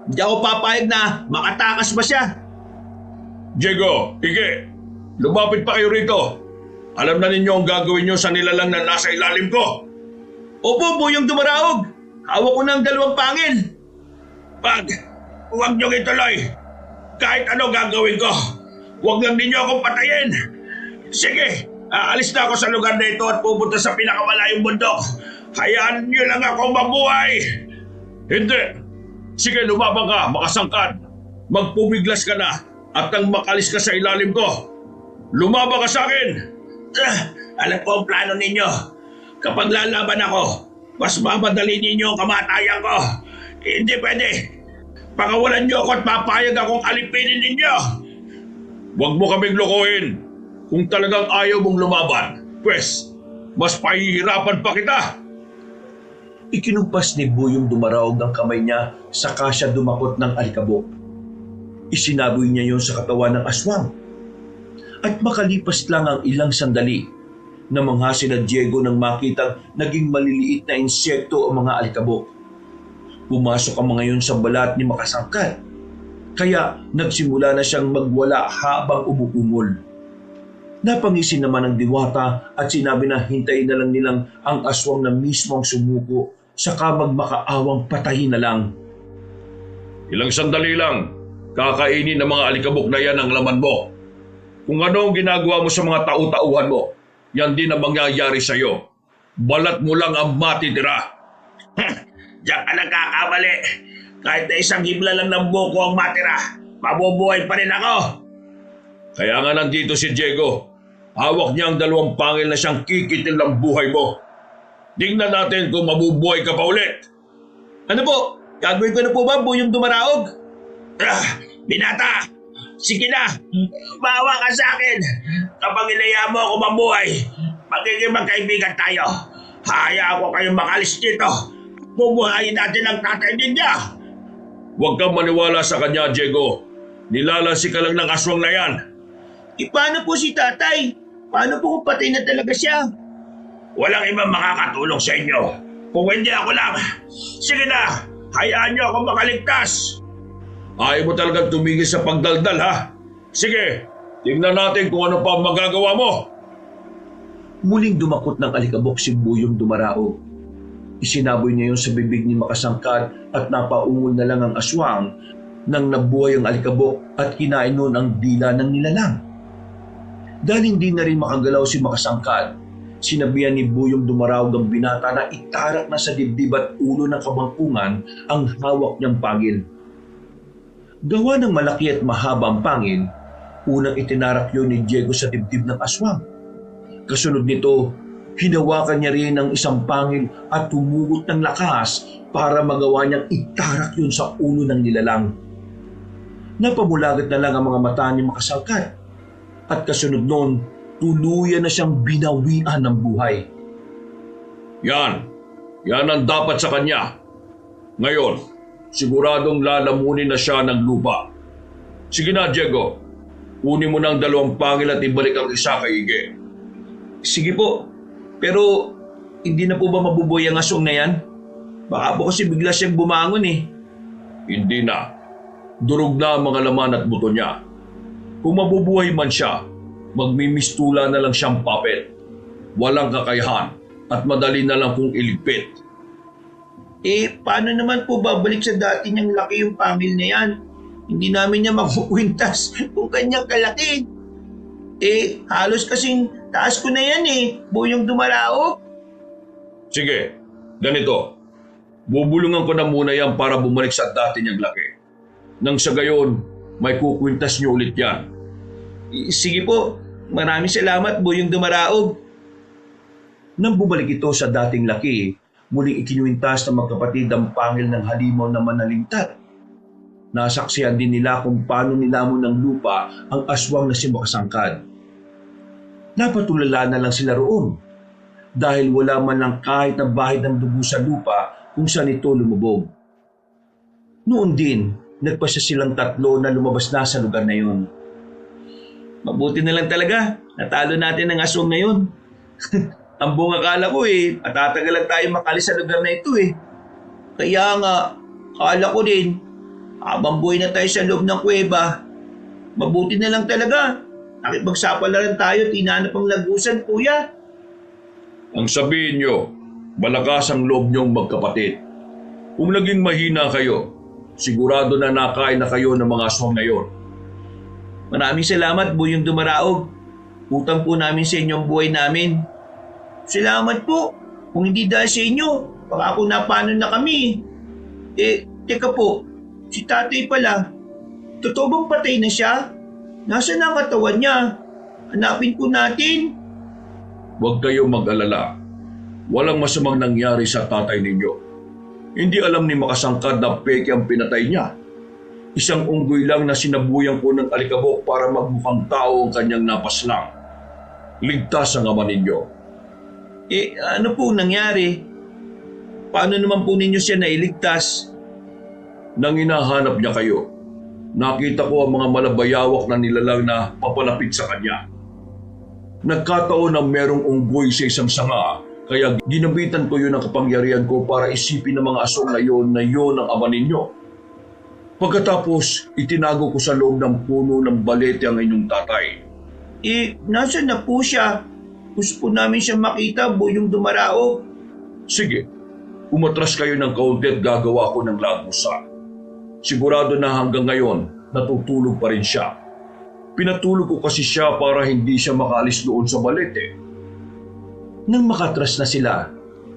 Hindi ako papayag na makatakas pa siya. Diego, Ige, lumapit pa kayo rito. Alam na ninyo ang gagawin nyo sa nilalang na nasa ilalim ko. Opo, Buyong Dumaraog. Hawak ko ng dalawang pangil. Huwag niyong ituloy. Kahit ano gagawin ko, huwag lang ninyo akong patayin. Sige, aalis na ako sa lugar na ito at pupunta sa pinakamalayong bundok. Hayaan niyo lang ako mabuhay. Hindi. Sige, lumabang ka, Makasangkad. Magpumiglas ka na at nang makalis ka sa ilalim ko. Lumabang ka sa akin. Alam ko ang plano ninyo. Kapag lalaban ako, mas mamadali ninyo ang kamatayan ko. Hindi pwede. Pakawalan niyo ako at papayag akong alipinin ninyo. Huwag mo kaming lokohin. Kung talagang ayaw mong lumaban, pwes, mas pahihirapan pa kita. Ikinumpas ni Buyong Dumaraog ang kamay niya saka siya dumakot ng alikabok. Isinaboy niya yon sa katawan ng aswang. At makalipas lang ang ilang sandali, namangha sila Diego nang makitang naging maliliit na insekto ang mga alikabok. Pumasok ang mga yon sa balat ni Makasangkad, kaya nagsimula na siyang magwala habang umuungol. Napangisin naman ang diwata at sinabi na hintayin na lang nilang ang aswang na mismo ang sumuko, saka magmakaawang patayin na lang. Ilang sandali lang, kakainin ng mga alikabok na yan ang laman mo. Kung ano ang ginagawa mo sa mga tau-tauhan mo, yan din ang mangyayari sa'yo. Balat mo lang ang matitira. Diyan ka nagkakamali. Kahit na isang himla lang ng buko ang matira, mabubuhay pa rin ako. Kaya nga nandito si Diego. Hawak niya ang 2 pangil na siyang kikitil ng buhay mo. Tingnan natin kung mabubuhay ka pa ulit. Ano po? Gagawin ko na po ba Buyong Dumaraog? Binata, sige na. Maawa ka sa akin. Kapag inaya mo ako mabuhay, magiging magkaibigan tayo. Hayaan ko kayong makalis dito. Bubuhayin natin ang tatay ninyo. Huwag kang maniwala sa kanya, Diego. Nilalasi ka lang ng aswang na yan. Paano po si tatay? Paano po kung patay na talaga siya? Walang ibang makakatulong sa inyo. Kung hindi ako lang, sige na, hayaan niyo akong makaligtas. Ayaw mo talagang tumigil sa pagdaldal, ha? Sige, tingnan natin kung ano pa ang magagawa mo. Muling dumakot ng alikabok si Buyong Dumaraog. Isinaboy niya yun sa bibig ni Makasangkad at napaungol na lang ang aswang nang nabuhay ang alikabok at kinain noon ang dila ng nilalang. Dahil hindi na rin makagalaw si Makasangkad, sinabihan ni Buyong Dumaraog ang binata na itarak na sa dibdib at ulo ng kabangkungan ang hawak niyang pangil. Gawa ng malaki at mahaba ang pangil, unang itinarak yun ni Diego sa dibdib ng aswang. Kasunod nito, hinawakan niya rin ang isang pangil at tumugot ng lakas para magawa niyang itarak yun sa ulo ng nilalang. Napamulagat na lang ang mga mata ni Makasangkad at kasunod noon, tuluyan na siyang binawian ng buhay. Yan ang dapat sa kanya. Ngayon, siguradong lalamunin na siya ng lupa. Sige na, Diego. Kunin mo ng 2 pangil at ibalik ang isa kay Ige. Sige po, pero hindi na po ba mabubuhay ang aswang na yan? Baka po kasi bigla siyang bumangon eh. Hindi na. Durog na ang mga laman at buto niya. Kung mabubuhay man siya, magmimistula na lang siyang puppet. Walang kakayahan at madali na lang kung iligpit. Paano naman po babalik sa dati niyang laki yung pangil na yan? Hindi namin niya makukwintas kung kanyang kalaki. Halos kasing taas ko na yan Buyong Dumaraog. Sige, ganito. Bubulungan ko na muna yan para bumalik sa dati niyang laki. Nang sa gayon, may kukwintas niyo ulit yan. Sige po, maraming salamat Buyong Dumaraog. Nang bumalik ito sa dating laki, muling ikinuwintas ng magkapatid ang pangil ng halimaw na manalintat. Nasaksihan din nila kung paano nilamon ng lupa ang aswang na si Makasangkad. Napatulala na lang sila roon dahil wala man lang kahit na bahid ng dugo sa lupa kung saan ito lumubog. Noon din, nagpasya silang 3 na lumabas na sa lugar na yun. Mabuti na lang talaga, natalo natin ang aswang na yun. Ang buong akala ko matatagalan tayo makalis sa lugar na ito Kaya nga, akala ko din, habang buhay na tayo sa loob ng kuweba, mabuti na lang talaga. Nakipagsapalaran tayo, tinanap ang lagusan, kuya. Ang sabihin niyo, malakas ang loob niyong magkapatid. Kung naging mahina kayo, sigurado na nakain na kayo ng mga aswang na yon. Maraming salamat, Buyong Dumaraog. Utang po namin sa inyong buhay namin. Salamat po. Kung hindi dahil sa inyo, baka ako napano na kami. Teka po, si tatay pala, totoo bang patay na siya? Nasaan ang katawan niya? Hanapin po natin. Huwag kayong mag-alala. Walang masamang nangyari sa tatay ninyo. Hindi alam ni Makasangkad na peke ang pinatay niya. Isang unggoy lang na sinabuyan ko ng alikabok para magmukhang tao ang kanyang napaslang. Ligtas ang ama ninyo. Ano po nangyari? Paano naman po ninyo siya nailigtas? Nang hinahanap niya kayo, nakita ko ang mga malabayawak na nilalang na papalapit sa kanya. Nagkataon na merong unggoy sa isang sanga, kaya ginabitan ko yun ang kapangyarihan ko para isipin ng mga aswang na yon ang ama ninyo. Pagkatapos, itinago ko sa loob ng puno ng balete ang inyong tatay. Nasaan na po siya? Gusto po namin siya makita, Buyong Dumaraog. Sige, umatras kayo ng kaunti at gagawa ko ng lagusa. Sigurado na hanggang ngayon, natutulog pa rin siya. Pinatulog ko kasi siya para hindi siya makaalis doon sa balete. Nang makatras na sila,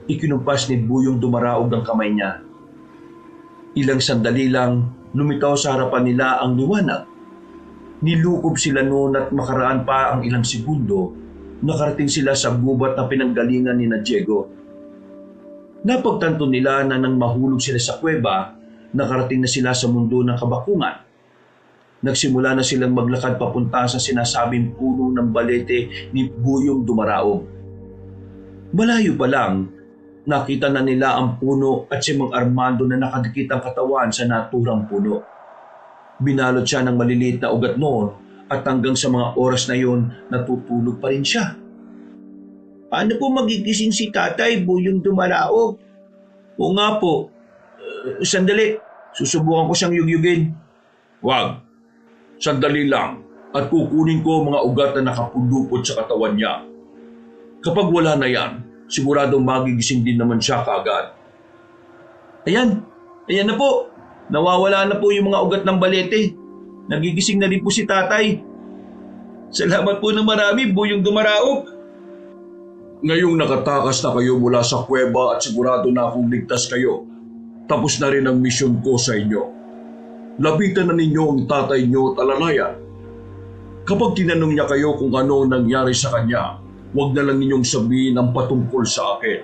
ikinumpas ni Buyong Dumaraog ang kamay niya. Ilang sandali lang, lumitaw sa harapan nila ang liwanag. Nilukob sila noon at makaraan pa ang ilang segundo, nakarating sila sa gubat na pinanggalingan ni Diego. Napagtanto nila na nang mahulog sila sa kuweba, nakarating na sila sa mundo ng kabakungan. Nagsimula na silang maglakad papunta sa sinasabing puno ng balete ni Buyong Dumaraog. Malayo pa lang, nakita na nila ang puno at si Mang Armando na nakadikit ang katawan sa naturang puno. Binalot siya ng maliliit na ugat noon at hanggang sa mga oras na yun, natutulog pa rin siya. Paano po magigising si Tatay Buyong Dumaraog? O nga po, sandali, susubukan ko siyang yugyugin. Wag. Sandali lang at kukunin ko mga ugat na nakapundupot sa katawan niya. Kapag wala na yan, siguradong magigising din naman siya kaagad. Ayan na po. Nawawala na po yung mga ugat ng balete. Nagigising na rin po si Tatay. Salamat po ng marami, Buyong Dumaraog. Ngayong nakatakas na kayo mula sa kuweba at sigurado na akong ligtas kayo, tapos na rin ang misyon ko sa inyo. Lapitan na ninyo ang tatay niyo at alalayan. Kapag tinanong niya kayo kung ano nangyari sa kanya, huwag na lang ninyong sabihin ang patungkol sa akin.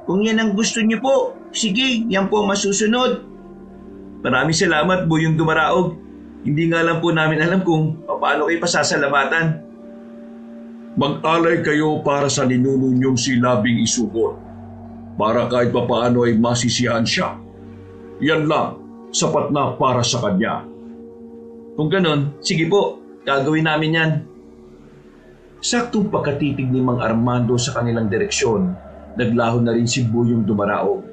Kung yan ang gusto niyo po, sige, yan po masusunod. Maraming salamat, Buyong Dumaraog. Hindi nga lang po namin alam kung paano kayo pasasalamatan. Mag-alay kayo para sa ninuno niyong si Labing Isugon, para kahit papaano ay masisiyahan siya. Yan lang, sapat na para sa kanya. Kung ganon, sige po, gagawin namin yan. Saktong pagkatitig ni Mang Armando sa kanilang direksyon, naglaho na rin si Buyong Dumaraog.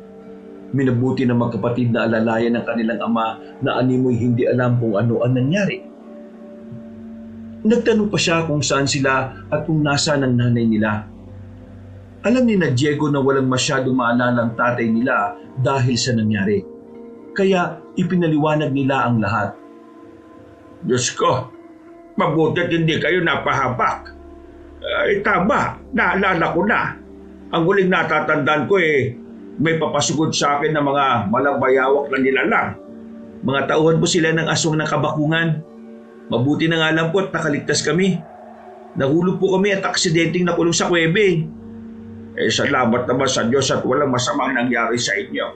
Minabuti ng magkapatid na alalayan ng kanilang ama na animoy hindi alam kung ano ang nangyari. Nagtanong pa siya kung saan sila at kung nasaan ang nanay nila. Alam ni Diego na walang masyadong maalala ang tatay nila dahil sa nangyari. Kaya ipinaliwanag nila ang lahat. Diyos ko, mabuti't hindi kayo napahabak. Tama, naalala ko na. Ang huling natatandaan ko may papasugod sa akin ng mga malabayawak na nilalang. Mga tauhan po sila ng aswang ng kabakungan. Mabuti na nga lang po at nakaligtas kami. Nahulog po kami at aksidenteng nakulong sa kuwebe. Salamat naman sa Diyos at walang masamang nangyari sa inyo.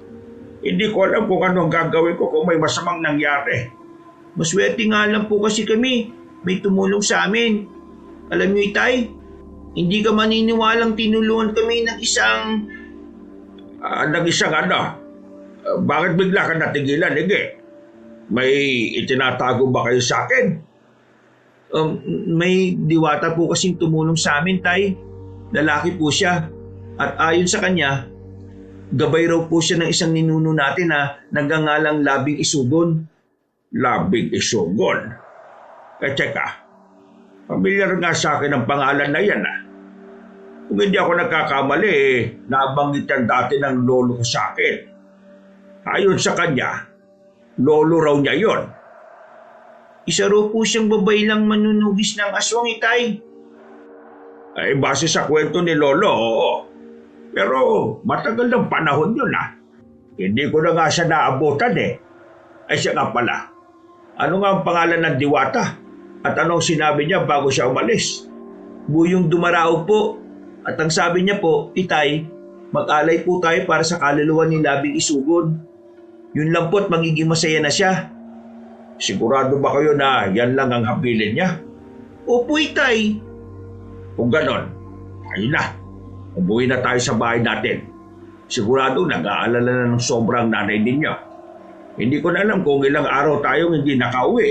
Hindi ko alam kung anong gagawin ko kung may masamang nangyari. Maswerte nga lang po kasi kami. May tumulong sa amin. Alam niyo, Itay, hindi ka maniniwalang tinulungan kami ng isang... Bakit bigla ka natigilan, Ige? May itinatago ba kayo sa akin? May diwata po kasing tumulong sa amin, Tay. Lalaki po siya. At ayon sa kanya, gabay raw po siya ng isang ninuno natin na nagngangalang Labing Isugon. Labing Isugon? Teka, pamilyar nga sa akin ang pangalan na yan Kung hindi ako nagkakamali, nabanggit yan dati ng lolo ko sa akin. Ayon sa kanya, lolo raw niya yon. Isa raw po siyang babay lang manunugis ng aswang, Itay. Base sa kwento ni lolo, oo. Pero matagal ng panahon yun Hindi ko na nga siya naabutan siya nga pala. Ano nga ang pangalan ng diwata? At anong sinabi niya bago siya umalis? Buyong Dumaraog po. At ang sabi niya po, Itay, mag-alay po tayo para sa kaluluwa ni Labing Isugon. Yun lang po at magiging masaya na siya. Sigurado ba kayo na yan lang ang habilin niya? Opo, Itay. Kung ganon, ayun na. Umuwi na tayo sa bahay natin. Sigurado nag-aalala na ng sobrang nanay ninyo. Hindi ko na alam kung ilang araw tayong hindi nakauwi.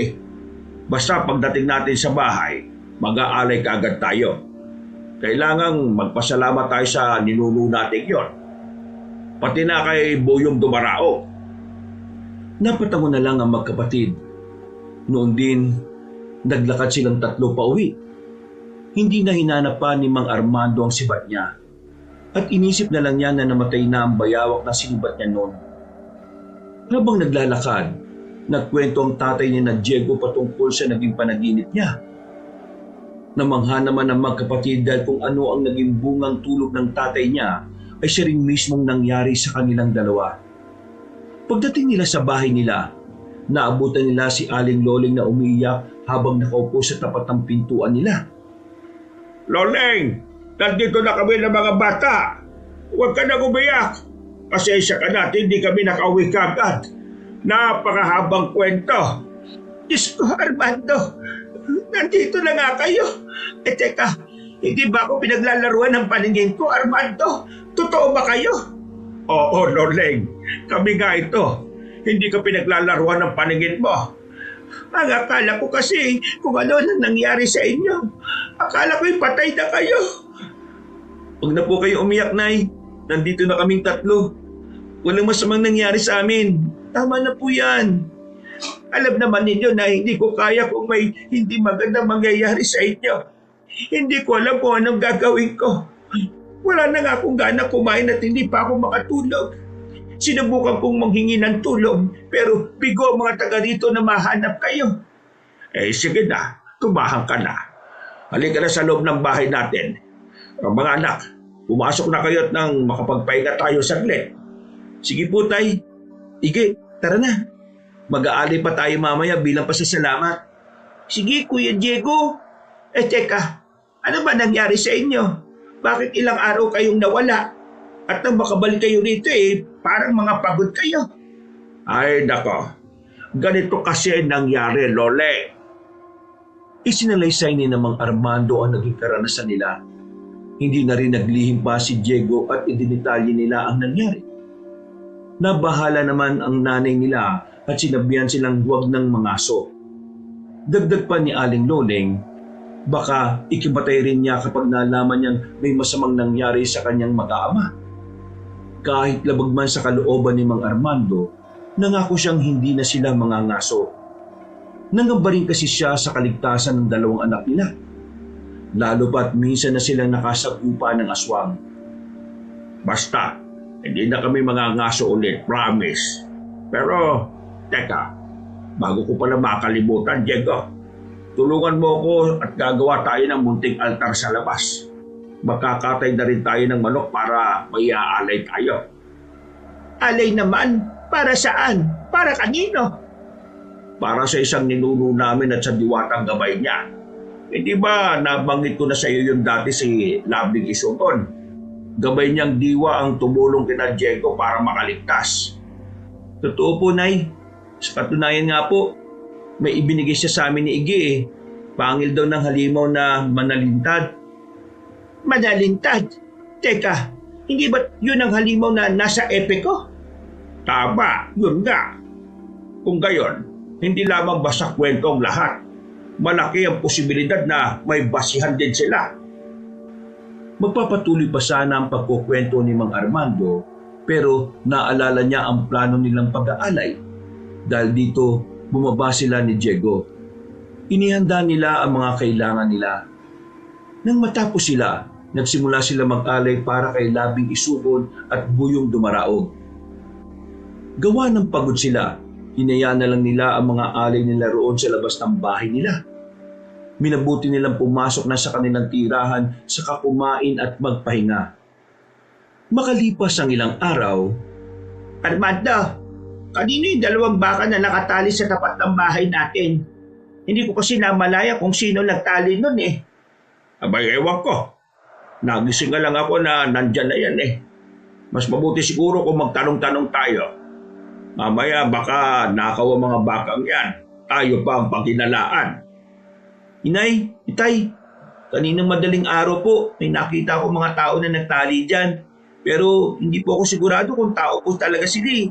Basta pagdating natin sa bahay, mag-aalay kaagad tayo. Kailangang magpasalamat tayo sa ninuno natin yon. Pati na kay Buyong Dumaraog. Napatango na lang ang magkapatid. Noon din, naglakad silang tatlo pa uwi. Hindi na hinanap pa ni Mang Armando ang sibat niya. At inisip na lang niya na namatay na ang bayawak na sinibat niya noon. Habang naglalakad, Nagkwento ang tatay ni na Diego patungkol sa naging panaginip niya. Namangha naman ang magkapatid dahil kung ano ang naging bungang tulog ng tatay niya ay siya rin mismong nangyari sa kanilang dalawa. Pagdating nila sa bahay nila, naabutan nila si Aling Loleng na umiiyak habang nakaupo sa tapat ng pintuan nila. Loleng, nandito na kami ng mga bata. Huwag ka nang umiyak. Pasensya ka na at hindi kami nakauwi kagad. Napakahabang kwento. Diyos ko, Armando, nandito na nga kayo. Teka, hindi ba ako pinaglalaruan ng paningin ko, Armando? Totoo ba kayo? Oo, Loleng. Kami nga ito. Hindi ka pinaglalaruan ng paningin mo. Ang akala ko kasi kung ano nang nangyari sa inyo. Akala ko'y patay na kayo. Huwag na po kayo umiyak, Nay. Nandito na kaming tatlo. Walang masamang nangyari sa amin. Tama na po yan. Alam naman ninyo na hindi ko kaya kung may hindi magandang mangyayari sa inyo. Hindi ko alam kung anong gagawin ko. Wala na nga akong gana kumain at hindi pa ako makatulog. Sinubukan kong manghingi ng tulong pero bigo ang mga taga rito na mahanap kayo. Sige na, tumahan ka na. Halika na sa loob ng bahay natin. Mga anak, pumasok na kayo at nang makapagpahinga tayo saglit. Sige po, Tay. Ige, tara na. Mag-aali pa tayo mamaya bilang pasasalamat. Sige, Kuya Diego. Teka, ano ba nangyari sa inyo? Bakit ilang araw kayong nawala? At nang makabalik kayo rito parang mga pagod kayo. Ay, nako. Ganito kasi nangyari, Lole. Isinalaysay ni namang Armando ang naging karanasan nila. Hindi na rin naglihim pa si Diego at idinitalye nila ang nangyari. Nabahala naman ang nanay nila at sinabihan silang huwag ng mangaso. Dagdag pa ni Aling Loleng, baka ikibatay rin niya kapag nalaman niyang may masamang nangyari sa kanyang mag-aama. Kahit labag man sa kalooban ni Mang Armando, nangako siyang hindi na sila mangangaso. Nangamba rin kasi siya sa kaligtasan ng dalawang anak nila. Lalo pa't minsan na silang nakasagupa ng aswang. Basta, hindi na kami mangangaso ulit, promise. Pero, teka, bago ko pala makalimutan, Diego, tulungan mo ako at gagawa tayo ng munting altar sa labas. Magkakatay na rin tayo ng manok para may aalay tayo. Alay naman? Para saan? Para kanino? Para sa isang ninuno namin at sa diwatang gabay niya. Hindi ba nabanggit ko na sa iyo yung dati si Labing Isuton? Gabay niyang diwa ang tumulong kina Diego para makaligtas. Totoo po, Nay. Sa katunayan nga po, may ibinigay siya sa amin ni Ige Pangil daw ng halimaw na manalintad. Manalintad? Teka, hindi ba yun ang halimaw na nasa epe ko? Tama, yun nga. Kung gayon, hindi lamang basta kwento ang lahat. Malaki ang posibilidad na may basihan din sila. Magpapatuloy pa sana ang pagkukwento ni Mang Armando pero naalala niya ang plano nilang pag-aalay. Dahil dito, bumaba sila ni Diego. Inihanda nila ang mga kailangan nila. Nang matapos sila, nagsimula sila mag-alay para kay Labing Isugon at Buyong Dumaraog. Gawa ng pagod sila, hinayaan na lang nila ang mga alay nila roon sa labas ng bahay nila. Minabuti nilang pumasok na sa kanilang tirahan saka kumain at magpahinga. Makalipas ang ilang araw, Armando, kanino yung dalawang baka na nakatali sa tapat ng bahay natin? Hindi ko kasi namalaya kung sino nagtali nun Abay, ewan ko. Nagising lang ako na nandyan na yan Mas mabuti siguro kung magtanong-tanong tayo. Mamaya baka nakaw ang mga bakang yan. Tayo pa ang pagkinalaan. Inay, Itay, kaninang madaling araw po may nakita ko mga tao na nagtali dyan. Pero hindi po ako sigurado kung tao po talaga sila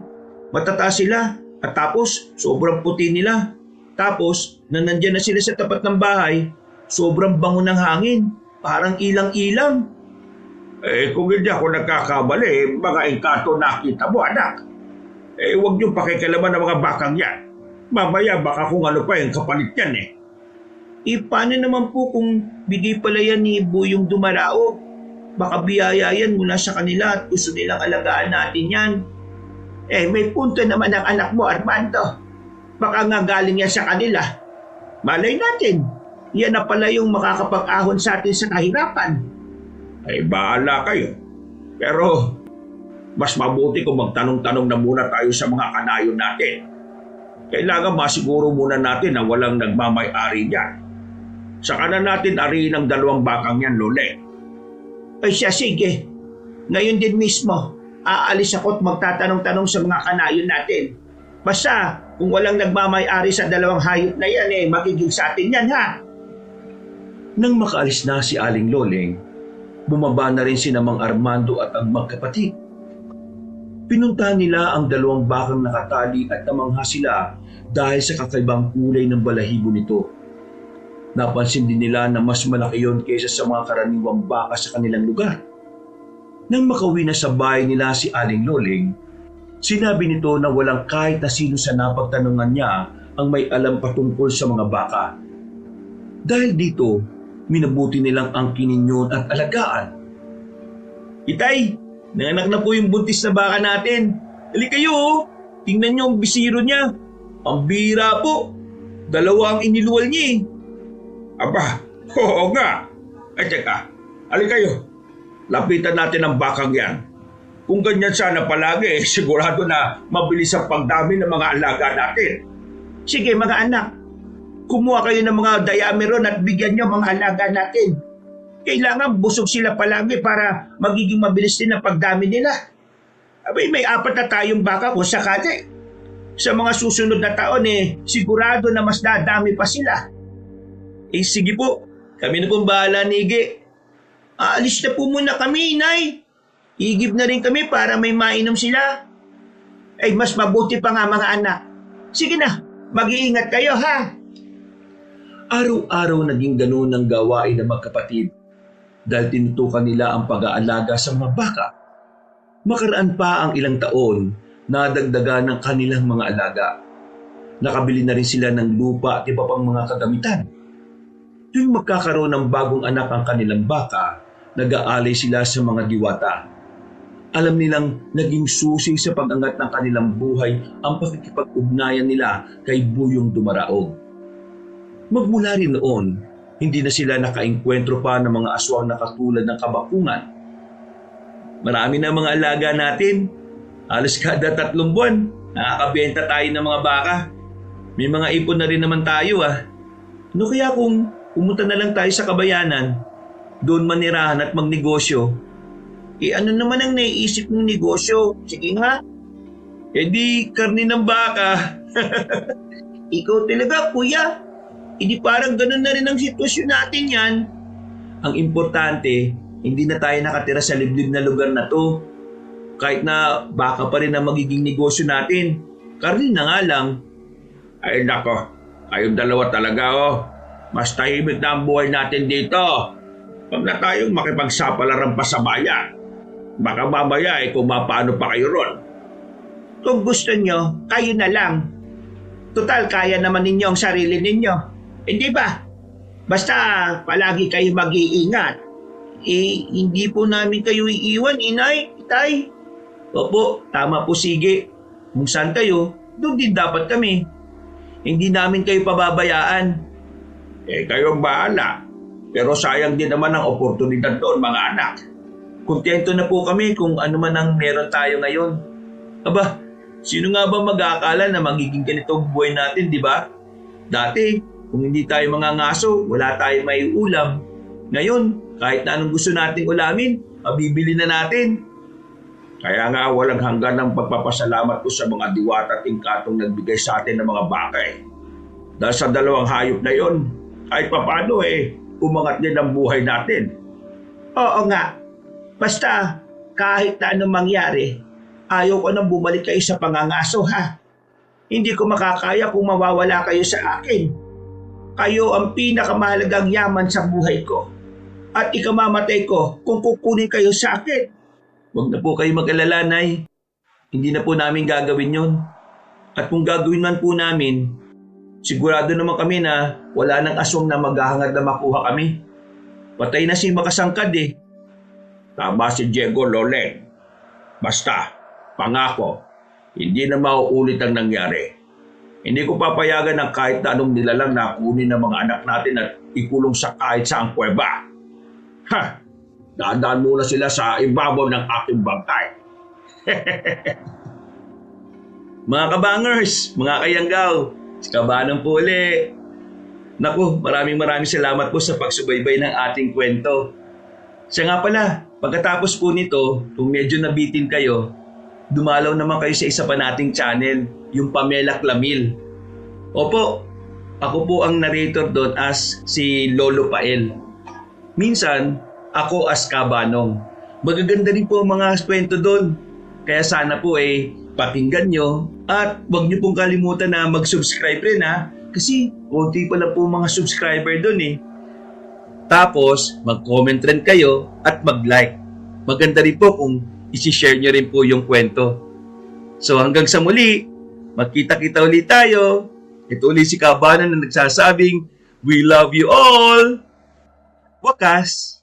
Matata sila at tapos sobrang puti nila. Tapos nang nandyan na sila sa tapat ng bahay, sobrang bango ng hangin. Parang ilang-ilang. Kung hindi ako nagkakamali, mga engkanto nakita mo, anak. Huwag niyong pakikilaman ng mga bakang yan. Mamaya baka kung ano pa yung kapalit yan Paano naman po kung bigay pala yan ni Buyong Dumarao? Baka biyaya yan mula sa kanila at gusto nilang alagaan natin yan. May punto naman ang anak mo, Armando. Baka nga galing yan sa kanila. Malay natin, yan na pala yung makakapag-ahon sa atin sa kahirapan. Ay bahala kayo. Pero mas mabuti kung magtanong-tanong na muna tayo sa mga kanayon natin. Kailangan masiguro muna natin na walang nagmamay-ari niyan. Saka na natin ariin ang 2 bakang yan, Lole. Ay siya, sige. Ngayon din mismo, aalis ako at magtatanong-tanong sa mga kanayon natin. Basta, kung walang nagmamay-ari sa 2 hayop na yan, magiging sa atin yan, ha? Nang makaalis na si Aling Loleng, bumaba na rin si Mang Armando at ang magkapatid. Pinuntahan nila ang 2 bakang nakatali at namangha sila dahil sa kakaibang kulay ng balahibo nito. Napansin din nila na mas malaki yon kaysa sa mga karaniwang baka sa kanilang lugar. Nang makauwi na sa bahay nila si Aling Loleng, sinabi nito na walang kahit na sino sa napagtanungan niya ang may alam patungkol sa mga baka. Dahil dito, minabuti nilang angkinin yun at alagaan. Itay, nanganak na po yung buntis na baka natin. Dali kayo, tingnan niyo ang bisiro niya. Ang bira po. 2 ang iniluwal niya eh. Aba, oo nga. Ay teka, alin kayo. Lapitan natin ang bakang yan. Kung ganyan sana palagi, sigurado na mabilis ang pagdami ng mga alaga natin. Sige mga anak, kumuha kayo ng mga diameron at bigyan niyo mga alaga natin. Kailangan busog sila palagi para magiging mabilis din ang pagdami nila. Abay, may 4 na tayong baka kung sakali. Sa mga susunod na taon sigurado na mas dadami pa sila. Sige po, kami na pong bahala, Nigi. Aalis na po muna kami, Inay. Igib na rin kami para may mainom sila. Ay, mas mabuti pa nga mga anak. Sige na, mag-iingat kayo ha. Araw-araw naging ganun ang gawain ng magkapatid dahil tinutukan nila ang pag-aalaga sa mga baka. Makaraan pa ang ilang taon, nadagdagan ng kanilang mga alaga. Nakabili na rin sila ng lupa at iba pang mga kagamitan. Tuwing magkakaroon ng bagong anak ang kanilang baka, nag-aalay sila sa mga diwata. Alam nilang naging susi sa pag-angat ng kanilang buhay ang pakikipag-ugnayan nila kay Buyong Dumaraog. Magmula rin noon, hindi na sila nakaengkwentro pa ng mga aswang na katulad ng kabakungan. Marami na mga alaga natin. Halos kada 3 buwan, nakakabenta tayo ng mga baka. May mga ipon na rin naman tayo ah. Ano kaya kung pumunta na lang tayo sa kabayanan, doon manirahan at magnegosyo? Ano naman ang naiisip mong negosyo? Sige nga. Di karne ng baka. Ikaw talaga, kuya. Di parang ganun na rin ang sitwasyon natin yan. Ang importante, hindi na tayo nakatira sa liblib na lugar na to. Kahit na baka pa rin ang magiging negosyo natin. Karne na nga lang. Ay nako, kayong 2 talaga Mas tahimik na ang buhay natin dito. Huwag na tayong makipagsapalaran pa sa bayan. Baka mamaya kung mapaano pa kayo ron. Kung gusto nyo, kayo na lang. Total, kaya naman ninyo ang sarili ninyo. Hindi ba? Basta palagi kayo mag-iingat. Hindi po namin kayo iiwan, Inay, Itay. Opo, tama po, sige. Kung saan kayo, doon din dapat kami. Hindi namin kayo pababayaan. Kayong bahala. Pero sayang din naman ang oportunidad doon, mga anak. Kontento na po kami kung ano man ang meron tayo ngayon. Aba, sino nga ba mag-aakala na magiging ganito ang buhay natin, di ba? Dati, kung hindi tayo mga ngaso, wala tayong may ulam. Ngayon, kahit na anong gusto nating ulamin, mabibili na natin. Kaya nga walang hanggan ng pagpapasalamat ko sa mga diwata at tingkatong nagbigay sa atin ng mga baka Dahil sa 2 hayop na yon, kahit papano umangat din ang buhay natin. Oo nga. Basta kahit na anong mangyari, ayaw ko nang bumalik kayo sa pangangaso ha. Hindi ko makakaya kung mawawala kayo sa akin. Kayo ang pinakamahalagang yaman sa buhay ko. At ikamamatay ko kung kukunin kayo sa akin. Huwag na po kayo mag-alala, Nay. Hindi na po namin gagawin yon. At kung gagawin man po namin, sigurado naman kami na wala nang aswang na maghahangad na makuha kami. Patay na si Makasangkad Tama si Diego, Loleng. Basta, pangako, hindi na mauulit ang nangyari. Hindi ko papayagan ng kahit na anong nilalang na kunin ng mga anak natin at ikulong sa kahit saang kuweba. Ha! Dadaan muna sila sa ibabaw ng aking bangkay. Mga kabangers, mga kayanggaw, si Kabanong po uli. Naku, maraming salamat po sa pagsubaybay ng ating kwento. Siya nga pala, pagkatapos po nito, kung medyo nabitin kayo, dumalaw naman kayo sa isa pa nating channel, yung Pamela Clamil. Opo, ako po ang narrator doon as si Lolo Pael. Minsan, ako as Kabanong. Magaganda rin po ang mga kwento doon. Kaya sana po pakinggan nyo at huwag nyo pong kalimutan na mag-subscribe rin ha. Kasi konti pala po mga subscriber doon. Tapos, mag-comment rin kayo at mag-like. Maganda rin po kung isi-share nyo rin po yung kwento. So hanggang sa muli, magkita-kita ulit tayo. Ito ulit si Kabanan na nagsasabing, we love you all! Wakas!